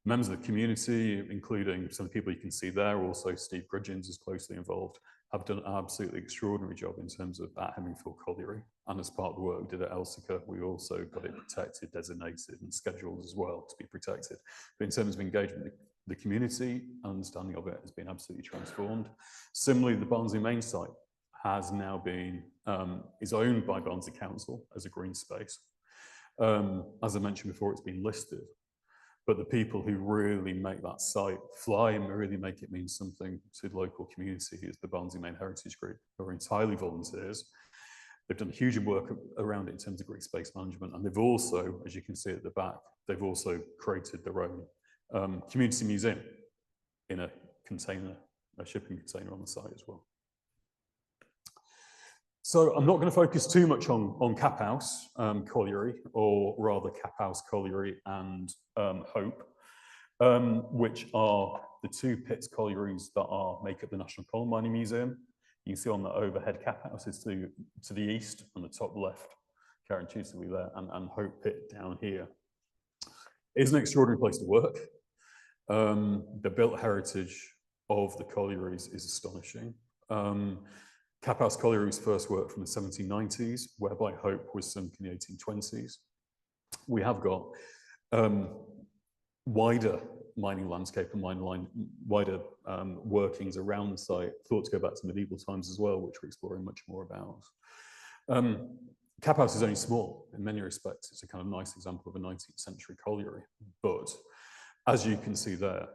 Members of the community, including some of the people you can see there, also Steve Grudgeons is closely involved, have done an absolutely extraordinary job in terms of at Hemmingfield Colliery. And as part of the work we did at Elsica, we also got it protected, designated and scheduled as well to be protected. But in terms of engagement, the community understanding of it has been absolutely transformed. Similarly, the Barnsley Main site has now been, is owned by Barnsley Council as a green space. As I mentioned before, it's been listed. But the people who really make that site fly and really make it mean something to the local community is the Barnsley Main Heritage Group, who are entirely volunteers. They've done huge work around it in terms of green space management. And they've also, as you can see at the back, they've also created their own community museum in a container, a shipping container on the site as well. So I'm not going to focus too much on Cap House Colliery, or rather Cap House Colliery and Hope, which are the two pits collieries that make up the National Coal Mining Museum. You can see on the overhead Cap House is to the east, on the top left, counterintuitively there, and Hope Pit down here. It's an extraordinary place to work. The built heritage of the collieries is astonishing. Cap House Colliery's first work from the 1790s, whereby Hope was sunk in the 1820s. We have got wider mining landscape and wider workings around the site, thought to go back to medieval times as well, which we're exploring much more about. Cap House is only small in many respects. It's a kind of nice example of a 19th century colliery, but as you can see there,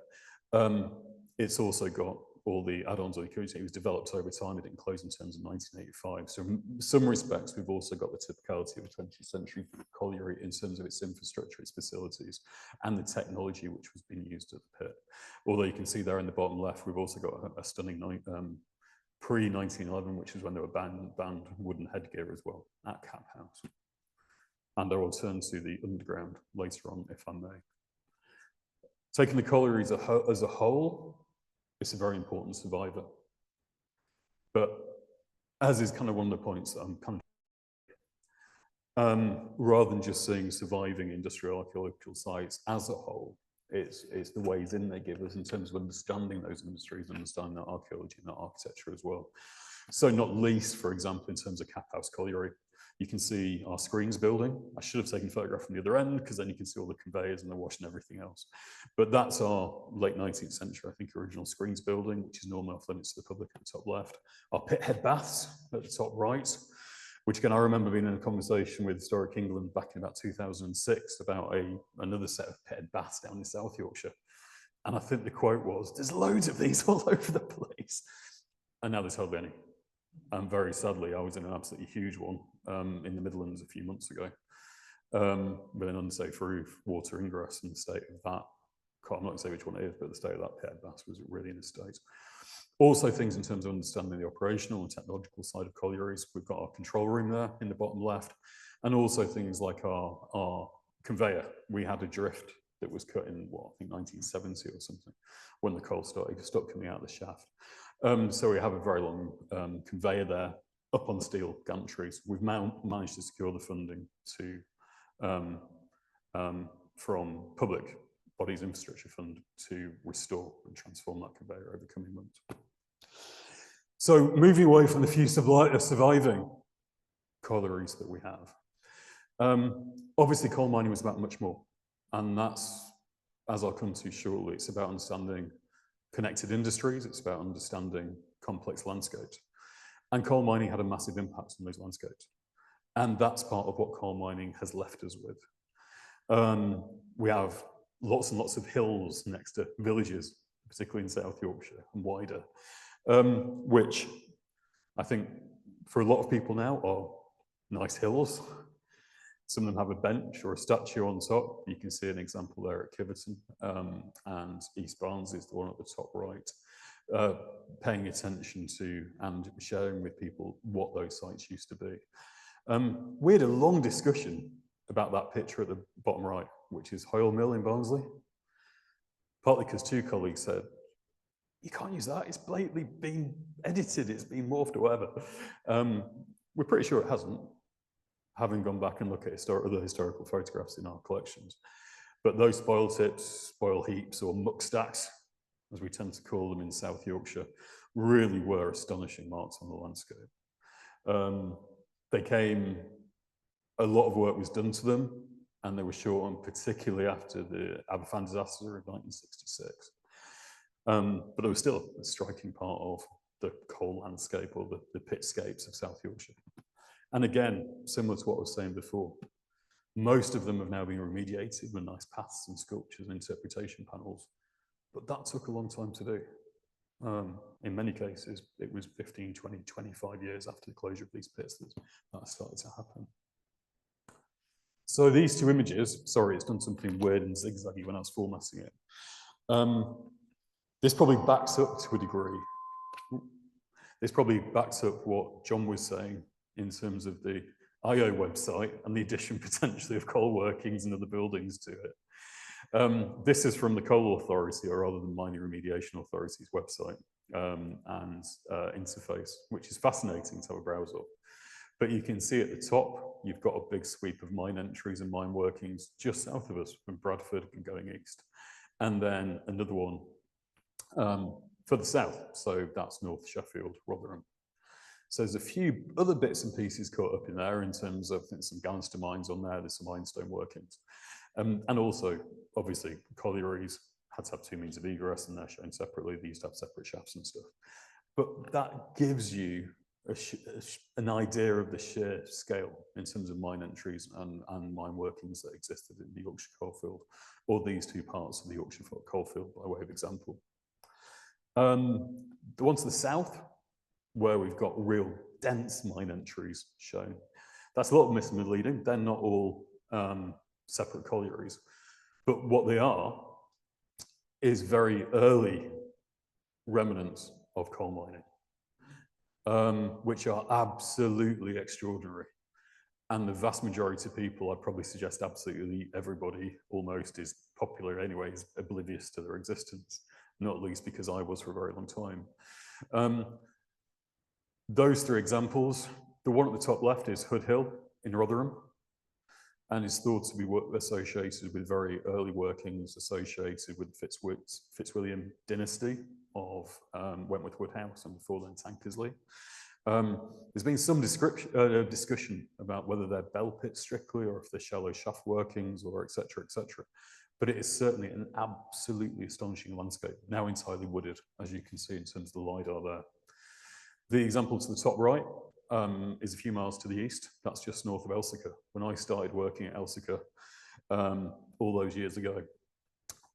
it's also got all the add-ons of the community. It was developed over time. It didn't close in terms of 1985. So in some respects, we've also got the typicality of a 20th century colliery in terms of its infrastructure, its facilities, and the technology which was being used at the pit. Although you can see there in the bottom left, we've also got a stunning pre-1911, which is when they were banned wooden headgear as well at Cap House. And I will turn to the underground later on, if I may. Taking the collieries as a whole, it's a very important survivor. But as is kind of one of the points that I'm kind of, rather than just seeing surviving industrial archaeological sites as a whole, it's the ways in they give us in terms of understanding those industries, understanding that archaeology and that architecture as well. So not least, for example, in terms of Cap House Colliery, you can see our screens building. I should have taken a photograph from the other end because then you can see all the conveyors and the wash and everything else. But that's our late 19th century, I think, original screens building, which is normally off limits to the public at the top left. Our pit head baths at the top right, which again, I remember being in a conversation with Historic England back in about 2006 about another set of pit head baths down in South Yorkshire. And I think the quote was, "There's loads of these all over the place." And now there's hardly any. And very sadly, I was in an absolutely huge one in the Midlands a few months ago with an unsafe roof, water ingress, and the state of that. I'm not going to say which one it is, but the state of that pit bath was really in a state. Also things in terms of understanding the operational and technological side of collieries. We've got our control room there in the bottom left, and also things like our conveyor. We had a drift that was cut in, what, I think 1970 or something, when the coal stopped coming out of the shaft. So we have a very long conveyor there, up on steel gantries. We've managed to secure the funding from public bodies infrastructure fund to restore and transform that conveyor over the coming months. So moving away from the few surviving collieries that we have. Obviously coal mining was about much more. And that's, as I'll come to shortly, it's about understanding connected industries, it's about understanding complex landscapes. And coal mining had a massive impact on those landscapes. And that's part of what coal mining has left us with. We have lots and lots of hills next to villages, particularly in South Yorkshire and wider, which I think for a lot of people now are nice hills. Some of them have a bench or a statue on top. You can see an example there at Kiverton, and East Barnes is the one at the top right, paying attention to and sharing with people what those sites used to be. We had a long discussion about that picture at the bottom right, which is Hoyle Mill in Barnsley, partly because two colleagues said, you can't use that, it's blatantly been edited, it's been morphed or whatever. We're pretty sure it hasn't, having gone back and looked at other historical photographs in our collections. But those spoil tips, spoil heaps, or muck stacks, as we tend to call them in South Yorkshire, really were astonishing marks on the landscape. They came, a lot of work was done to them, and they were shortened, particularly after the Aberfan disaster of 1966. But it was still a striking part of the coal landscape or the pitscapes of South Yorkshire. And again, similar to what I was saying before, most of them have now been remediated with nice paths and sculptures and interpretation panels, but that took a long time to do. In many cases, it was 15, 20, 25 years after the closure of these pits that started to happen. So these two images, sorry, it's done something weird and zigzaggy when I was formatting it. This probably backs up to a degree. This probably backs up what John was saying in terms of the AIA website and the addition potentially of coal workings and other buildings to it. This is from the Coal Authority, or rather the Mining Remediation Authority's website and interface, which is fascinating to have a browse of. But you can see at the top, you've got a big sweep of mine entries and mine workings just south of us from Bradford and going east. And then another one for the south, so that's North Sheffield, Rotherham. So there's a few other bits and pieces caught up in there in terms of, I think, some Gallister mines on there, there's some limestone workings. And also, obviously, collieries had to have two means of egress, and they're shown separately. They used to have separate shafts and stuff. But that gives you an idea of the sheer scale in terms of mine entries and mine workings that existed in the Yorkshire coalfield, or these two parts of the Yorkshire coalfield, by way of example. The one to the south, where we've got real dense mine entries shown, that's a lot misleading. They're not all separate collieries, but what they are is very early remnants of coal mining, which are absolutely extraordinary. And the vast majority of people, I'd probably suggest absolutely everybody almost, is popular anyway, is oblivious to their existence, not least because I was for a very long time. Those three examples, the one at the top left is Hood Hill in Rotherham, and is thought to be associated with very early workings associated with Fitzwilliam dynasty of Wentworth Woodhouse and before then Tankersley. There's been some discussion about whether they're bell pits strictly or if they're shallow shaft workings or et cetera, but it is certainly an absolutely astonishing landscape, now entirely wooded, as you can see in terms of the LiDAR there. The example to the top right is a few miles to the east. That's just north of Elsica. When I started working at Elsica all those years ago,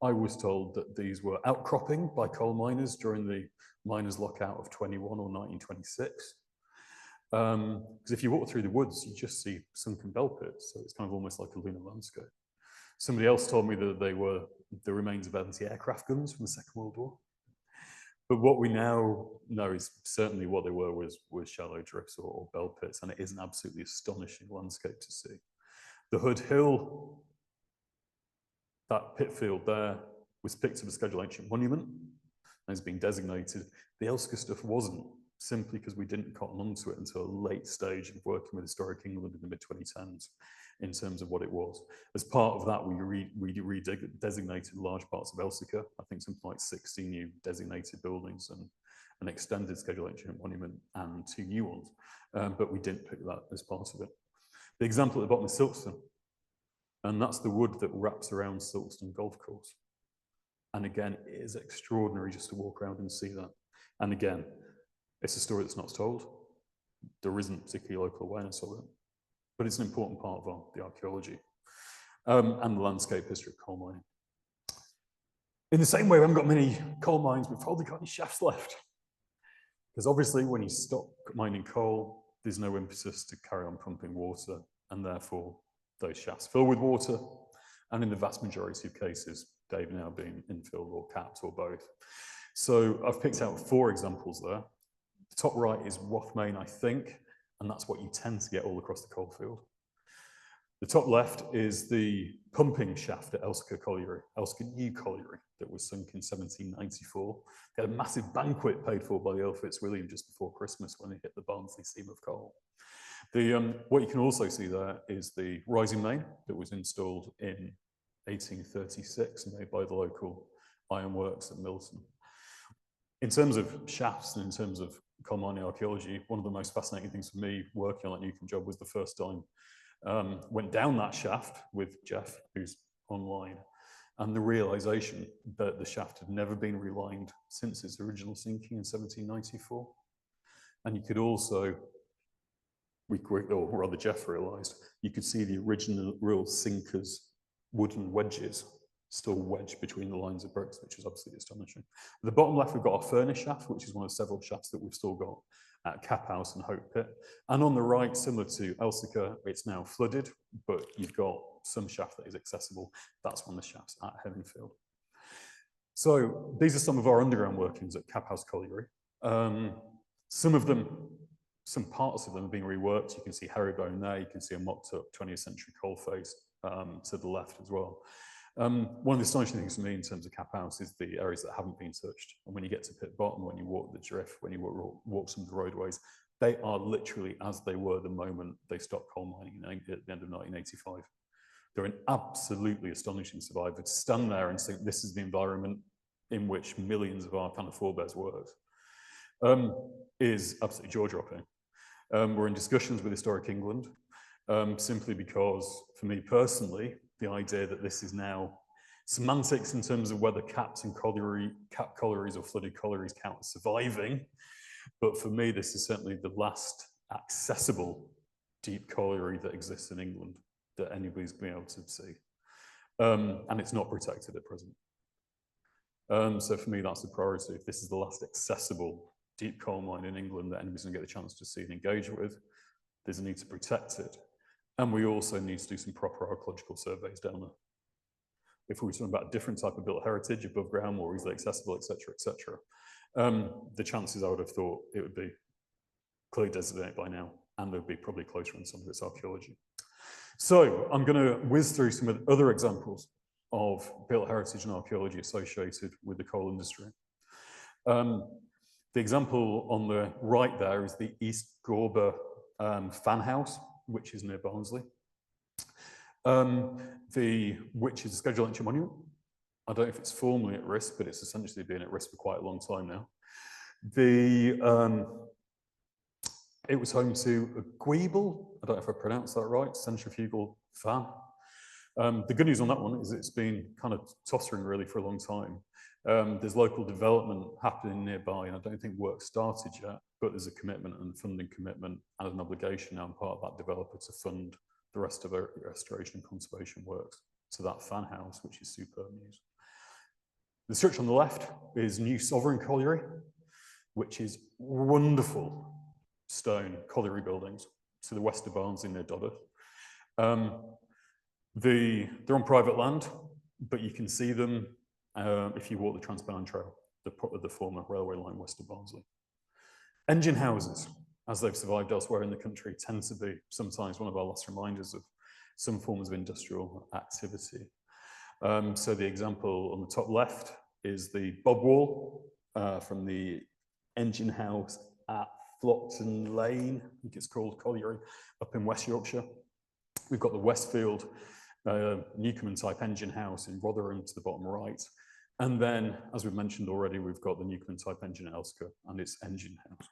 I was told that these were outcropping by coal miners during the miners' lockout of 21 or 1926. Because if you walk through the woods, you just see sunken bell pits. So it's kind of almost like a lunar landscape. Somebody else told me that they were the remains of anti-aircraft guns from the Second World War. But what we now know is certainly what they were was shallow drifts or bell pits, and it is an absolutely astonishing landscape to see. The Hood Hill, that pit field there, was picked up as Schedule Ancient Monument and has been designated. The Elsica stuff wasn't, simply because we didn't cotton onto it until a late stage of working with Historic England in the mid-2010s in terms of what it was. As part of that, we redesignated large parts of Elsica, I think something like 60 new designated buildings and an extended Schedule Ancient Monument and 2 new ones, but we didn't pick that as part of it. The example at the bottom is Silkstone, and that's the wood that wraps around Silkstone Golf Course. And again, it is extraordinary just to walk around and see that. And again, it's a story that's not told. There isn't particularly local awareness of it, but it's an important part of the archaeology. and the landscape history of coal mining. In the same way, we haven't got many coal mines, we've probably got any shafts left. Because obviously, when you stop mining coal, there's no impetus to carry on pumping water, and therefore those shafts fill with water. And in the vast majority of cases, they've now been infilled or capped or both. So I've picked out 4 examples there. The top right is Rothmain, I think, and that's what you tend to get all across the coalfield. The top left is the pumping shaft at Elsker Colliery, Elsker New Colliery, that was sunk in 1794. They had a massive banquet paid for by the Earl Fitzwilliam just before Christmas when they hit the Barnsley seam of coal. What you can also see there is the rising main that was installed in 1836, made by the local ironworks at Milton. In terms of shafts and in terms of coal mining archaeology, one of the most fascinating things for me working on that Newcombe job was the first time went down that shaft with Jeff, who's online, and the realization that the shaft had never been relined since its original sinking in 1794. And you could also, or rather Jeff realized, you could see the original real sinker's wooden wedges still wedged between the lines of bricks, which is absolutely astonishing. At the bottom left, we've got our furnace shaft, which is one of several shafts that we've still got at Cap House and Hope Pit. And on the right, similar to Elsica, it's now flooded, but you've got some shaft that is accessible. That's one of the shafts at Hemmingfield. So these are some of our underground workings at Cap House Colliery. Some parts of them are being reworked. You can see herringbone there. You can see a mocked up 20th century coal face to the left as well. One of the astonishing things for me in terms of Cap House is the areas that haven't been touched. And when you get to pit bottom, when you walk the drift, when you walk some of the roadways, they are literally as they were the moment they stopped coal mining at the end of 1985. They're an absolutely astonishing survivor to stand there and think this is the environment in which millions of our kind of forebears worked, is absolutely jaw-dropping. We're in discussions with Historic England, simply because, for me personally, the idea that this is now semantics in terms of whether capped collieries or flooded collieries count as surviving. But for me, this is certainly the last accessible deep colliery that exists in England that anybody's been able to see. And it's not protected at present. So for me, that's the priority. If this is the last accessible deep coal mine in England that anybody's gonna get the chance to see and engage with, there's a need to protect it. And we also need to do some proper archaeological surveys down there. If we were talking about a different type of built heritage, above ground, more easily accessible, etc., the chances I would have thought it would be clearly designated by now, and it would be probably closer in some of its archaeology. So I'm going to whiz through some of the other examples of built heritage and archaeology associated with the coal industry. The example on the right there is the East Gorber fan house, which is near Barnsley, which is a scheduled entry monument. I don't know if it's formally at risk, but it's essentially been at risk for quite a long time now. It was home to a Gweibel, I don't know if I pronounced that right, centrifugal fan. The good news on that one is it's been kind of tottering really for a long time. There's local development happening nearby, and I don't think work started yet, but there's a commitment and funding commitment and an obligation now on part of that developer to fund the rest of our restoration and conservation works to that fan house, which is superb news. The structure on the left is New Sovereign Colliery, which is wonderful stone colliery buildings to the west of Barnsley near Dodder. They're on private land, but you can see them if you walk the Transbarn Trail, the former railway line west of Barnsley. Engine houses, as they've survived elsewhere in the country, tend to be sometimes one of our last reminders of some forms of industrial activity. So the example on the top left is the bob wall from the engine house at Flockton Lane, I think it's called, colliery, up in West Yorkshire. We've got the Westfield Newcomen type engine house in Rotherham to the bottom right. And then, as we've mentioned already, we've got the Newcomen type engine at Elsker and its engine house.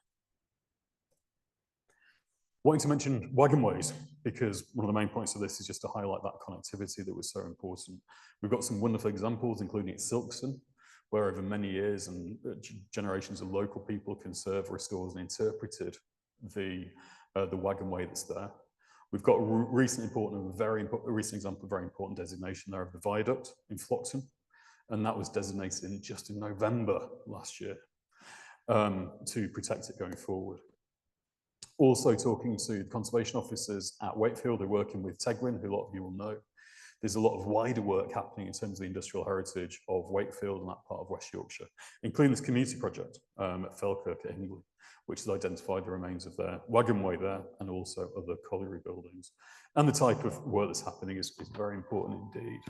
Wanting to mention wagonways, because one of the main points of this is just to highlight that connectivity that was so important. We've got some wonderful examples, including at Silkstone, where over many years and generations of local people conserved, restored and interpreted the wagonway that's there. We've got a recent example of a very important designation there of the viaduct in Floxham, and that was designated just in November last year to protect it going forward. Also talking to the conservation officers at Wakefield, they're working with Tegwin, who a lot of you will know. There's a lot of wider work happening in terms of the industrial heritage of Wakefield and that part of West Yorkshire, including this community project at Falkirk at Hingley, which has identified the remains of their wagonway there and also other colliery buildings. And the type of work that's happening is very important indeed.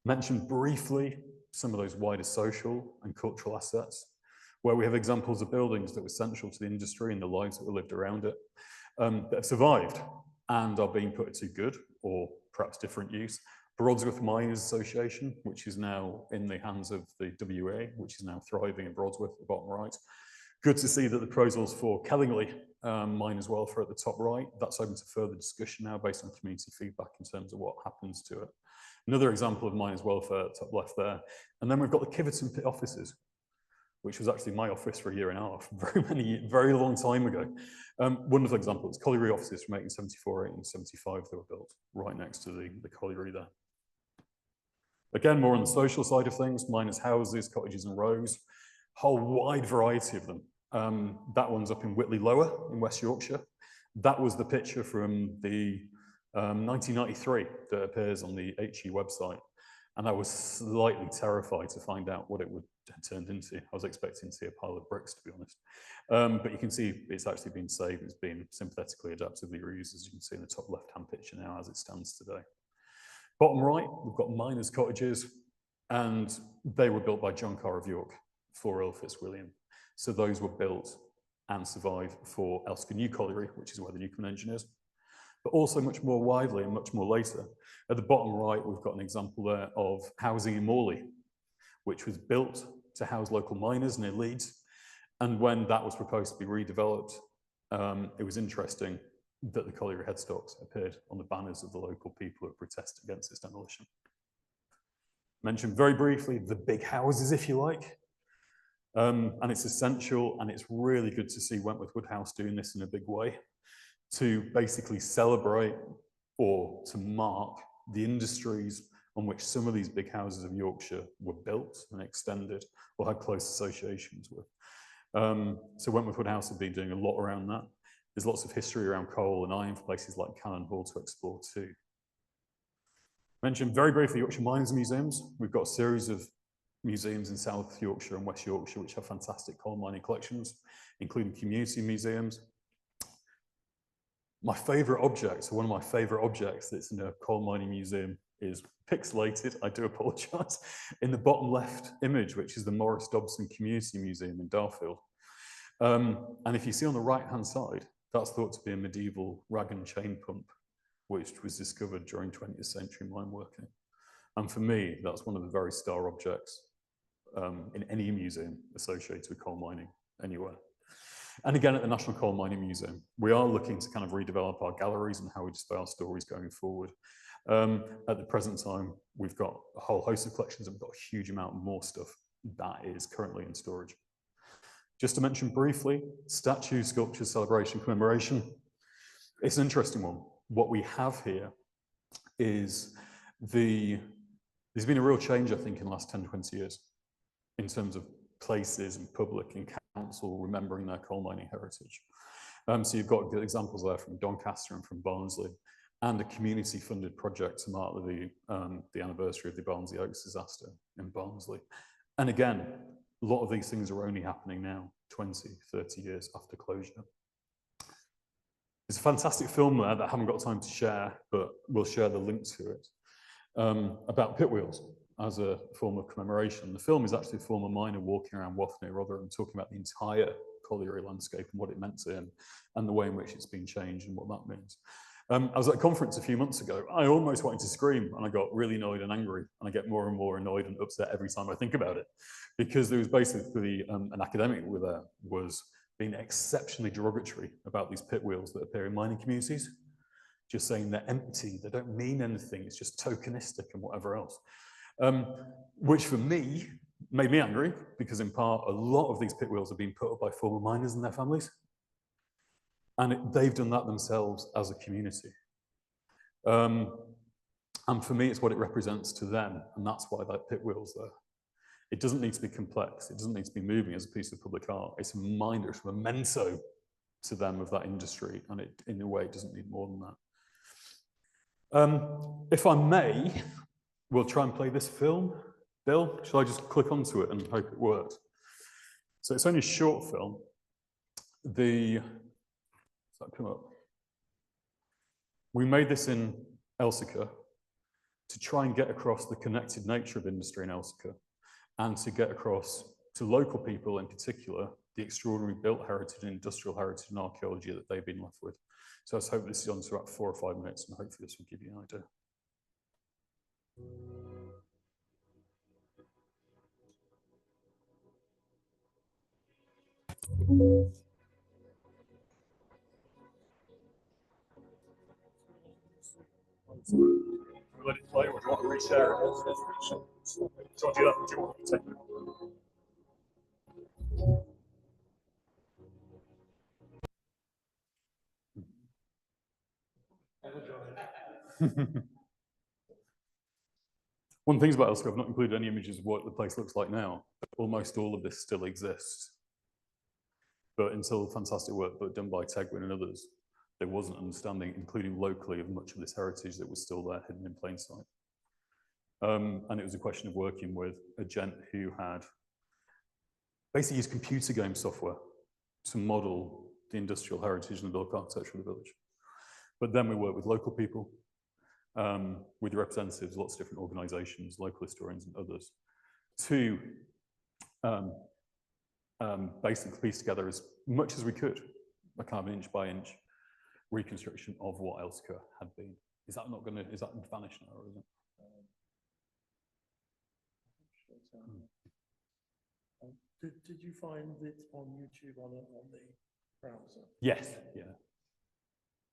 Mentioned briefly some of those wider social and cultural assets, where we have examples of buildings that were central to the industry and the lives that were lived around it, that have survived and are being put to good or perhaps different use. Broadsworth Miners Association, which is now in the hands of the WA, which is now thriving in Broadsworth, the bottom right. Good to see that the proposals for Kellingley Miners Welfare at the top right, that's open to further discussion now based on community feedback in terms of what happens to it. Another example of miners' welfare at the top left there. And then we've got the Kiverton pit offices, which was actually my office for a year and a half, very long time ago. Wonderful example, it's colliery offices from 1874, 1875 that were built right next to the colliery there. Again, more on the social side of things, miners' houses, cottages and rows, whole wide variety of them. That one's up in Whitley Lower in West Yorkshire. That was the picture from the 1993 that appears on the HE website. And I was slightly terrified to find out what it would have turned into. I was expecting to see a pile of bricks, to be honest. But you can see it's actually been saved. It's been synthetically adaptively reused, as you can see in the top left-hand picture now as it stands today. Bottom right, we've got miners' cottages, and they were built by John Carr of York for Earl Fitzwilliam. So those were built and survived for Elsker New Colliery, which is where the Newcomen engine is. But also much more widely and much more later. At the bottom right, we've got an example there of housing in Morley, which was built to house local miners near Leeds. And when that was proposed to be redeveloped, it was interesting that the colliery headstocks appeared on the banners of the local people who protested against its demolition. Mentioned very briefly the big houses, if you like. And it's essential, and it's really good to see Wentworth Woodhouse doing this in a big way, to basically celebrate or to mark the industries on which some of these big houses of Yorkshire were built and extended or had close associations with. So Wentworth Woodhouse have been doing a lot around that. There's lots of history around coal and iron for places like Cannon Hall to explore too. Mentioned very briefly Yorkshire Miners Museums. We've got a series of museums in South Yorkshire and West Yorkshire which have fantastic coal mining collections, including community museums. My favourite object, so one of my favourite objects that's in a coal mining museum is pixelated, I do apologise, in the bottom left image, which is the Morris Dobson Community Museum in Darfield. And if you see on the right-hand side, that's thought to be a medieval rag and chain pump, which was discovered during 20th century mine working. And for me, that's one of the very star objects in any museum associated with coal mining anywhere. And again, at the National Coal Mining Museum, we are looking to kind of redevelop our galleries and how we display our stories going forward. At the present time, we've got a whole host of collections and we've got a huge amount more stuff that is currently in storage. Just to mention briefly, statue, sculpture, celebration, commemoration. It's an interesting one. What we have here is there's been a real change, I think, in the last 10, 20 years in terms of places and public and council remembering their coal mining heritage. So you've got good examples there from Doncaster and from Barnsley, and a community-funded project to mark the anniversary of the Barnsley Oaks disaster in Barnsley. And again, a lot of these things are only happening now, 20, 30 years after closure. There's a fantastic film there that I haven't got time to share, but we'll share the link to it, about pit wheels as a form of commemoration. The film is actually a former miner walking around Wath near Rotherham, talking about the entire colliery landscape and what it meant to him and the way in which it's been changed and what that means. I was at a conference a few months ago. I almost wanted to scream and I got really annoyed and angry, and I get more and more annoyed and upset every time I think about it, because there was basically an academic with was being exceptionally derogatory about these pit wheels that appear in mining communities, just saying they're empty, they don't mean anything, it's just tokenistic and whatever else. Which for me made me angry, because in part a lot of these pit wheels have been put up by former miners and their families, and they've done that themselves as a community. And for me, it's what it represents to them, and that's why that pit wheel's there. It doesn't need to be complex. It doesn't need to be moving as a piece of public art. It's a reminder, it's a memento to them of that industry, and it, in a way, it doesn't need more than that. If I may, we'll try and play this film. Bill, shall I just click onto it and hope it works? So it's only a short film. Does that come up? We made this in Elsecar to try and get across the connected nature of industry in Elsecar, and to get across to local people in particular, the extraordinary built heritage and industrial heritage and archaeology that they've been left with. So let's hope this is on to about 4 or 5 minutes, and hopefully this will give you an idea. Let it play, or do you want to reshare it? Do you want to do that? Do you want to take it? One thing about Elsecar, I've not included any images of what the place looks like now. Almost all of this still exists. But until fantastic work done by Tegwin and others, there wasn't understanding, including locally, of much of this heritage that was still there, hidden in plain sight. And it was a question of working with a gent who had basically used computer game software to model the industrial heritage and the built architecture of the village. But then we worked with local people, with representatives, lots of different organizations, local historians and others, to basically piece together as much as we could, a kind of inch by inch reconstruction of what Elsecar had been. Is that vanished now, or is it? Did you find it on YouTube on the browser? Yes, yeah.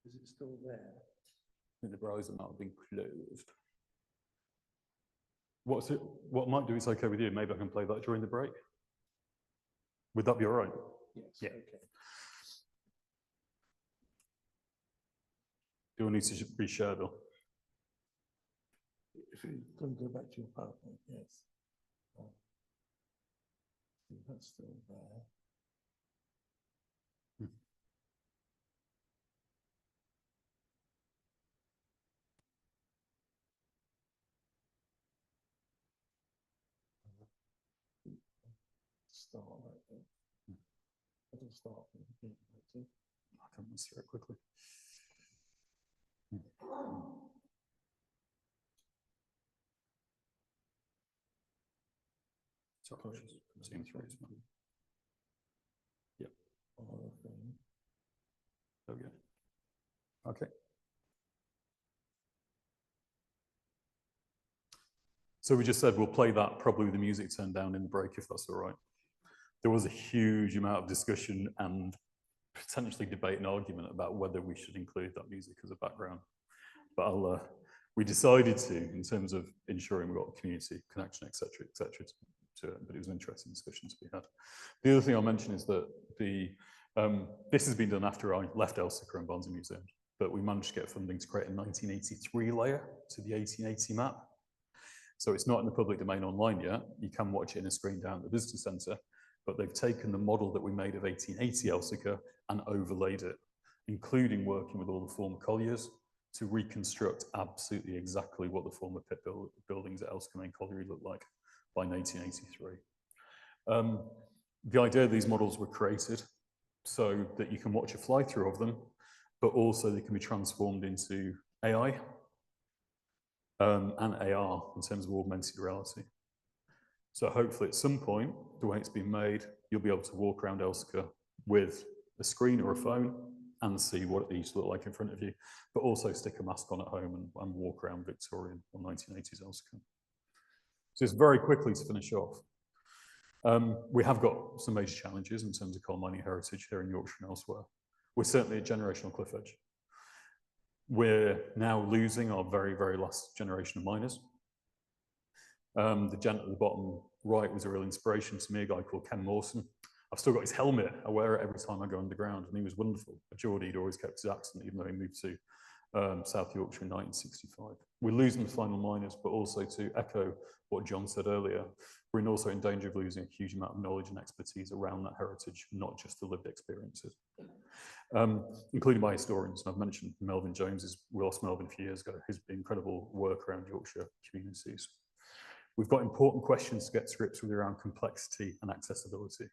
Is it still there? I think the browser might have been closed. What I might do is okay with you. Maybe I can play that during the break. Would that be all right? Yes. Yeah. Okay. Do I need to reshare, Bill? If you can go back to your PowerPoint, yes. That's still there. Start right there. It'll start from the beginning. I can run through it quickly. Sorry, seeing through it. Yep. There we go. Okay. So we just said we'll play that probably with the music turned down in the break, if that's all right. There was a huge amount of discussion and potentially debate and argument about whether we should include that music as a background. But we decided to, in terms of ensuring we got community connection, et cetera, to it. But it was an interesting discussion to be had. The other thing I'll mention is that this has been done after I left Elsecar and Barnsley Museum, but we managed to get funding to create a 1983 layer to the 1880 map. So it's not in the public domain online yet. You can watch it in a screen down at the visitor centre, but they've taken the model that we made of 1880 Elsecar and overlaid it, including working with all the former colliers to reconstruct absolutely exactly what the former pit buildings at Elsecar Main Colliery looked like by 1983. The idea of these models were created so that you can watch a fly-through of them, but also they can be transformed into AI and AR in terms of augmented reality. So hopefully at some point, the way it's been made, you'll be able to walk around Elsecar with a screen or a phone and see what it used to look like in front of you, but also stick a mask on at home and walk around Victorian or 1980s Elsecar. So just very quickly to finish off, we have got some major challenges in terms of coal mining heritage here in Yorkshire and elsewhere. We're certainly a generational cliff edge. We're now losing our very, very last generation of miners. The gent at the bottom right was a real inspiration to me, a guy called Ken Mawson. I've still got his helmet. I wear it every time I go underground, and he was wonderful. A Geordie, he'd always kept his accent, even though he moved to South Yorkshire in 1965. We're losing the final miners, but also to echo what John said earlier, we're also in danger of losing a huge amount of knowledge and expertise around that heritage, not just the lived experiences, including by historians. And I've mentioned Melvin Jones's, we lost Melvin a few years ago, his incredible work around Yorkshire communities. We've got important questions to get to grips with around complexity and accessibility.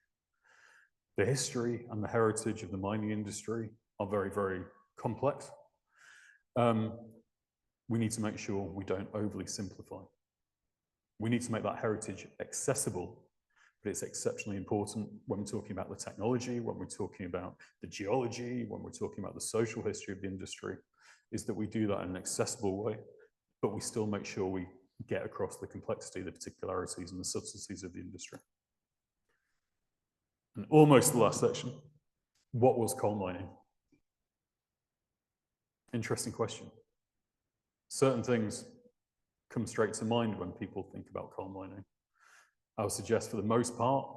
The history and the heritage of the mining industry are very, very complex. We need to make sure we don't overly simplify. We need to make that heritage accessible, but it's exceptionally important when we're talking about the technology, when we're talking about the geology, when we're talking about the social history of the industry, is that we do that in an accessible way, but we still make sure we get across the complexity, the particularities, and the subtleties of the industry. And almost the last section, what was coal mining? Interesting question. Certain things come straight to mind when people think about coal mining. I would suggest for the most part,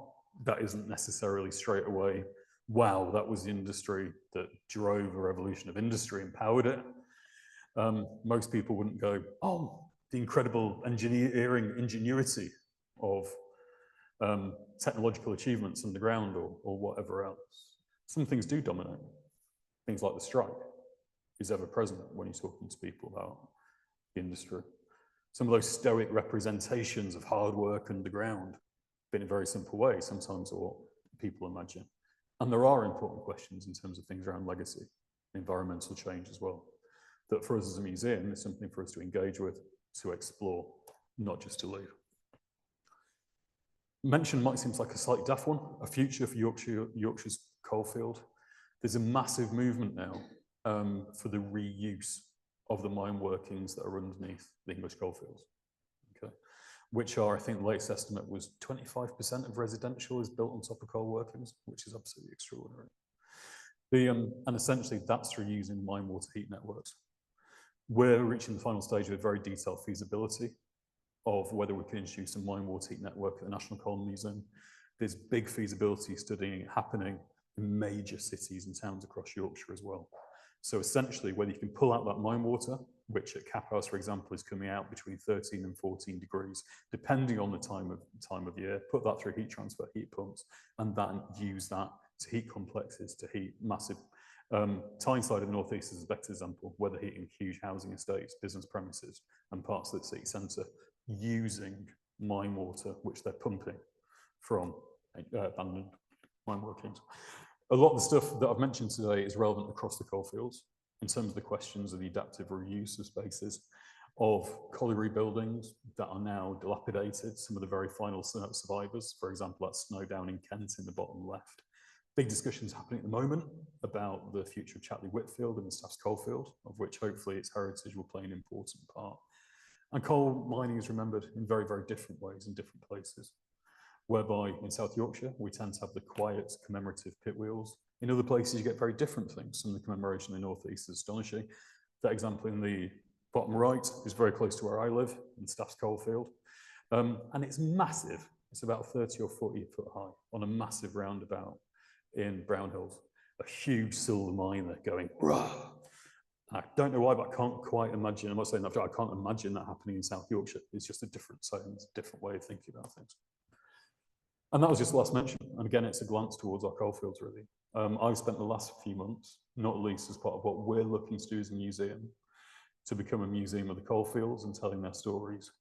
that isn't necessarily straight away, wow, that was the industry that drove a revolution of industry and powered it. Most people wouldn't go, oh, the incredible ingenuity of technological achievements underground or whatever else. Some things do dominate. Things like the strike is ever present when you're talking to people about the industry. Some of those stoic representations of hard work underground, in a very simple way, sometimes what people imagine. And there are important questions in terms of things around legacy, environmental change as well, that for us as a museum is something for us to engage with, to explore, not just to leave. Mention might seem like a slightly daft one, a future for Yorkshire's coalfield. There's a massive movement now for the reuse of the mine workings that are underneath the English coalfields, okay? Which are, I think the latest estimate was 25% of residential is built on top of coal workings, which is absolutely extraordinary. And essentially that's through using mine water heat networks. We're reaching the final stage of a very detailed feasibility of whether we can introduce a mine water heat network at the National Coal Museum. There's big feasibility studying happening in major cities and towns across Yorkshire as well. So essentially, whether you can pull out that mine water, which at Cap House, for example, is coming out between 13 and 14 degrees, depending on the time of year, put that through heat transfer, heat pumps, and then use that to heat complexes, to heat massive. Tyneside of the North East is a better example, where they're heating huge housing estates, business premises, and parts of the city centre using mine water, which they're pumping from abandoned mine workings. A lot of the stuff that I've mentioned today is relevant across the coalfields in terms of the questions of the adaptive reuse of spaces, of colliery buildings that are now dilapidated, some of the very final survivors, for example, that snow down in Kent in the bottom left. Big discussions happening at the moment about the future of Chatley Whitfield and the Staffs coalfield, of which hopefully its heritage will play an important part. And coal mining is remembered in very, very different ways in different places, whereby in South Yorkshire, we tend to have the quiet commemorative pit wheels. In other places, you get very different things. Some of the commemoration in the North East is astonishing. That example in the bottom right is very close to where I live, in Staffs coalfield. And it's massive. It's about 30 or 40 foot high on a massive roundabout in Brown Hills. A huge silver miner going, rah! I don't know why, but I can't quite imagine, I'm not saying that, I can't imagine that happening in South Yorkshire. It's just a different zone, it's a different way of thinking about things. And that was just the last mention. And again, it's a glance towards our coalfields, really. I've spent the last few months, not least as part of what we're looking to do as a museum, to become a museum of the coalfields and telling their stories,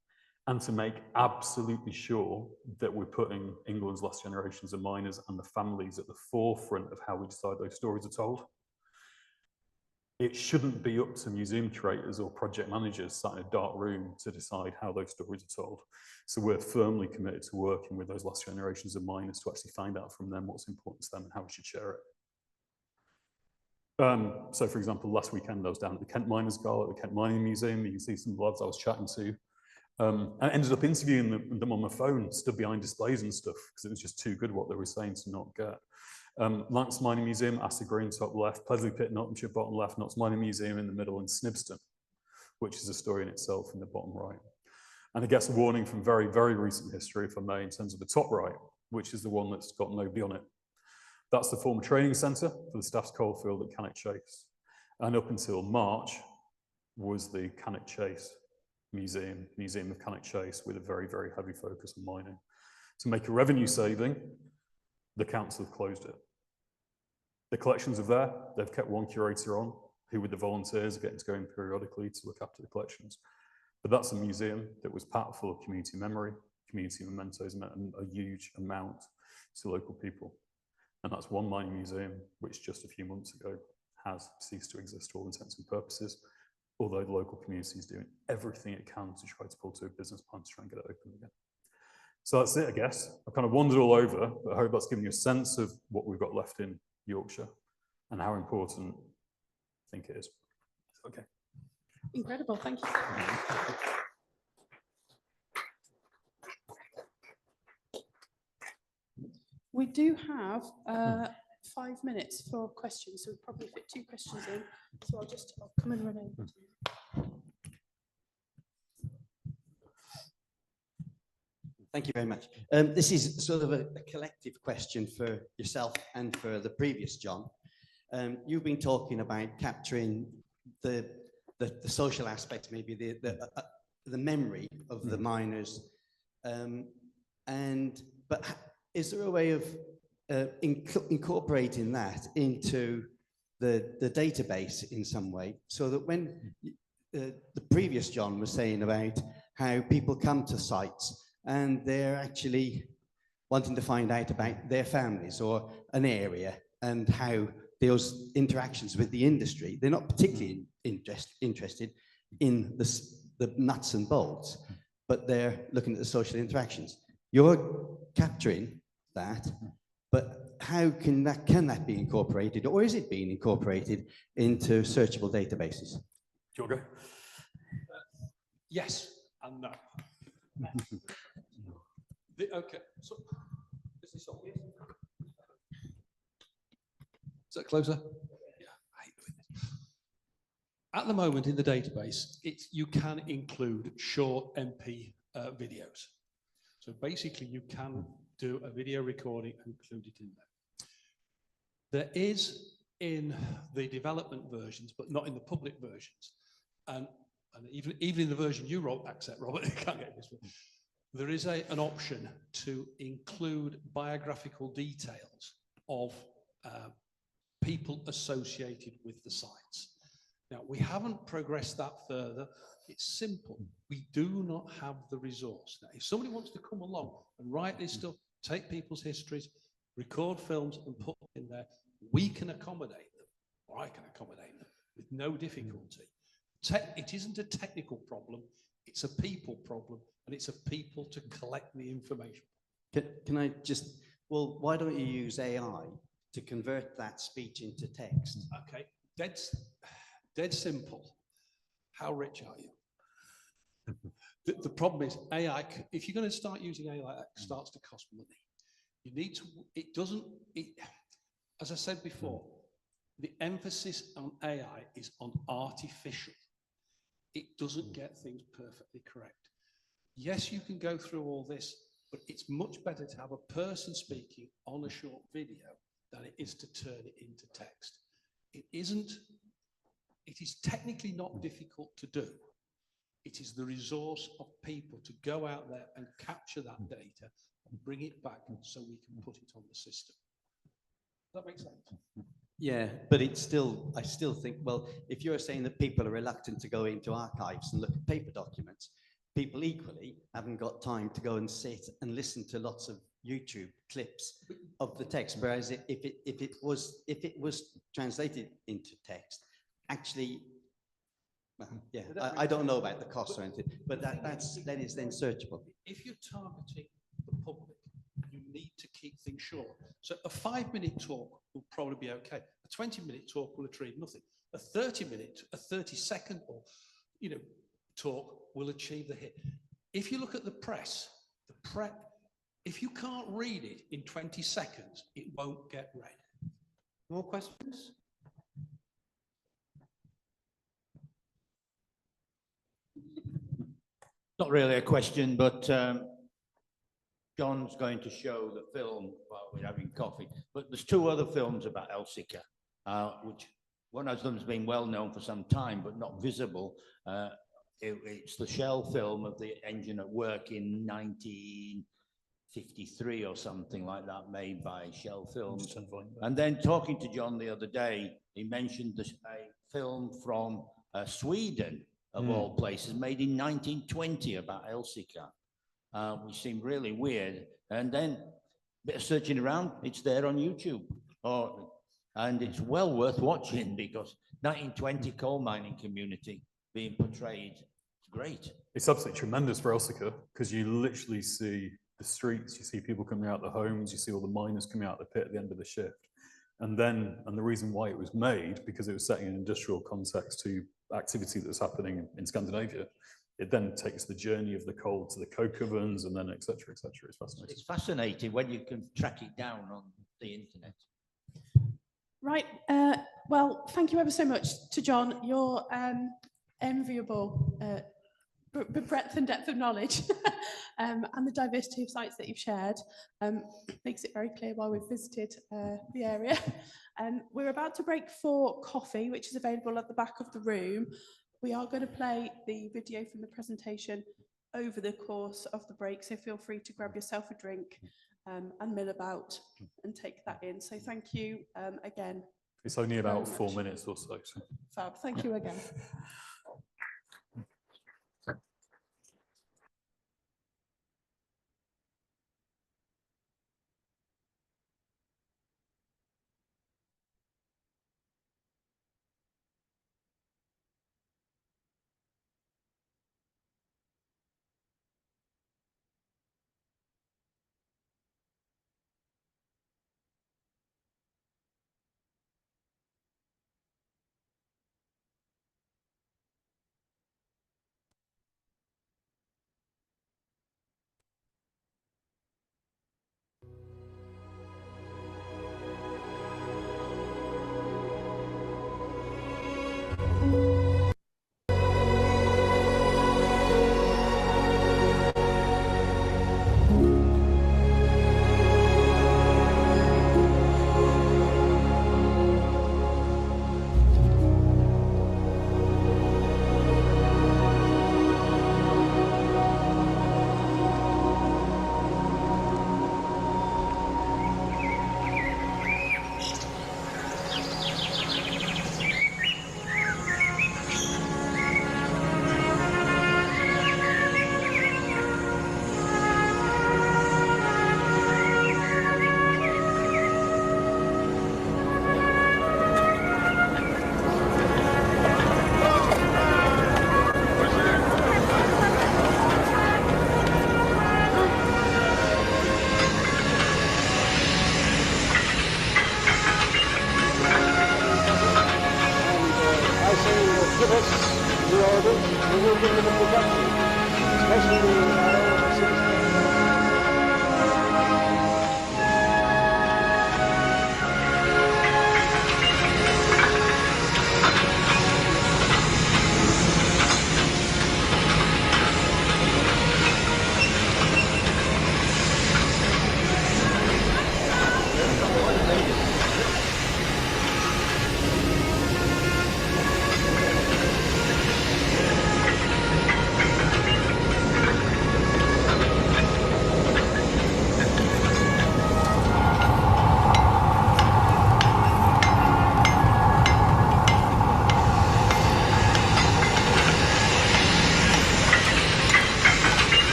and to make absolutely sure that we're putting England's last generations of miners and the families at the forefront of how we decide those stories are told. It shouldn't be up to museum curators or project managers sat in a dark room to decide how those stories are told. So we're firmly committed to working with those last generations of miners to actually find out from them what's important to them and how we should share it. So for example, last weekend I was down at the Kent Miners Gala at the Kent Mining Museum. You can see some of the lads I was chatting to. And I ended up interviewing them on my phone, stood behind displays and stuff, because it was just too good what they were saying to not get. Lancs Mining Museum, Asser Green top left, Plesley Pit, Nottinghamshire bottom left, Notts Mining Museum in the middle, and Snibston, which is a story in itself in the bottom right. And I guess a warning from very, very recent history, if I may, in terms of the top right, which is the one that's got nobody on it. That's the former training centre for the Staffs coalfield at Cannock Chase. And up until March, was the Cannock Chase Museum of Cannock Chase, with a very, very heavy focus on mining. To make a revenue saving, the council have closed it. The collections are there. They've kept one curator on, who with the volunteers are getting to go in periodically to look after the collections. But that's a museum that was packed full of community memory, community mementos, and a huge amount to local people. And that's one mining museum, which just a few months ago has ceased to exist for all intents and purposes, although the local community is doing everything it can to try to pull to a business plan to try and get it open again. So that's it, I guess. I've kind of wandered all over, but I hope that's given you a sense of what we've got left in Yorkshire and how important I think it is. Okay. Incredible, thank you. We do have 5 minutes for questions, so we'll probably fit 2 questions in. So I'll come and run over. Thank you very much. This is sort of a collective question for yourself and for the previous John. You've been talking about capturing the social aspects, maybe the memory of the miners, but is there a way of incorporating that into the database in some way, so that when the previous John was saying about how people come to sites and they're actually wanting to find out about their families or an area and how those interactions with the industry, they're not particularly interested in the nuts and bolts, but they're looking at the social interactions. You're capturing that, but how can that be incorporated, or is it being incorporated into searchable databases? Do you want to go? Yes and no. Okay, so is this on? Is that closer? Yeah, I hate doing this. At the moment in the database, you can include short MP videos. So basically you can do a video recording and include it in there. There is in the development versions, but not in the public versions. And even in the version you wrote, accept, Robert, you can't get this one. There is an option to include biographical details of people associated with the sites. Now, we haven't progressed that further. It's simple. We do not have the resource. Now, if somebody wants to come along and write this stuff, take people's histories, record films and put them in there, we can accommodate them, or I can accommodate them with no difficulty. It isn't a technical problem, it's a people problem, and it's a people to collect the information. Can I just, well, why don't you use AI to convert that speech into text? Okay, dead simple. How rich are you? The problem is AI, if you're going to start using AI, it starts to cost money. You need to, as I said before, the emphasis on AI is on artificial. It doesn't get things perfectly correct. Yes, you can go through all this, but it's much better to have a person speaking on a short video than it is to turn it into text. It is technically not difficult to do. It is the resource of people to go out there and capture that data and bring it back so we can put it on the system. Does that make sense? Yeah, but I still think, well, if you're saying that people are reluctant to go into archives and look at paper documents, people equally haven't got time to go and sit and listen to lots of YouTube clips of the text. Whereas if it was translated into text, actually, well, yeah, I don't know about the cost or anything, but that is then searchable. If you're targeting the public, you need to keep things short. So a 5-minute talk will probably be okay. A 20-minute talk will achieve nothing. A 30-second or talk will achieve the hit. If you look at the press, if you can't read it in 20 seconds, it won't get read. More questions? Not really a question, but John's going to show the film while we're having coffee. But there's 2 other films about Elsica, which one of them's been well known for some time, but not visible. It's the shell film of the engine at work in 1953 or something like that, made by Shell Films. And then talking to John the other day, he mentioned a film from Sweden, of all places, made in 1920 about Elsica, which seemed really weird. And then a bit of searching around, it's there on YouTube. And it's well worth watching, because 1920 coal mining community being portrayed. It's great. It's absolutely tremendous for Elsica, because you literally see the streets, you see people coming out of the homes, you see all the miners coming out of the pit at the end of the shift. And the reason why it was made, because it was setting an industrial context to activity that was happening in Scandinavia. It then takes the journey of the coal to the coke ovens, and then et cetera, et cetera. It's fascinating. It's fascinating when you can track it down on the internet. Right. Well, thank you ever so much to John. Your enviable breadth and depth of knowledge and the diversity of sites that you've shared makes it very clear why we've visited the area. We're about to break for coffee, which is available at the back of the room. We are going to play the video from the presentation over the course of the break, so feel free to grab yourself a drink and mill about and take that in. So thank you again. It's only about 4 minutes or so. Fab. Thank you again.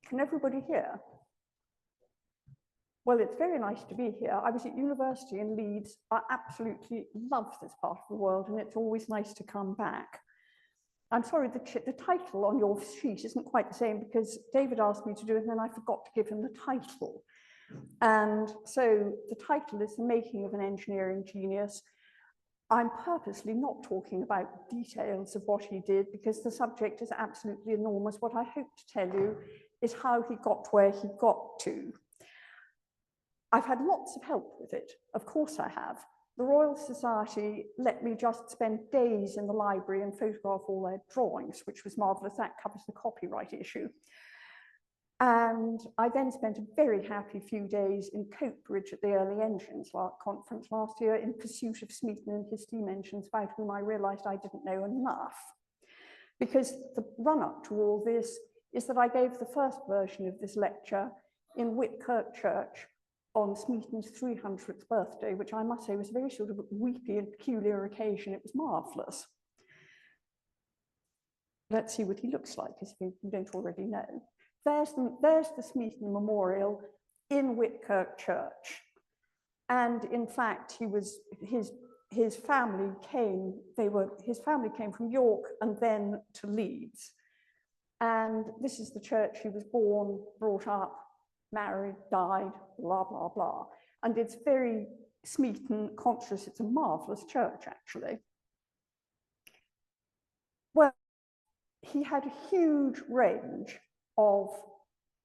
Can everybody hear? Well, it's very nice to be here. I was at university in Leeds. I absolutely love this part of the world, and it's always nice to come back. I'm sorry, the title on your sheet isn't quite the same because David asked me to do it and then I forgot to give him the title. And so the title is The Making of an Engineering Genius. I'm purposely not talking about details of what he did because the subject is absolutely enormous. What I hope to tell you is how he got where he got to. I've had lots of help with it. Of course I have. The Royal Society let me just spend days in the library and photograph all their drawings, which was marvelous. That covers the copyright issue. And I then spent a very happy few days in Coatbridge at the Early Engines conference last year in pursuit of Smeaton and his steam engines, about whom I realized I didn't know enough. Because the run-up to all this is that I gave the first version of this lecture in Whitkirk Church on Smeaton's 300th birthday, which I must say was a very sort of weepy and peculiar occasion. It was marvelous. Let's see what he looks like, if you don't already know. There's the Smeaton Memorial in Whitkirk Church. And in fact, his family came from York and then to Leeds. And this is the church he was born, brought up, married, died, blah, blah, blah. And it's very Smeaton conscious. It's a marvelous church, actually. Well, he had a huge range of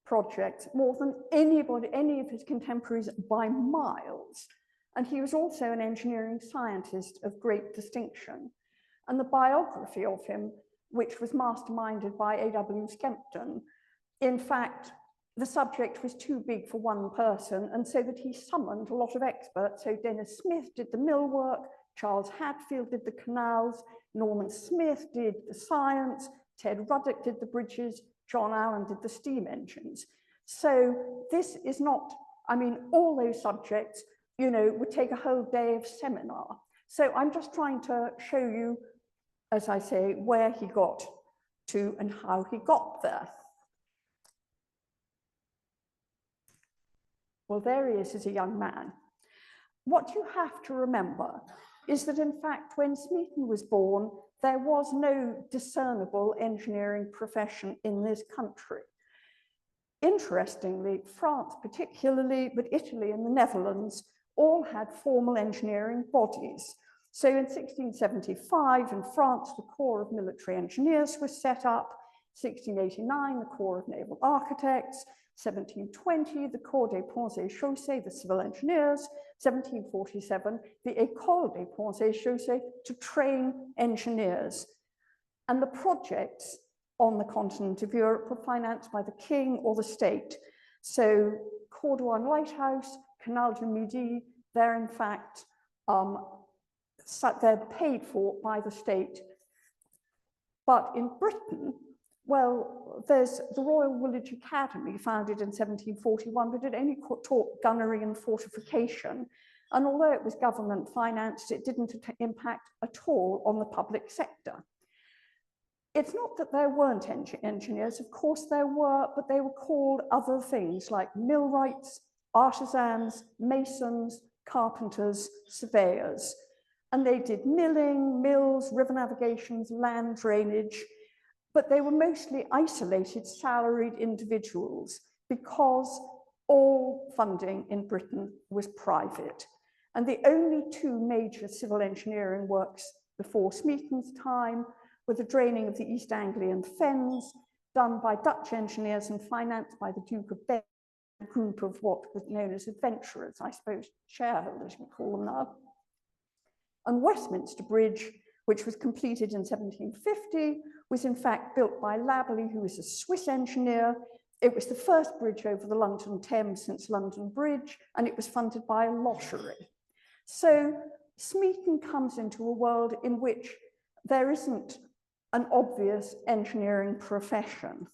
projects, more than any of his contemporaries by miles. And he was also an engineering scientist of great distinction. And the biography of him, which was masterminded by A.W. Skempton, in fact, the subject was too big for one person, and so that he summoned a lot of experts. So Dennis Smith did the millwork, Charles Hadfield did the canals, Norman Smith did the science, Ted Ruddock did the bridges, John Allen did the steam engines. So this is not, I mean, all those subjects, you know, would take a whole day of seminar. So I'm just trying to show you, as I say, where he got to and how he got there. Well, there he is as a young man. What you have to remember is that, in fact, when Smeaton was born, there was no discernible engineering profession in this country. Interestingly, France particularly, but Italy and the Netherlands all had formal engineering bodies. So in 1675, in France, the Corps of Military Engineers was set up. 1689, the Corps of Naval Architects. 1720, the Corps des Ponts et Chaussées, the civil engineers. 1747, the École des Ponts et Chaussées, to train engineers. And the projects on the continent of Europe were financed by the king or the state. So Cordouan Lighthouse, Canal du Midi, they're in fact, they're paid for by the state. But in Britain, well, there's the Royal Woolwich Academy, founded in 1741, but it only taught gunnery and fortification. And although it was government financed, it didn't impact at all on the public sector. It's not that there weren't engineers, of course there were, but they were called other things like millwrights, artisans, masons, carpenters, surveyors. And they did milling, mills, river navigations, land drainage, but they were mostly isolated, salaried individuals because all funding in Britain was private. And the only two major civil engineering works before Smeaton's time were the draining of the East Anglian Fens, done by Dutch engineers and financed by the Duke of Bedford, a group of what was known as adventurers, I suppose shareholders we call them now. And Westminster Bridge, which was completed in 1750, was in fact built by Laberley, who was a Swiss engineer. It was the first bridge over the London Thames since London Bridge, and it was funded by a lottery. So Smeaton comes into a world in which there isn't an obvious engineering profession.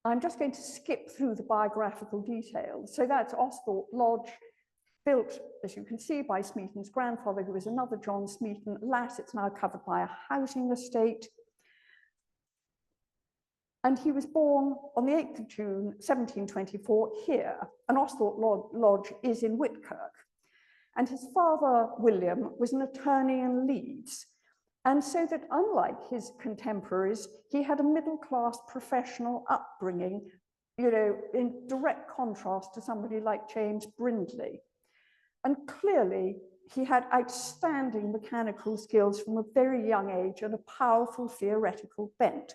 I'm just going to skip through the biographical details. So that's Osthorpe Lodge, built, as you can see, by Smeaton's grandfather, who was another John Smeaton. Alas, it's now covered by a housing estate. And he was born on the 8th of June, 1724 here, and Osthorpe Lodge is in Whitkirk. And his father, William, was an attorney in Leeds. And so that unlike his contemporaries, he had a middle-class professional upbringing, you know, in direct contrast to somebody like James Brindley. And clearly, he had outstanding mechanical skills from a very young age and a powerful theoretical bent.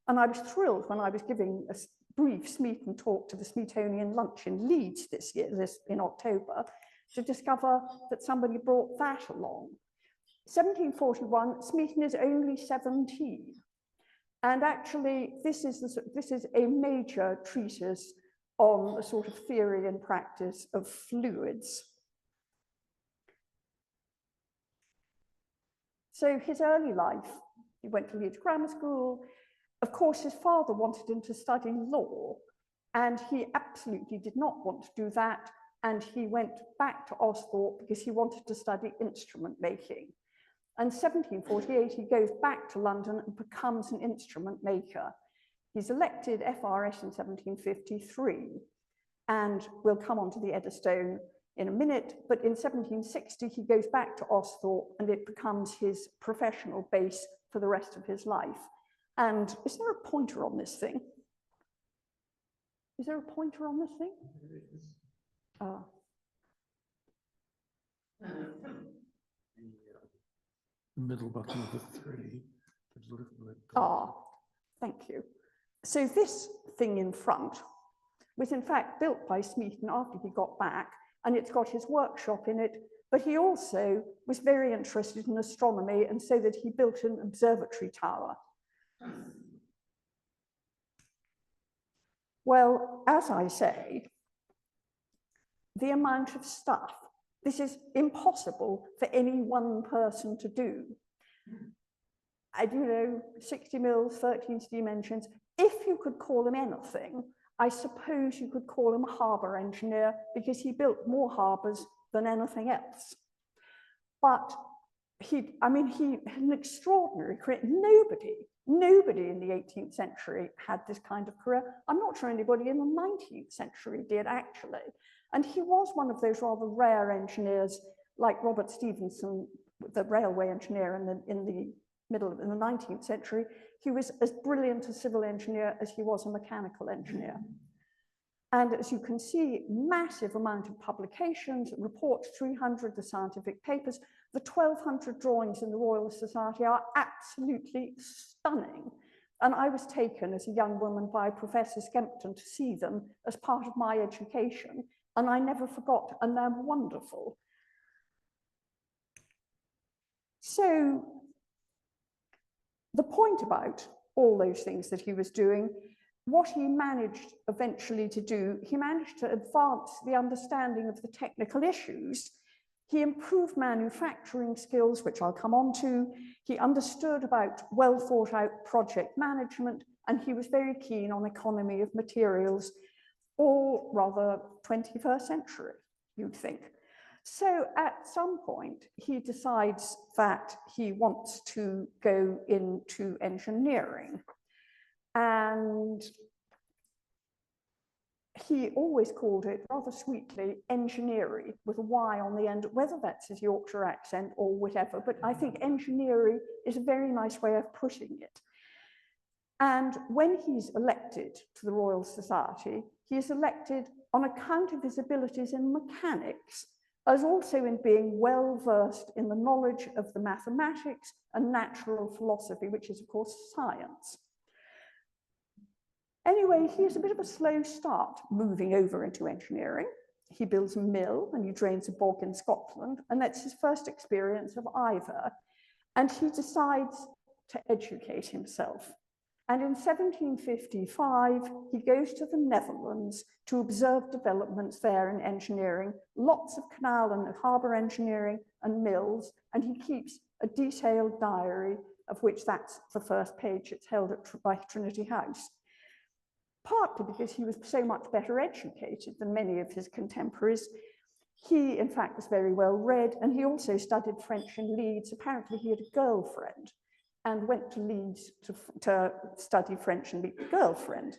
And I was thrilled when I was giving a brief Smeaton talk to the Smeatonian lunch in Leeds this year, in October, to discover that somebody brought that along. 1741, Smeaton is only 17. And actually, this is a major treatise on the sort of theory and practice of fluids. So his early life, he went to Leeds Grammar School. Of course, his father wanted him to study law, and he absolutely did not want to do that. And he went back to Osthorpe because he wanted to study instrument making. And 1748, he goes back to London and becomes an instrument maker. He's elected FRS in 1753, and we'll come on to the Eddystone in a minute, but in 1760, he goes back to Osthorpe and it becomes his professional base for the rest of his life. And is there a pointer on this thing? Is there a pointer on this thing? The middle button of the 3. Thank you. So this thing in front was in fact built by Smeaton after he got back, and it's got his workshop in it, but he also was very interested in astronomy, and so that he built an observatory tower. Well, as I say, the amount of stuff, this is impossible for any one person to do. I do know 60 mils, 13 steam engines. If you could call him anything, I suppose you could call him a harbour engineer because he built more harbours than anything else. But he had an extraordinary career. Nobody in the 18th century had this kind of career. I'm not sure anybody in the 19th century did, actually. And he was one of those rather rare engineers, like Robert Stevenson, the railway engineer in the 19th century. He was as brilliant a civil engineer as he was a mechanical engineer. And as you can see, massive amount of publications, reports, 300, the scientific papers. The 1,200 drawings in the Royal Society are absolutely stunning. And I was taken as a young woman by Professor Skempton to see them as part of my education. And I never forgot, and they're wonderful. So the point about all those things that he was doing, what he managed eventually to do, he managed to advance the understanding of the technical issues. He improved manufacturing skills, which I'll come on to. He understood about well thought out project management, and he was very keen on economy of materials, or rather 21st century, you'd think. So at some point, he decides that he wants to go into engineering. And he always called it, rather sweetly, engineering, with a Y on the end, whether that's his Yorkshire accent or whatever. But I think engineering is a very nice way of putting it. And when he's elected to the Royal Society, he is elected on account of his abilities in mechanics, as also in being well versed in the knowledge of the mathematics and natural philosophy, which is, of course, science. Anyway, he has a bit of a slow start moving over into engineering. He builds a mill and he drains a bog in Scotland, and that's his first experience of either. And he decides to educate himself. And in 1755, he goes to the Netherlands to observe developments there in engineering, lots of canal and harbour engineering and mills, and he keeps a detailed diary, of which that's the first page. It's held by Trinity House. Partly because he was so much better educated than many of his contemporaries. He, in fact, was very well read, and he also studied French in Leeds. Apparently, he had a girlfriend and went to Leeds to study French and meet the girlfriend.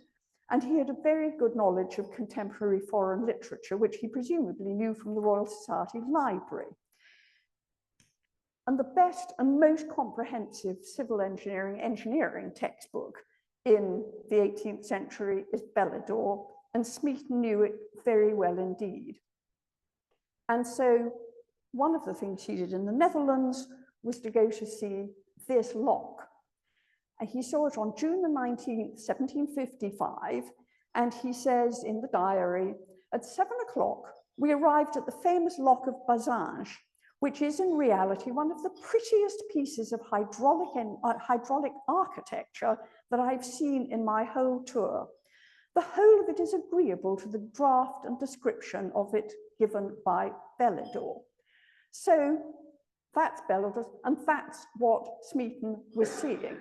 And he had a very good knowledge of contemporary foreign literature, which he presumably knew from the Royal Society Library. And the best and most comprehensive civil engineering textbook in the 18th century is Bellador, and Smeaton knew it very well indeed. And so one of the things he did in the Netherlands was to go to see this lock. And he saw it on June the 19th, 1755, and he says in the diary, at 7 o'clock, we arrived at the famous lock of Bazinges, which is in reality one of the prettiest pieces of hydraulic architecture that I've seen in my whole tour. The whole of it is agreeable to the draft and description of it given by Bellador. So that's Bellador, and that's what Smeaton was seeing.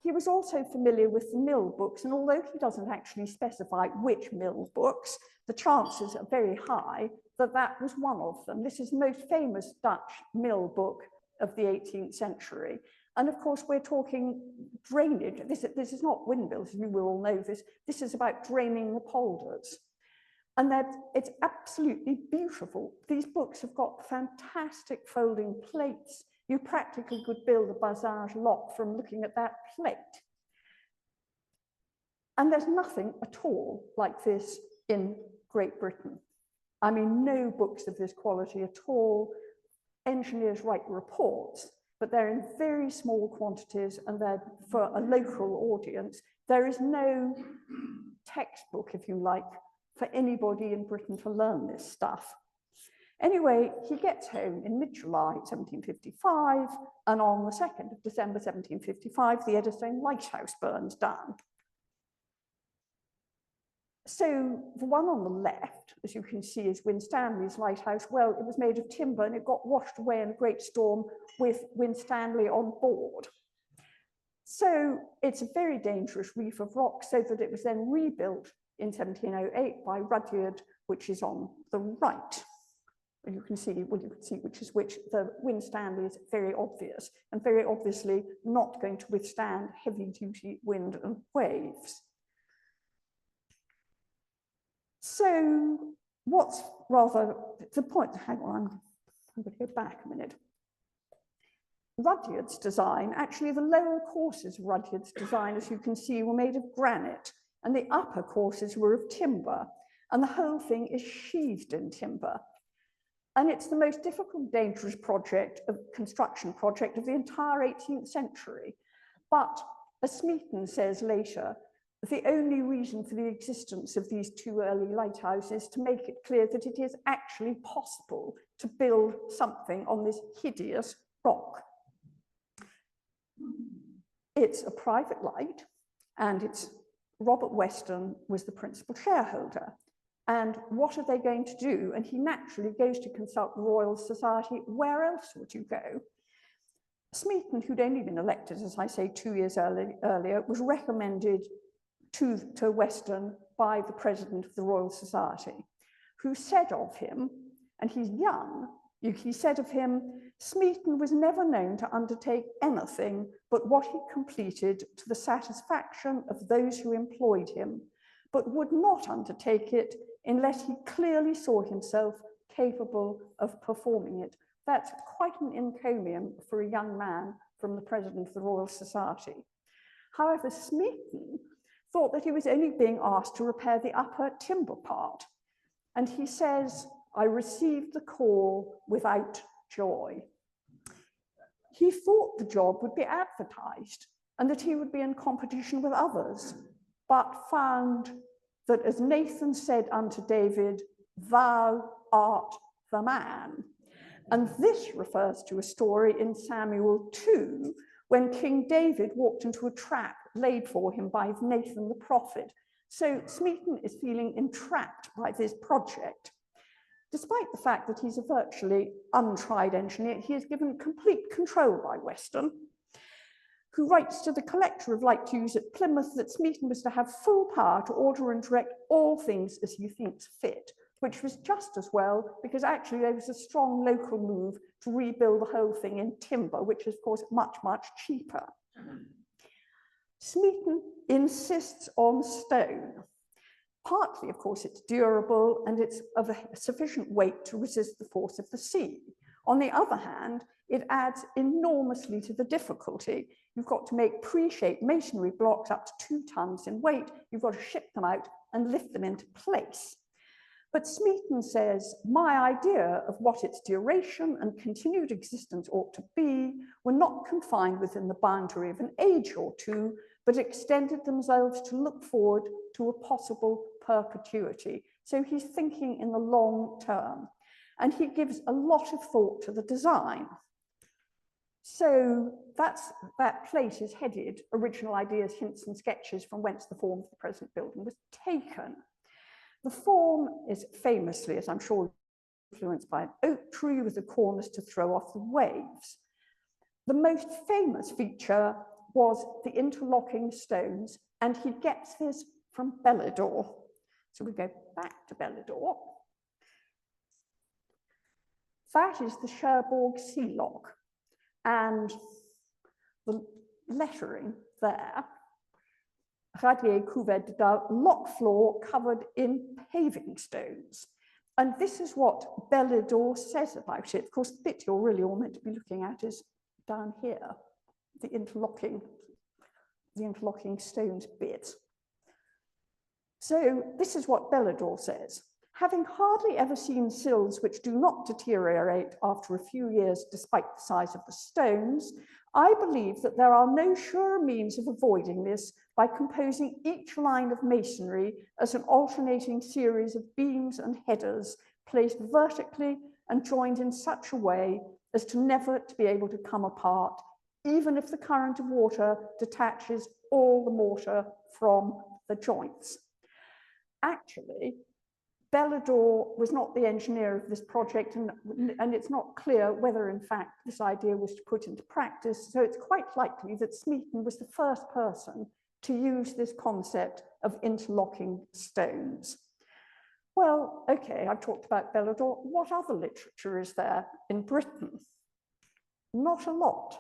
He was also familiar with the mill books, and although he doesn't actually specify which mill books, the chances are very high that that was one of them. This is the most famous Dutch mill book of the 18th century. And of course, we're talking drainage. This is not windmills, you will all know this. This is about draining the polders. And it's absolutely beautiful. These books have got fantastic folding plates. You practically could build a Bazinges lock from looking at that plate. And there's nothing at all like this in Great Britain. I mean, no books of this quality at all. Engineers write reports, but they're in very small quantities and they're for a local audience. There is no textbook, if you like, for anybody in Britain to learn this stuff. Anyway, he gets home in mid-July 1755, and on the 2nd of December 1755, the Eddystone Lighthouse burns down. So the one on the left, as you can see, is Winstanley's lighthouse. Well, it was made of timber and it got washed away in a great storm with Winstanley on board. So it's a very dangerous reef of rock, so that it was then rebuilt in 1708 by Rudyard, which is on the right. And you can see, well, you can see which is which. The Winstanley is very obvious and very obviously not going to withstand heavy-duty wind and waves. So what's rather the point? Hang on, I'm going to go back a minute. Rudyard's design, actually the lower courses of Rudyard's design, as you can see, were made of granite, and the upper courses were of timber, and the whole thing is sheathed in timber. And it's the most difficult, dangerous construction project of the entire 18th century. But as Smeaton says later, the only reason for the existence of these two early lighthouses is to make it clear that it is actually possible to build something on this hideous rock. It's a private light, and Robert Weston was the principal shareholder. And what are they going to do? And he naturally goes to consult the Royal Society. Where else would you go? Smeaton, who'd only been elected, as I say, 2 years earlier, was recommended to Weston by the president of the Royal Society, who said of him, and he's young, he said of him, Smeaton was never known to undertake anything but what he completed to the satisfaction of those who employed him, but would not undertake it unless he clearly saw himself capable of performing it. That's quite an encomium for a young man from the president of the Royal Society. However, Smeaton thought that he was only being asked to repair the upper timber part. And he says, I received the call without joy. He thought the job would be advertised and that he would be in competition with others, but found that, as Nathan said unto David, thou art the man. And this refers to a story in Samuel 2, when King David walked into a trap laid for him by Nathan the prophet. So Smeaton is feeling entrapped by this project. Despite the fact that he's a virtually untried engineer, he is given complete control by Weston, who writes to the collector of light dues at Plymouth that Smeaton was to have full power to order and direct all things as he thinks fit. which was just as well, because actually there was a strong local move to rebuild the whole thing in timber, which is, of course, much, much cheaper. Smeaton insists on stone. Partly, of course, it's durable and it's of a sufficient weight to resist the force of the sea. On the other hand, it adds enormously to the difficulty. You've got to make pre-shaped masonry blocks up to 2 tons in weight. You've got to ship them out and lift them into place. But Smeaton says, my idea of what its duration and continued existence ought to be were not confined within the boundary of an age or two, but extended themselves to look forward to a possible perpetuity. So he's thinking in the long term, and he gives a lot of thought to the design. So that plate is headed, Original Ideas, Hints and Sketches from whence the form of the present building was taken. The form is famously, as I'm sure, influenced by an oak tree with the corners to throw off the waves. The most famous feature was the interlocking stones, and he gets this from Bellador. So we go back to Bellador. That is the Cherbourg Sea Lock, and the lettering there, Radier couvert de lock floor covered in paving stones. And this is what Bellador says about it. Of course, the bit you're really all meant to be looking at is down here, the interlocking stones bit. So this is what Bellador says. Having hardly ever seen sills which do not deteriorate after a few years despite the size of the stones, I believe that there are no surer means of avoiding this by composing each line of masonry as an alternating series of beams and headers placed vertically and joined in such a way as to never to be able to come apart, even if the current of water detaches all the mortar from the joints. Actually, Bellador was not the engineer of this project, and it's not clear whether, in fact, this idea was to put into practice. So it's quite likely that Smeaton was the first person to use this concept of interlocking stones. Well, okay, I've talked about Bellador. What other literature is there in Britain? Not a lot.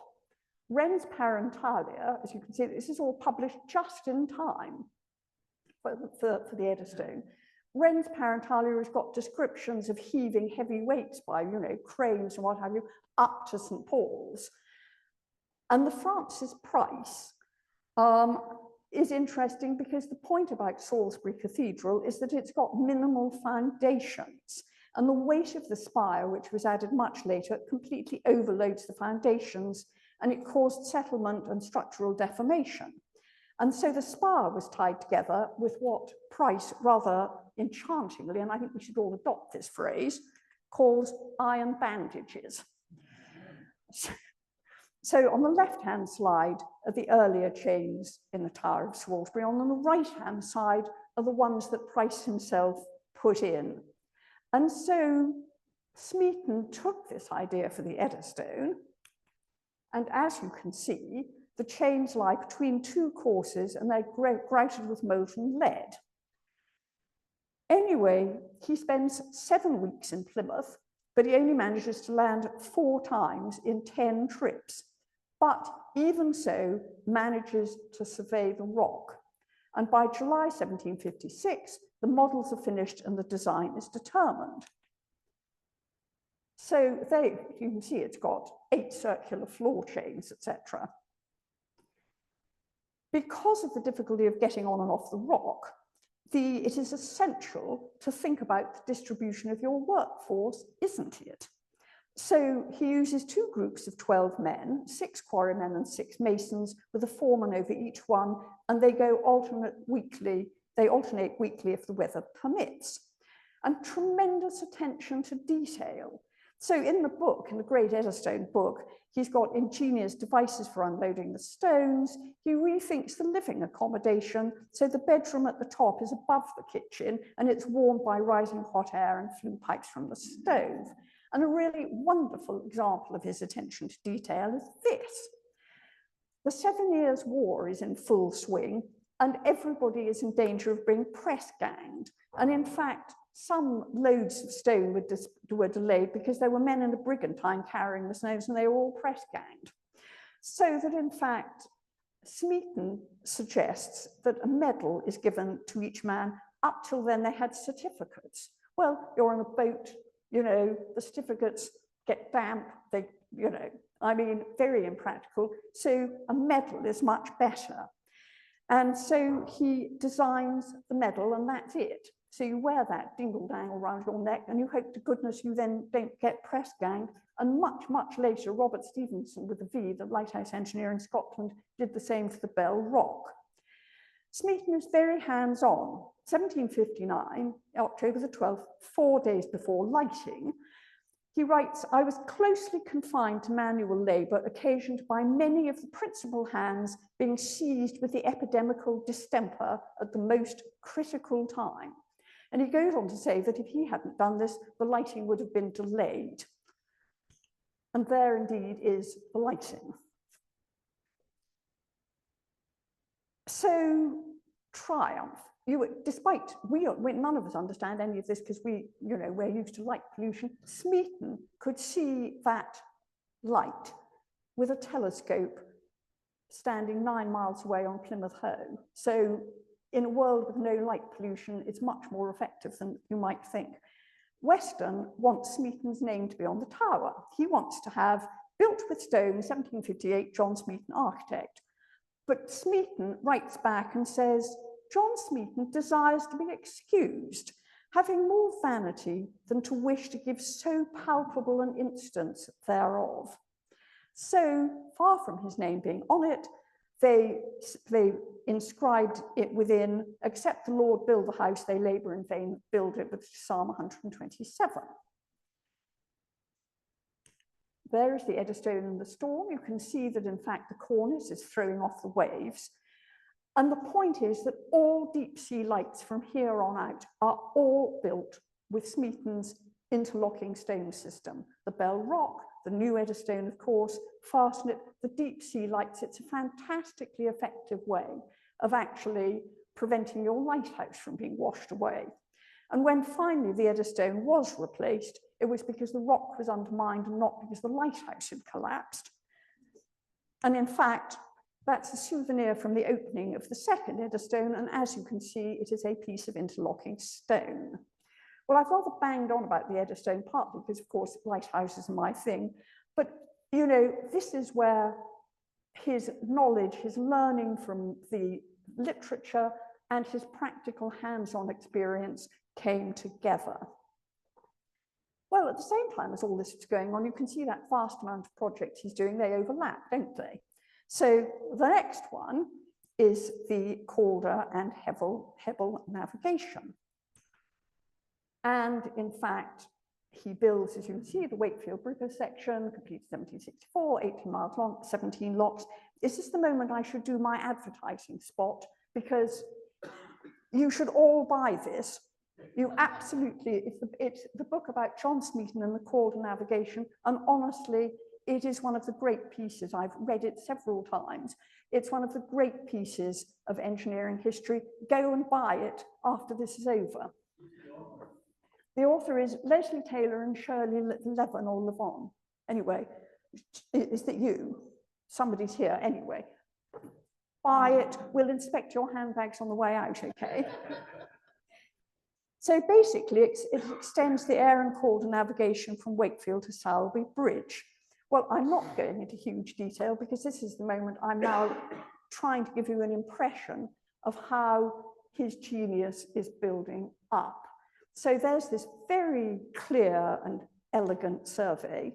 Wren's Parentalia, as you can see, this is all published just in time for the Eddystone. Wren's Parentalia has got descriptions of heaving heavy weights by, cranes and what have you, up to St. Paul's. And the Francis Price is interesting because the point about Salisbury Cathedral is that it's got minimal foundations. And the weight of the spire, which was added much later, completely overloads the foundations, and it caused settlement and structural deformation. And so the spire was tied together with what Price rather enchantingly, and I think we should all adopt this phrase, calls iron bandages. So on the left-hand side are the earlier chains in the Tower of Salisbury. On the right-hand side are the ones that Price himself put in. And so Smeaton took this idea for the Eddystone, and as you can see, the chains lie between 2 courses and they're grouted with molten lead. Anyway, he spends 7 weeks in Plymouth, but he only manages to land 4 times in 10 trips. But even so, manages to survey the rock. And by July 1756, the models are finished and the design is determined. So you can see it's got 8 circular floor chains, etc. Because of the difficulty of getting on and off the rock, it is essential to think about the distribution of your workforce, isn't it? So he uses 2 groups of 12 men, 6 quarrymen and 6 masons, with a foreman over each one, and they alternate weekly if the weather permits. And tremendous attention to detail. So in the book, in the Great Eddystone book, he's got ingenious devices for unloading the stones. He rethinks the living accommodation. So the bedroom at the top is above the kitchen and it's warmed by rising hot air and flue pipes from the stove. And a really wonderful example of his attention to detail is this. The 7 Years' War is in full swing and everybody is in danger of being press ganged. And in fact, some loads of stone were delayed because there were men in the brigantine carrying the stones and they were all press ganged. So that in fact, Smeaton suggests that a medal is given to each man. Up till then, they had certificates. Well, you're on a boat, you know, the certificates get damp, they, you know, I mean, very impractical. So a medal is much better. And so he designs the medal and that's it. So you wear that dingle-dangle around your neck and you hope to goodness you then don't get press ganged. And much, much later, Robert Stevenson with the V, the lighthouse engineer in Scotland, did the same for the Bell Rock. Smeaton is very hands-on. 1759, October the 12th, 4 days before lighting, he writes, I was closely confined to manual labour, occasioned by many of the principal hands being seized with the epidemical distemper at the most critical time. And he goes on to say that if he hadn't done this, the lighting would have been delayed. And there indeed is the lighting. So, triumph. Despite none of us understand any of this because we're used to light pollution. Smeaton could see that light with a telescope standing 9 miles away on Plymouth Hoe. So in a world with no light pollution, it's much more effective than you might think. Weston wants Smeaton's name to be on the tower. He wants to have built with stone, 1758, John Smeaton, architect. But Smeaton writes back and says, John Smeaton desires to be excused, having more vanity than to wish to give so palpable an instance thereof. So far from his name being on it, they inscribed it within, except the Lord build the house, they labour in vain, build it, with Psalm 127. There is the Eddystone in the storm. You can see that, in fact, the cornice is throwing off the waves. And the point is that all deep sea lights from here on out are all built with Smeaton's interlocking stone system. The Bell Rock, the new Eddystone, of course, fasten it, the deep sea lights. It's a fantastically effective way of actually preventing your lighthouse from being washed away. And when finally the Eddystone was replaced, it was because the rock was undermined and not because the lighthouse had collapsed. And in fact, that's a souvenir from the opening of the second Eddystone, and as you can see, it is a piece of interlocking stone. Well, I've rather banged on about the Eddystone, partly because, of course, lighthouses are my thing, but, you know, this is where his knowledge, his learning from the literature and his practical hands-on experience came together. Well, at the same time as all this is going on, you can see that vast amount of projects he's doing, they overlap, don't they? So the next one is the Calder and Hebble navigation. And in fact, he builds, as you can see, the Wakefield River section, completed 1764, 18 miles long, 17 locks. Is this the moment I should do my advertising spot? Because you should all buy this. You absolutely, it's the book about John Smeaton and the Calder navigation, and honestly, it is one of the great pieces. I've read it several times. It's one of the great pieces of engineering history. Go and buy it after this is over. The author is Leslie Taylor and Shirley Levin or Levon. Anyway, is that you? Somebody's here anyway. Buy it. We'll inspect your handbags on the way out, okay? So basically, it extends the Aire and Calder navigation from Wakefield to Sowerby Bridge. Well, I'm not going into huge detail because this is the moment I'm now trying to give you an impression of how his genius is building up. So there's this very clear and elegant survey.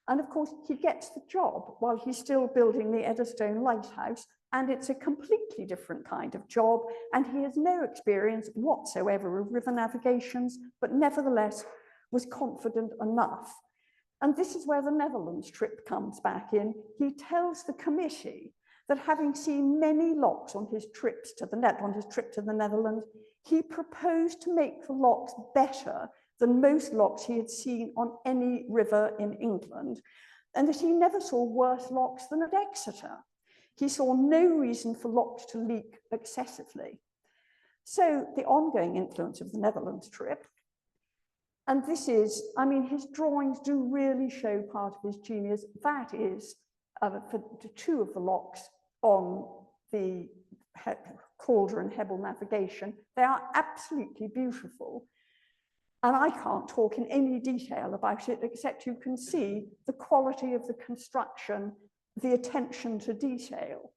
And of course, he gets the job while he's still building the Eddystone Lighthouse. And it's a completely different kind of job. And he has no experience whatsoever of river navigations, but nevertheless was confident enough. And this is where the Netherlands trip comes back in. He tells the committee that having seen many locks on his trip to the Netherlands, he proposed to make the locks better than most locks he had seen on any river in England, and that he never saw worse locks than at Exeter. He saw no reason for locks to leak excessively. So the ongoing influence of the Netherlands trip And this is, I mean, his drawings do really show part of his genius. That is for two of the locks on the Calder and Hebble navigation. They are absolutely beautiful. And I can't talk in any detail about it, except you can see the quality of the construction, the attention to detail.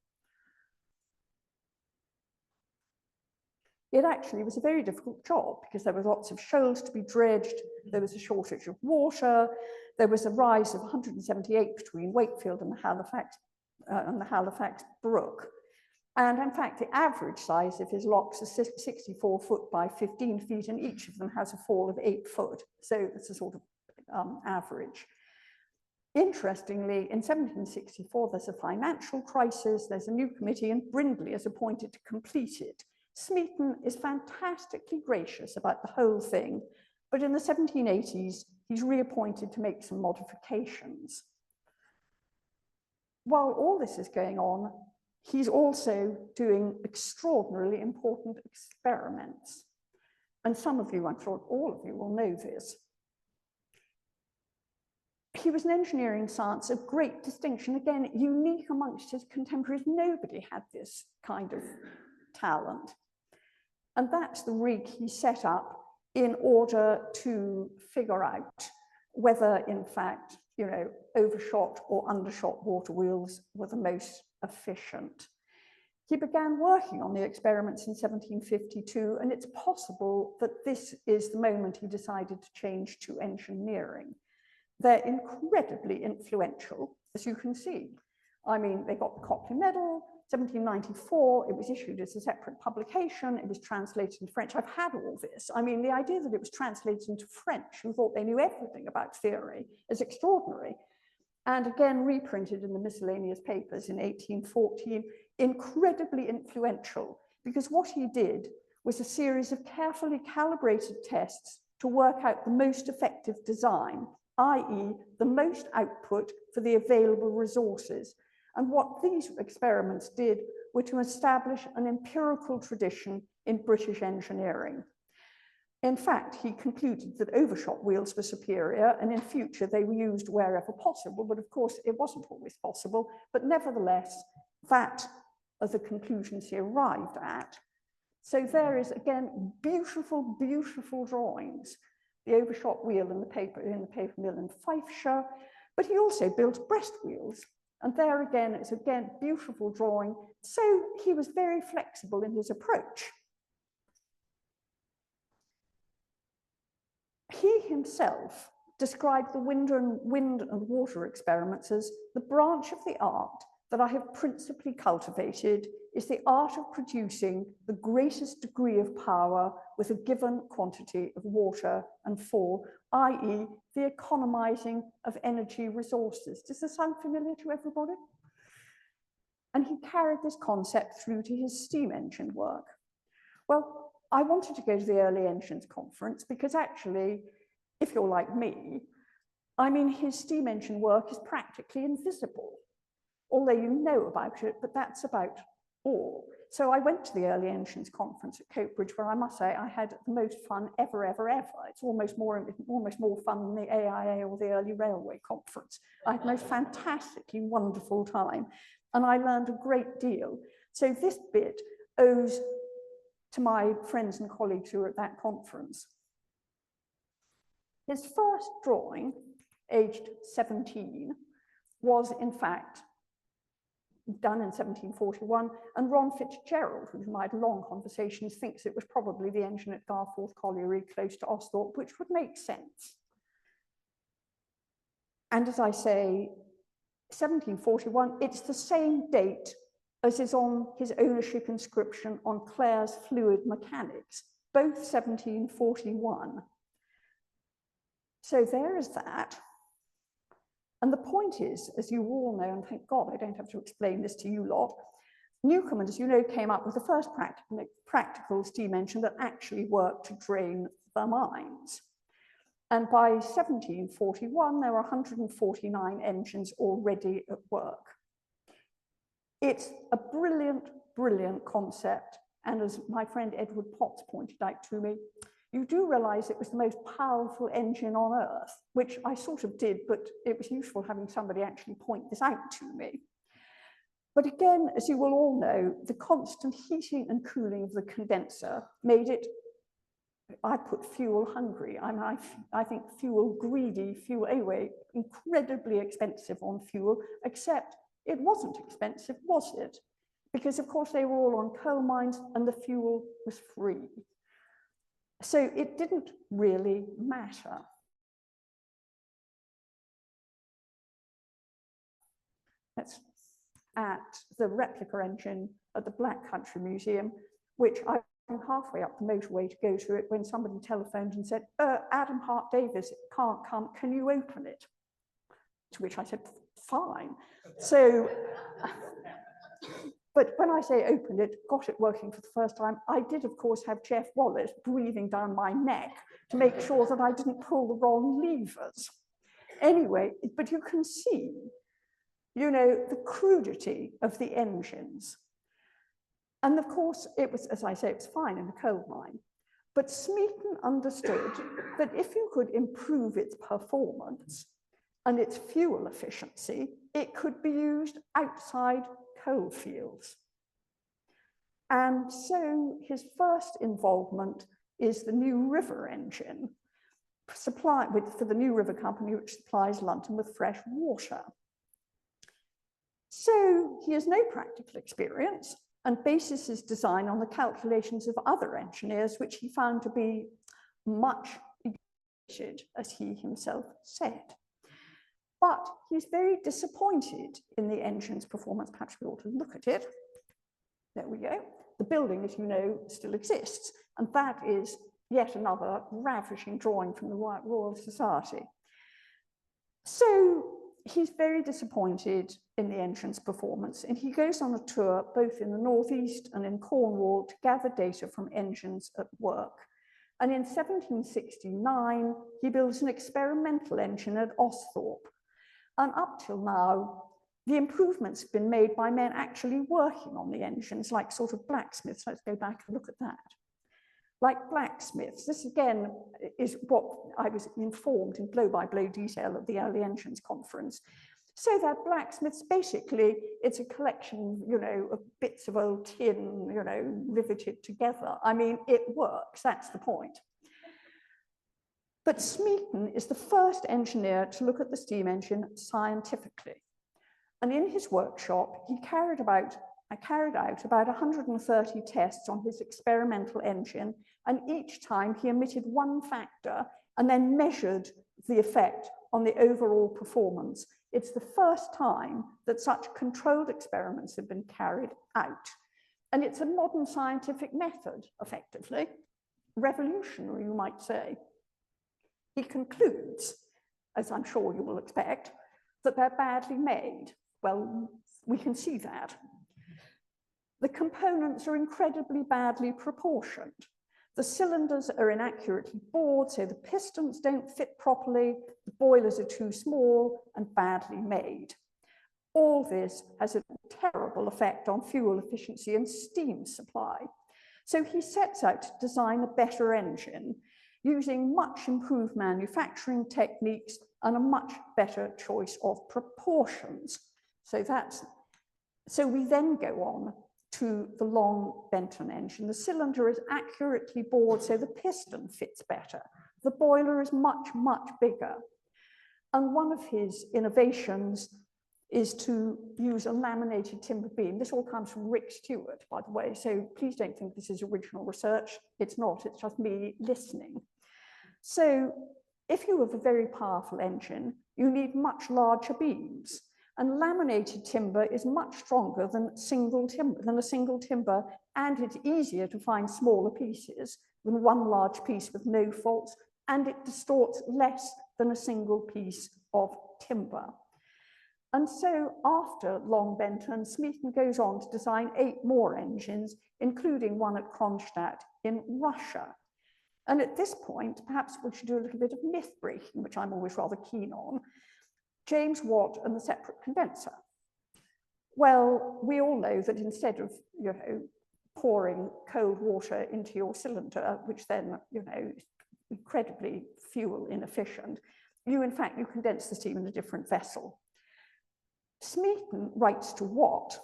It actually was a very difficult job because there were lots of shoals to be dredged, there was a shortage of water, there was a rise of 178 between Wakefield and the Halifax Brook. And in fact, the average size of his locks is 64 foot by 15 feet, and each of them has a fall of 8 foot. So it's a sort of average. Interestingly, in 1764, there's a financial crisis, there's a new committee, and Brindley is appointed to complete it. Smeaton is fantastically gracious about the whole thing, but in the 1780s, he's reappointed to make some modifications. While all this is going on, he's also doing extraordinarily important experiments. And some of you, I'm sure all of you, will know this. He was an engineering science of great distinction, again, unique amongst his contemporaries. Nobody had this kind of talent. And that's the rig he set up in order to figure out whether, in fact, you know, overshot or undershot water wheels were the most efficient. He began working on the experiments in 1752, and it's possible that this is the moment he decided to change to engineering. They're incredibly influential, as you can see. I mean, they got the Copley Medal. 1794, it was issued as a separate publication. It was translated into French. I've had all this. I mean, the idea that it was translated into French, who thought they knew everything about theory, is extraordinary. And again, reprinted in the miscellaneous papers in 1814, incredibly influential, because what he did was a series of carefully calibrated tests to work out the most effective design, i.e. the most output for the available resources. And what these experiments did were to establish an empirical tradition in British engineering. In fact, he concluded that overshot wheels were superior, and in future they were used wherever possible, but of course it wasn't always possible. But nevertheless, that are the conclusions he arrived at. So there is, again, beautiful, beautiful drawings. The overshot wheel in the paper mill in Fifeshire, but he also built breast wheels. And there again, it's again, beautiful drawing. So he was very flexible in his approach. He himself described the wind and water experiments as the branch of the art that I have principally cultivated is the art of producing the greatest degree of power with a given quantity of water and fall, i.e. the economizing of energy resources. Does this sound familiar to everybody? And he carried this concept through to his steam engine work. Well, I wanted to go to the Early Engines Conference because actually, if you're like me, I mean, his steam engine work is practically invisible, although you know about it, but that's about all. So I went to the Early Engines Conference at Coatbridge, where I must say I had the most fun ever. It's almost more fun than the AIA or the Early Railway Conference. I had the most fantastically wonderful time, and I learned a great deal. So this bit owes to my friends and colleagues who were at that conference. His first drawing, aged 17, was in fact done in 1741, and Ron Fitzgerald, with whom I had long conversations, thinks it was probably the engine at Garforth Colliery close to Austhorpe, which would make sense. And as I say, 1741, it's the same date as is on his ownership inscription on Clare's Fluid Mechanics, both 1741. So there is that. And the point is, as you all know, and thank God I don't have to explain this to you lot, Newcomb, as you know, came up with the first practical steam engine that actually worked to drain the mines. And by 1741, there were 149 engines already at work. It's a brilliant, brilliant concept. And as my friend Edward Potts pointed out to me, you do realize it was the most powerful engine on Earth, which I sort of did, but it was useful having somebody actually point this out to me. But again, as you will all know, the constant heating and cooling of the condenser made it, I put fuel hungry. I think fuel greedy, fuel anyway, incredibly expensive on fuel, except it wasn't expensive, was it? Because of course they were all on coal mines and the fuel was free. So it didn't really matter. That's at the replica engine at the Black Country Museum, which I came halfway up the motorway to go to it when somebody telephoned and said, Adam Hart Davis can't come, can you open it? To which I said, fine. So, but when I say opened it, got it working for the first time, I did, of course, have Jeff Wallace breathing down my neck to make sure that I didn't pull the wrong levers. Anyway, but you can see, you know, the crudity of the engines. And of course, it was, as I say, it was fine in a coal mine. But Smeaton understood that if you could improve its performance and its fuel efficiency, it could be used outside coal fields. And so his first involvement is the New River engine, for the New River Company, which supplies London with fresh water. So he has no practical experience and bases his design on the calculations of other engineers, which he found to be much exaggerated, as he himself said. But he's very disappointed in the engine's performance. Perhaps we ought to look at it. There we go. The building, as you know, still exists. And that is yet another ravishing drawing from the Royal Society. So he's very disappointed in the engine's performance, and he goes on a tour both in the Northeast and in Cornwall to gather data from engines at work. And in 1769, he builds an experimental engine at Osthorpe. And up till now, the improvements have been made by men actually working on the engines, like sort of blacksmiths. Let's go back and look at that. Like blacksmiths, this again is what I was informed in blow-by-blow detail at the Early Engines Conference. So that blacksmiths, basically, it's a collection, you know, of bits of old tin, you know, riveted together. I mean, it works, that's the point. But Smeaton is the first engineer to look at the steam engine scientifically. And in his workshop, he carried out about 130 tests on his experimental engine, and each time he omitted one factor and then measured the effect on the overall performance. It's the first time that such controlled experiments have been carried out. And it's a modern scientific method, effectively. Revolutionary, you might say. He concludes, as I'm sure you will expect, that they're badly made. Well, we can see that. The components are incredibly badly proportioned. The cylinders are inaccurately bored, so the pistons don't fit properly, the boilers are too small and badly made. All this has a terrible effect on fuel efficiency and steam supply. So he sets out to design a better engine using much improved manufacturing techniques and a much better choice of proportions. So we then go on to the long Benton engine. The cylinder is accurately bored so the piston fits better. The boiler is much, much bigger. And one of his innovations is to use a laminated timber beam. This all comes from Rick Stewart, by the way, so please don't think this is original research. It's not, it's just me listening. So if you have a very powerful engine, you need much larger beams. And laminated timber is much stronger than a single timber, and it's easier to find smaller pieces than one large piece with no faults, and it distorts less than a single piece of timber. And so after Long Benton, Smeaton goes on to design 8 more engines, including one at Kronstadt in Russia. And at this point, perhaps we should do a little bit of myth breaking, which I'm always rather keen on. James Watt and the separate condenser. Well, we all know that instead of, pouring cold water into your cylinder, which then, you know, is incredibly fuel inefficient. You condense the steam in a different vessel. Smeaton writes to Watt,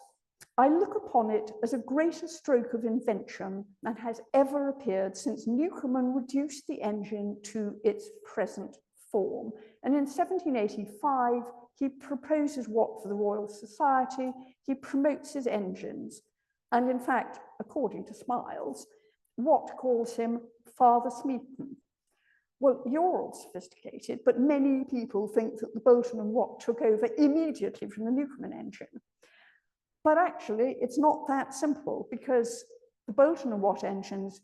"I look upon it as a greater stroke of invention than has ever appeared since Newcomen reduced the engine to its present form." And in 1785, he proposes Watt for the Royal Society. He promotes his engines. And in fact, according to Smiles, Watt calls him Father Smeaton. Well, you're all sophisticated, but many people think that the Boulton and Watt took over immediately from the Newcomen engine. But actually, it's not that simple, because the Boulton and Watt engines,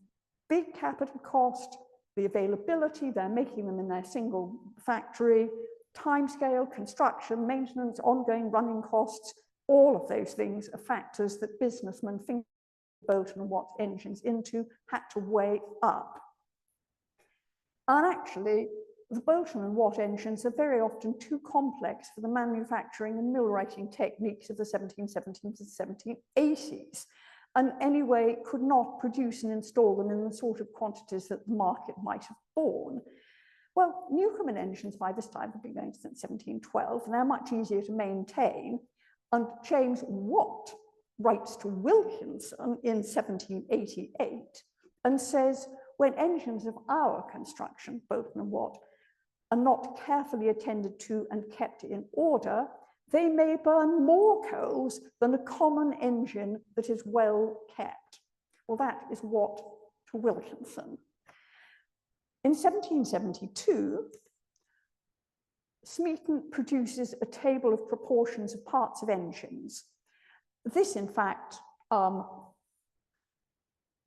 big capital cost, the availability, they're making them in their single factory, timescale, construction, maintenance, ongoing running costs, all of those things are factors that businessmen think Boulton and Watt engines into had to weigh up. And actually, the Boulton and Watt engines are very often too complex for the manufacturing and mill writing techniques of the 1770s and 1780s, and anyway could not produce and install them in the sort of quantities that the market might have borne. Well, Newcomen engines by this time have been going since 1712, and they're much easier to maintain. And James Watt writes to Wilkinson in 1788 and says, "When engines of our construction, Boulton and Watt, are not carefully attended to and kept in order, they may burn more coals than a common engine that is well kept." Well, that is Watt to Wilkinson. In 1772, Smeaton produces a table of proportions of parts of engines. This, in fact,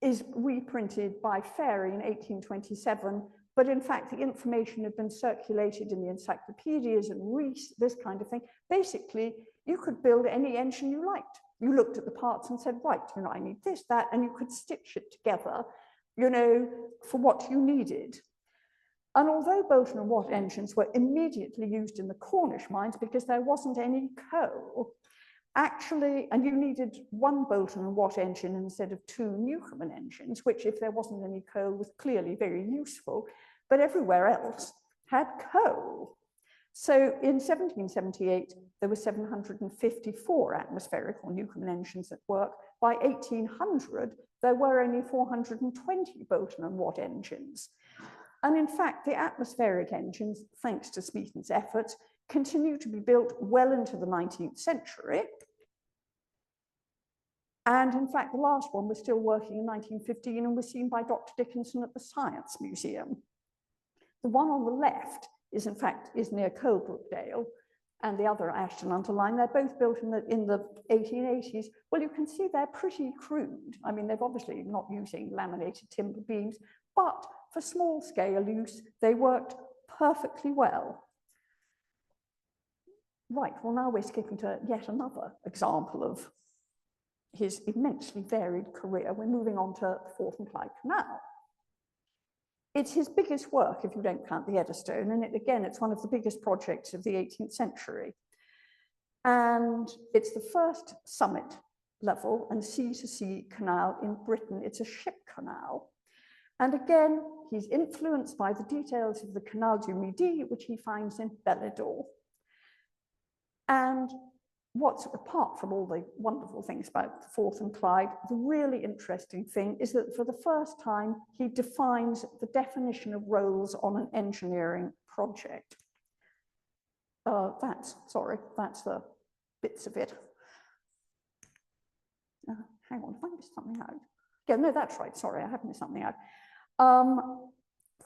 is reprinted by Fairey in 1827, but in fact, the information had been circulated in the encyclopedias and Rees, this kind of thing. Basically, you could build any engine you liked. You looked at the parts and said, right, you know, I need this, that, and you could stitch it together, you know, for what you needed. And although Boulton and Watt engines were immediately used in the Cornish mines because there wasn't any coal, actually, and you needed one Boulton and Watt engine instead of two Newcomen engines, which if there wasn't any coal was clearly very useful, but everywhere else had coal. So in 1778, there were 754 atmospheric or Newcomen engines at work. By 1800, there were only 420 Boulton and Watt engines. And in fact, the atmospheric engines, thanks to Smeaton's efforts, continue to be built well into the 19th century. And in fact, the last one was still working in 1915 and was seen by Dr. Dickinson at the Science Museum. The one on the left is, in fact, near Coalbrookdale, and the other Ashton-under-Lyne. They're both built in the 1880s. Well, you can see they're pretty crude. I mean, they're obviously not using laminated timber beams, but for small scale use, they worked perfectly well. Right, well, now we're skipping to yet another example of his immensely varied career. We're moving on to the Forth and Clyde Canal. It's his biggest work, if you don't count the Eddystone, and again, it's one of the biggest projects of the 18th century. And it's the first summit level and sea-to-sea canal in Britain. It's a ship canal. And again, he's influenced by the details of the Canal du Midi, which he finds in Belledor. And what's, apart from all the wonderful things about the Forth and Clyde, the really interesting thing is that for the first time, he defines the definition of roles on an engineering project. That's the bits of it. Hang on, have I missed something out? Yeah, no, that's right, sorry, I have missed something out.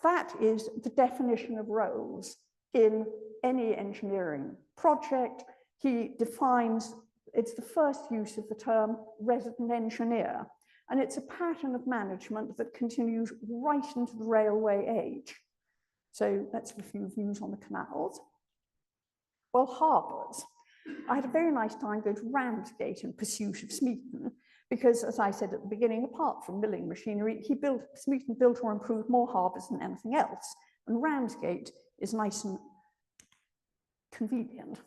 That is the definition of roles in any engineering project. He defines, it's the first use of the term resident engineer, and it's a pattern of management that continues right into the railway age. So that's a few views on the canals. Well, harbours. I had a very nice time going to Ramsgate in pursuit of Smeaton, because as I said at the beginning, apart from milling machinery, Smeaton built or improved more harbours than anything else. And Ramsgate is nice and convenient.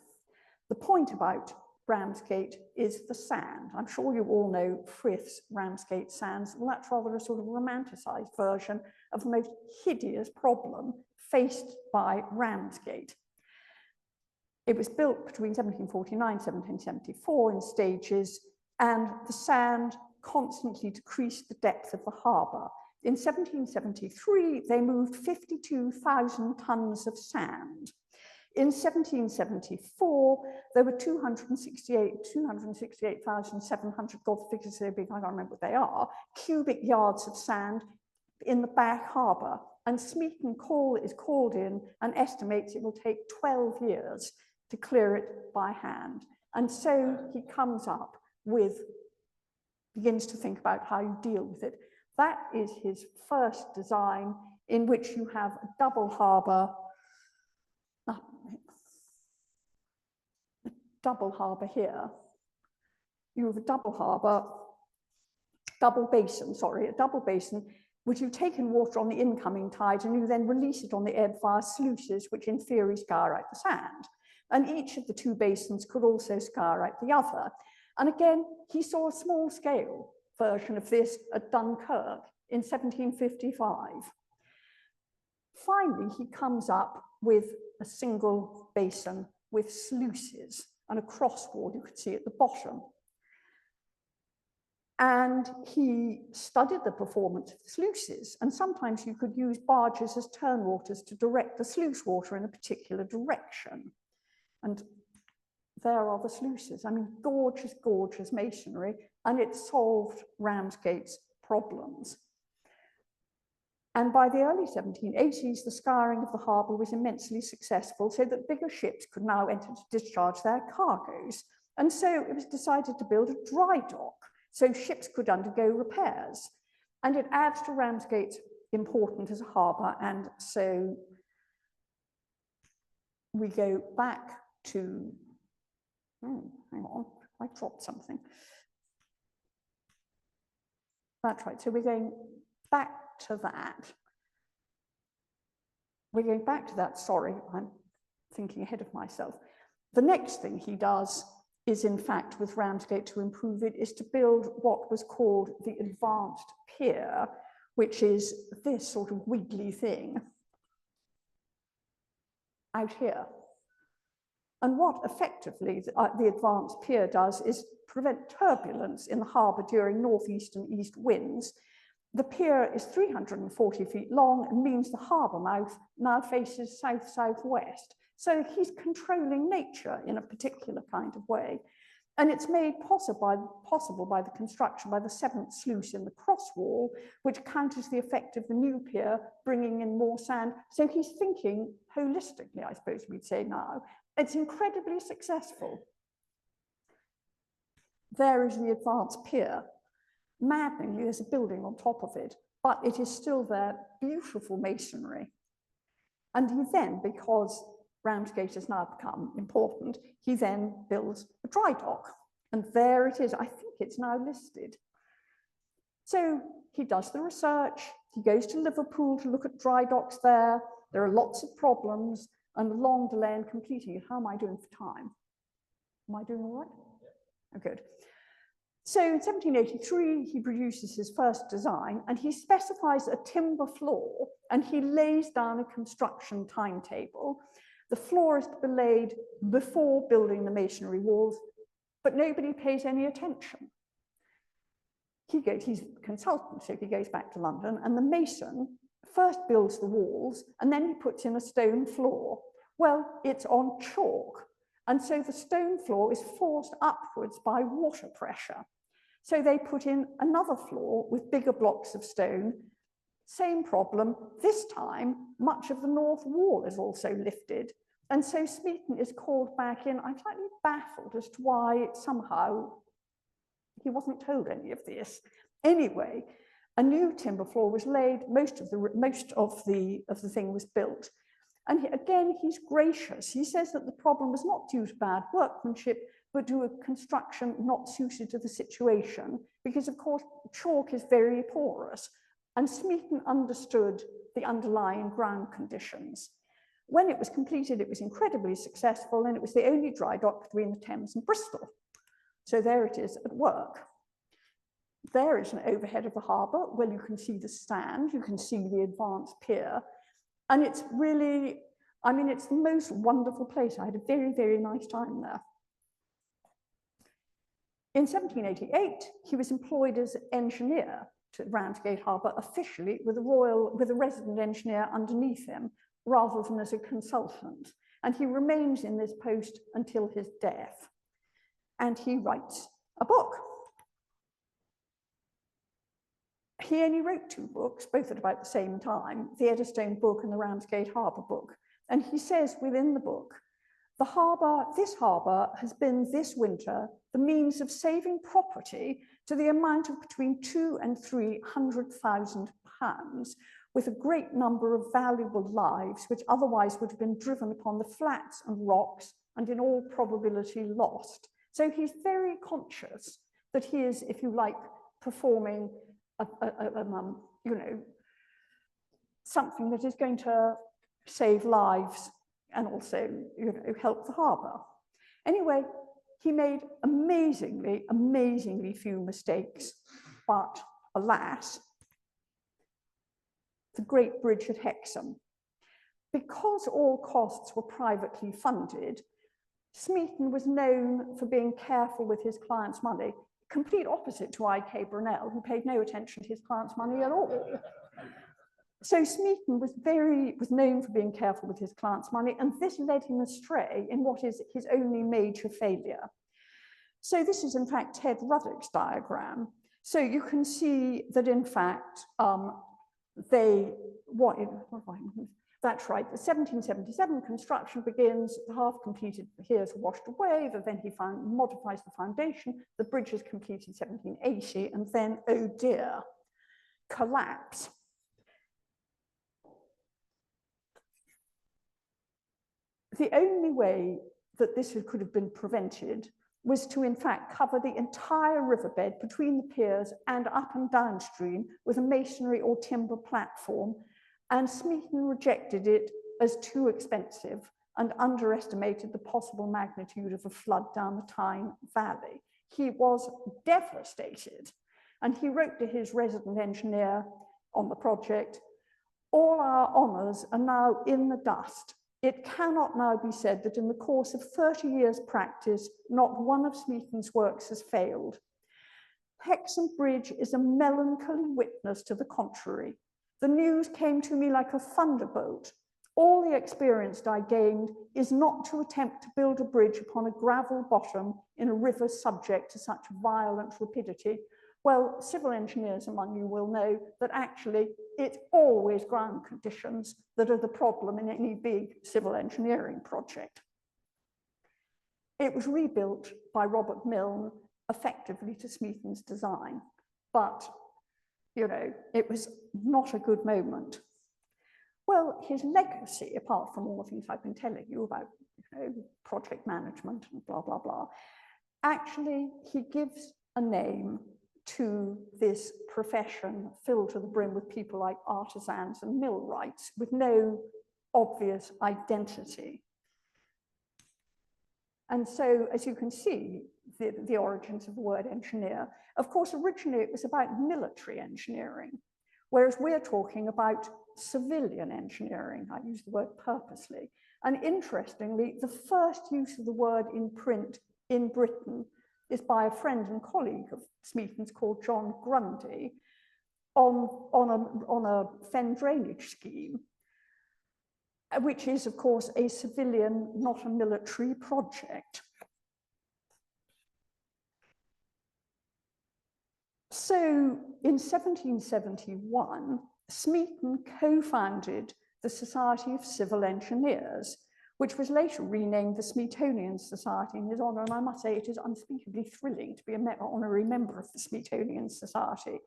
The point about Ramsgate is the sand. I'm sure you all know Frith's Ramsgate sands. Well, that's rather a sort of romanticized version of the most hideous problem faced by Ramsgate. It was built between 1749 and 1774 in stages, and the sand constantly decreased the depth of the harbour. In 1773, they moved 52,000 tons of sand. In 1774, there were 268,700, God, the figures are so big, I don't remember what they are, cubic yards of sand in the back harbour. And Smeaton is called in and estimates it will take 12 years to clear it by hand. And so he comes up with, begins to think about how you deal with it. That is his first design, in which you have a double harbour, here. You have a double basin, which you take in water on the incoming tide, and you then release it on the ebb via sluices, which in theory scour out the sand. And each of the two basins could also scour out the other. And again, he saw a small scale version of this at Dunkirk in 1755. Finally, he comes up with a single basin with sluices and a cross wall you could see at the bottom. And he studied the performance of the sluices, and sometimes you could use barges as turnwaters to direct the sluice water in a particular direction. And there are the sluices. I mean, gorgeous, gorgeous masonry, and it solved Ramsgate's problems. And by the early 1780s, the scouring of the harbour was immensely successful, so that bigger ships could now enter to discharge their cargoes. And so it was decided to build a dry dock, so ships could undergo repairs. And it adds to Ramsgate's importance as a harbour, and so we go back to, hang on, I dropped something. That's right, so we're going back to that. We're going back to that, sorry, I'm thinking ahead of myself. The next thing he does is, in fact, with Ramsgate to improve it, is to build what was called the advanced pier, which is this sort of wiggly thing out here. And what effectively the advanced pier does is prevent turbulence in the harbour during northeast and east winds. The pier is 340 feet long and means the harbour mouth now faces south-southwest. So he's controlling nature in a particular kind of way. And it's made possible by the construction by the 7th sluice in the cross wall, which counters the effect of the new pier, bringing in more sand. So he's thinking holistically, I suppose we'd say now. It's incredibly successful. There is the advanced pier. Maddeningly, there's a building on top of it, but it is still there, beautiful masonry. And he then, because Ramsgate has now become important, he then builds a dry dock. And there it is. I think it's now listed. So he does the research. He goes to Liverpool to look at dry docks there. There are lots of problems and a long delay in completing it. How am I doing for time? Am I doing all right? Oh, good. So in 1783, he produces his first design, and he specifies a timber floor, and he lays down a construction timetable. The floor is to be laid before building the masonry walls, but nobody pays any attention. He's a consultant, so he goes back to London, and the mason first builds the walls, and then he puts in a stone floor. Well, it's on chalk, and so the stone floor is forced upwards by water pressure. So they put in another floor with bigger blocks of stone. Same problem. This time, much of the north wall is also lifted. And so Smeaton is called back in. I'm slightly baffled as to why somehow he wasn't told any of this. Anyway, a new timber floor was laid. Most of the thing was built. And again, he's gracious. He says that the problem was not due to bad workmanship, but to a construction not suited to the situation, because of course chalk is very porous, and Smeaton understood the underlying ground conditions. When it was completed, it was incredibly successful, and it was the only dry dock between the Thames and Bristol. So there it is at work. There is an overhead of the harbour. Well, you can see the stand, you can see the advanced pier, and it's really, I mean, it's the most wonderful place. I had a very, very nice time there. In 1788, he was employed as engineer to Ramsgate Harbour, officially with a resident engineer underneath him, rather than as a consultant. And he remains in this post until his death. And he writes a book. He only wrote 2 books, both at about the same time, the Eddystone book and the Ramsgate Harbour book. And he says within the book, this harbour has been this winter the means of saving property to the amount of between 200,000 and 300,000 pounds, with a great number of valuable lives which otherwise would have been driven upon the flats and rocks and in all probability lost. So he's very conscious that he is, if you like, performing something that is going to save lives and also, help the harbour. Anyway, he made amazingly, amazingly few mistakes, but alas, the Great Bridge at Hexham. Because all costs were privately funded, Smeaton was known for being careful with his clients' money, complete opposite to I.K. Brunel, who paid no attention to his clients' money at all. So Smeaton was known for being careful with his clients' money, and this led him astray in what is his only major failure. So this is, in fact, Ted Ruddock's diagram. So you can see that, in fact, that's right, the 1777 construction begins, the half-completed piers are washed away, but then he modifies the foundation, the bridge is completed in 1780, and then, oh dear, collapse. The only way that this could have been prevented was to, in fact, cover the entire riverbed between the piers and up and downstream with a masonry or timber platform, and Smeaton rejected it as too expensive and underestimated the possible magnitude of a flood down the Tyne Valley. He was devastated, and he wrote to his resident engineer on the project, "All our honours are now in the dust. It cannot now be said that in the course of 30 years' practice, not one of Smeaton's works has failed. Hexham Bridge is a melancholy witness to the contrary. The news came to me like a thunderbolt. All the experience I gained is not to attempt to build a bridge upon a gravel bottom in a river subject to such violent rapidity." Well, civil engineers among you will know that actually it's always ground conditions that are the problem in any big civil engineering project. It was rebuilt by Robert Milne, effectively to Smeaton's design, but, it was not a good moment. Well, his legacy, apart from all the things I've been telling you about, project management and blah, blah, blah, actually, he gives a name to this profession filled to the brim with people like artisans and millwrights with no obvious identity. And so, as you can see, the origins of the word engineer, of course, originally it was about military engineering, whereas we're talking about civilian engineering. I use the word purposely. And interestingly, the first use of the word in print in Britain is by a friend and colleague of Smeaton's called John Grundy on a fen drainage scheme, which is, of course, a civilian, not a military project. So in 1771, Smeaton co-founded the Society of Civil Engineers, which was later renamed the Smeatonian Society in his honour. And I must say it is unspeakably thrilling to be an honorary member of the Smeatonian Society.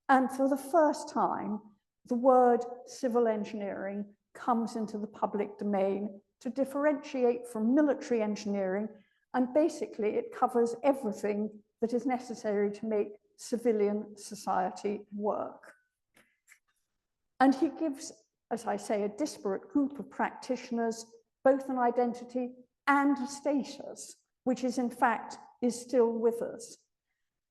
And for the first time, the word civil engineering comes into the public domain to differentiate from military engineering, and basically it covers everything that is necessary to make civilian society work. And he gives as I say, a disparate group of practitioners, both an identity and a status, which is in fact is still with us.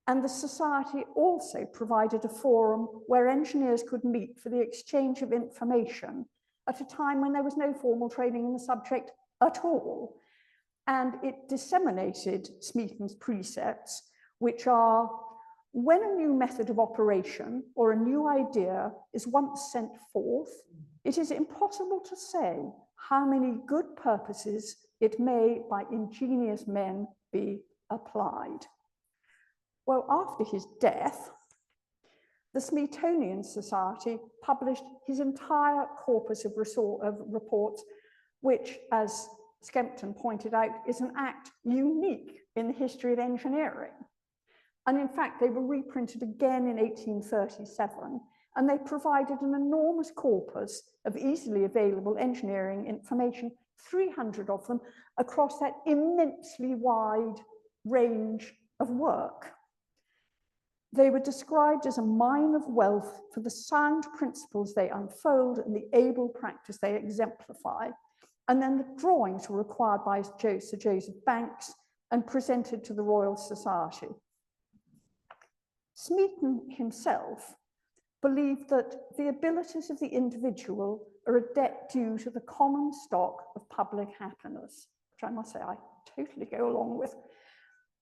And the Society also provided a forum where engineers could meet for the exchange of information at a time when there was no formal training in the subject at all. And it disseminated Smeaton's precepts, which are, when a new method of operation or a new idea is once sent forth, it is impossible to say how many good purposes it may, by ingenious men, be applied. Well, after his death, the Smeatonian Society published his entire corpus of reports, which, as Skempton pointed out, is an act unique in the history of engineering. And in fact, they were reprinted again in 1837, and they provided an enormous corpus of easily available engineering information, 300 of them, across that immensely wide range of work. They were described as a mine of wealth for the sound principles they unfold and the able practice they exemplify. And then the drawings were acquired by Sir Joseph Banks and presented to the Royal Society. Smeaton himself believed that the abilities of the individual are a debt due to the common stock of public happiness, which I must say I totally go along with.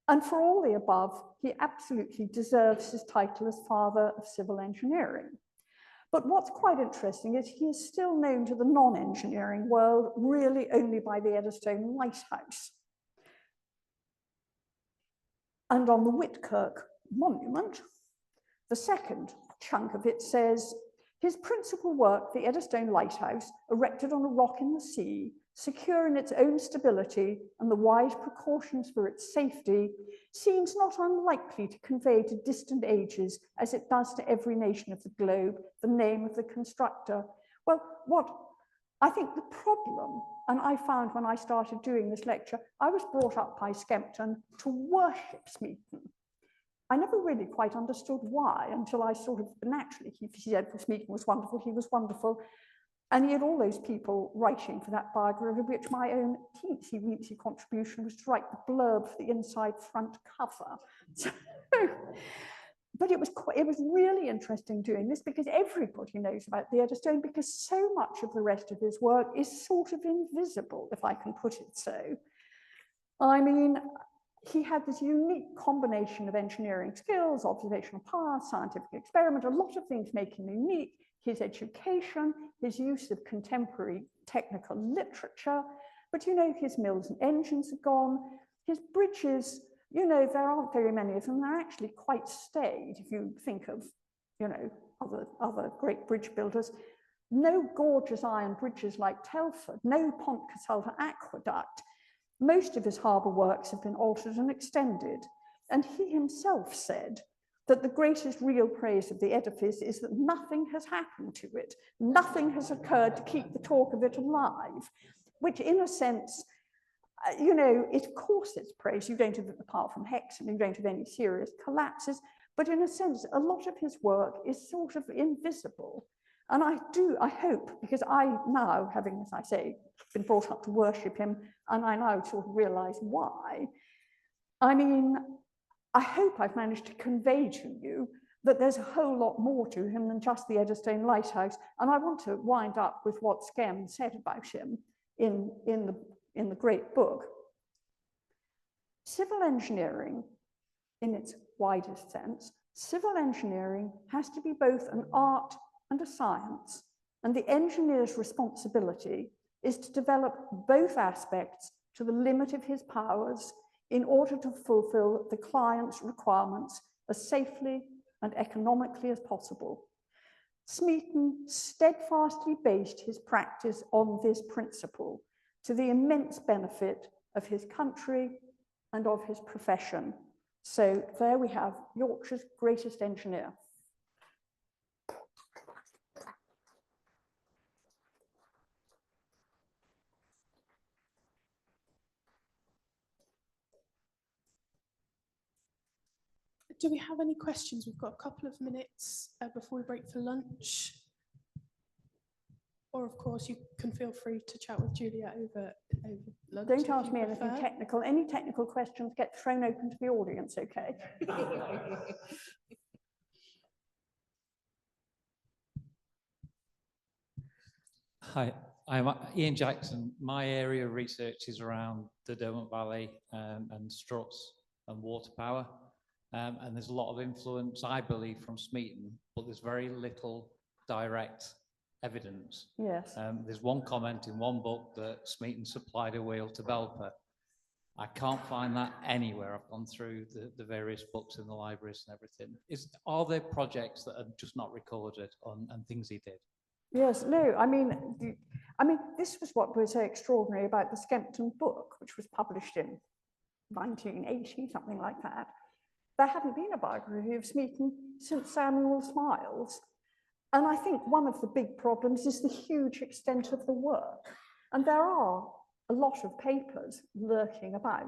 And for all the above, he absolutely deserves his title as Father of Civil Engineering. But what's quite interesting is he is still known to the non-engineering world really only by the Eddystone Lighthouse. And on the Whitkirk monument, the second chunk of it says, his principal work, the Eddystone Lighthouse, erected on a rock in the sea, secure in its own stability and the wise precautions for its safety, seems not unlikely to convey to distant ages, as it does to every nation of the globe, the name of the constructor. Well, what I think the problem, and I found when I started doing this lecture, I was brought up by Skempton to worship Smeaton. I never really quite understood why until I sort of, naturally, he said Smeaton was wonderful, he was wonderful. And he had all those people writing for that biography, of which my own teensy-weensy contribution was to write the blurb for the inside front cover. So, but it was really interesting doing this because everybody knows about the Eddystone, because so much of the rest of his work is sort of invisible, if I can put it so. I mean, he had this unique combination of engineering skills, observational power, scientific experiment, a lot of things make him unique. His education, his use of contemporary technical literature, but you know, his mills and engines are gone. His bridges, you know, there aren't very many of them. They're actually quite staid if you think of, you know, other great bridge builders. No gorgeous iron bridges like Telford, no Pont Casulta aqueduct. Most of his harbour works have been altered and extended. And he himself said that the greatest real praise of the edifice is that nothing has happened to it. Nothing has occurred to keep the talk of it alive, which in a sense, you know, of course it's praise. You don't have, apart from Hexham, you don't have any serious collapses, but in a sense, a lot of his work is sort of invisible. And I hope, because I now, having, as I say, been brought up to worship him, and I now sort of realize why, I mean, I hope I've managed to convey to you that there's a whole lot more to him than just the Eddystone Lighthouse. And I want to wind up with what Skem said about him in the great book. Civil engineering, in its widest sense, civil engineering has to be both an art and a science. And the engineer's responsibility is to develop both aspects to the limit of his powers in order to fulfill the client's requirements as safely and economically as possible. Smeaton steadfastly based his practice on this principle to the immense benefit of his country and of his profession. So there we have Yorkshire's greatest engineer. Do we have any questions? We've got a couple of minutes before we break for lunch. or of course you can feel free to chat with Julia over lunch. Don't if ask you me anything prefer. technical. Any technical questions get thrown open to the audience, okay? Hi, I'm Ian Jackson. My area of research is around the Derwent Valley and struts and water power. And there's a lot of influence, I believe, from Smeaton, but there's very little direct evidence. Yes. There's one comment in one book that Smeaton supplied a wheel to Belper. I can't find that anywhere. I've gone through the various books in the libraries and everything. Are there projects that are just not recorded and things he did? Yes, no, I mean, this was what was so extraordinary about the Skempton book, which was published in 1980, something like that. There hadn't been a biography of Smeaton since Samuel Smiles. And I think one of the big problems is the huge extent of the work. And there are a lot of papers lurking about.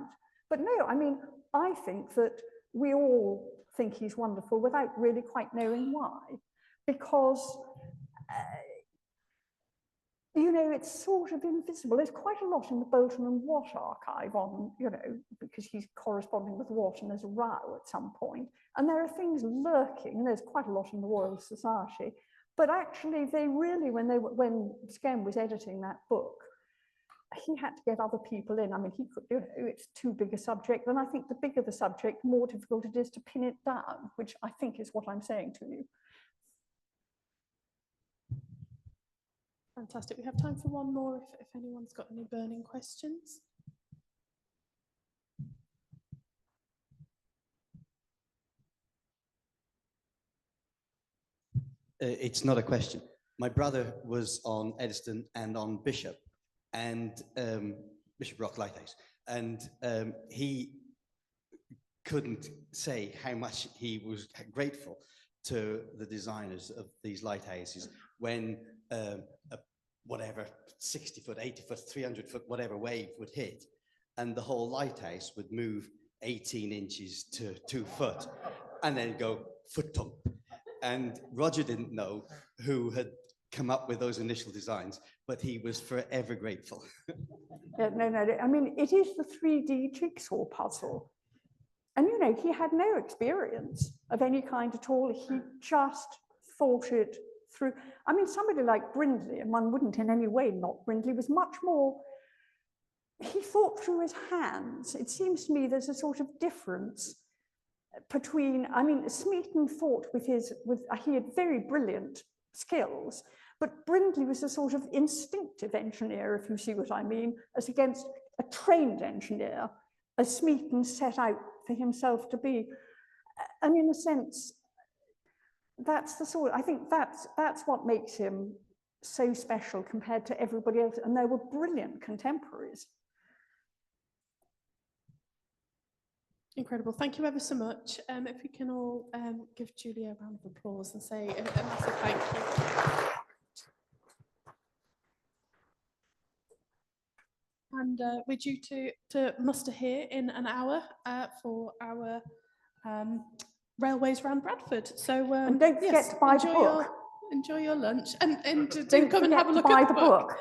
But no, I mean, I think that we all think he's wonderful without really quite knowing why. Because you know, it's sort of invisible. There's quite a lot in the Bolton and Watt archive on, you know, because he's corresponding with Watt and there's a row at some point. And there are things lurking. There's quite a lot in the Royal Society. But actually, they really, when Skem was editing that book, he had to get other people in. I mean, he could, you know, it's too big a subject. And I think the bigger the subject, the more difficult it is to pin it down, which I think is what I'm saying to you. Fantastic. We have time for one more if anyone's got any burning questions. It's not a question. My brother was on Eddystone and on Bishop and Bishop Rock Lighthouse, and he couldn't say how much he was grateful to the designers of these lighthouses when whatever 60 foot, 80 foot, 300 foot, whatever wave would hit, and the whole lighthouse would move 18 inches to 2 foot and then go foot thump. And Roger didn't know who had come up with those initial designs, but he was forever grateful. Yeah, no, I mean, it is the 3D jigsaw puzzle. And, you know, he had no experience of any kind at all. He just thought it through. I mean, somebody like Brindley, and one wouldn't in any way knock Brindley, was much more, he thought through his hands. It seems to me there's a sort of difference between, I mean, Smeaton thought he had very brilliant skills, but Brindley was a sort of instinctive engineer, if you see what I mean, as against a trained engineer, as Smeaton set out for himself to be. And in a sense, that's the sort, I think that's what makes him so special compared to everybody else. And there were brilliant contemporaries. Incredible. Thank you ever so much. If we can all give Julia a round of applause and say a massive thank you. And we're due to muster here in an hour for our Railways Round Bradford. So and don't forget to buy the book. Enjoy your lunch and do come and have a look at the book.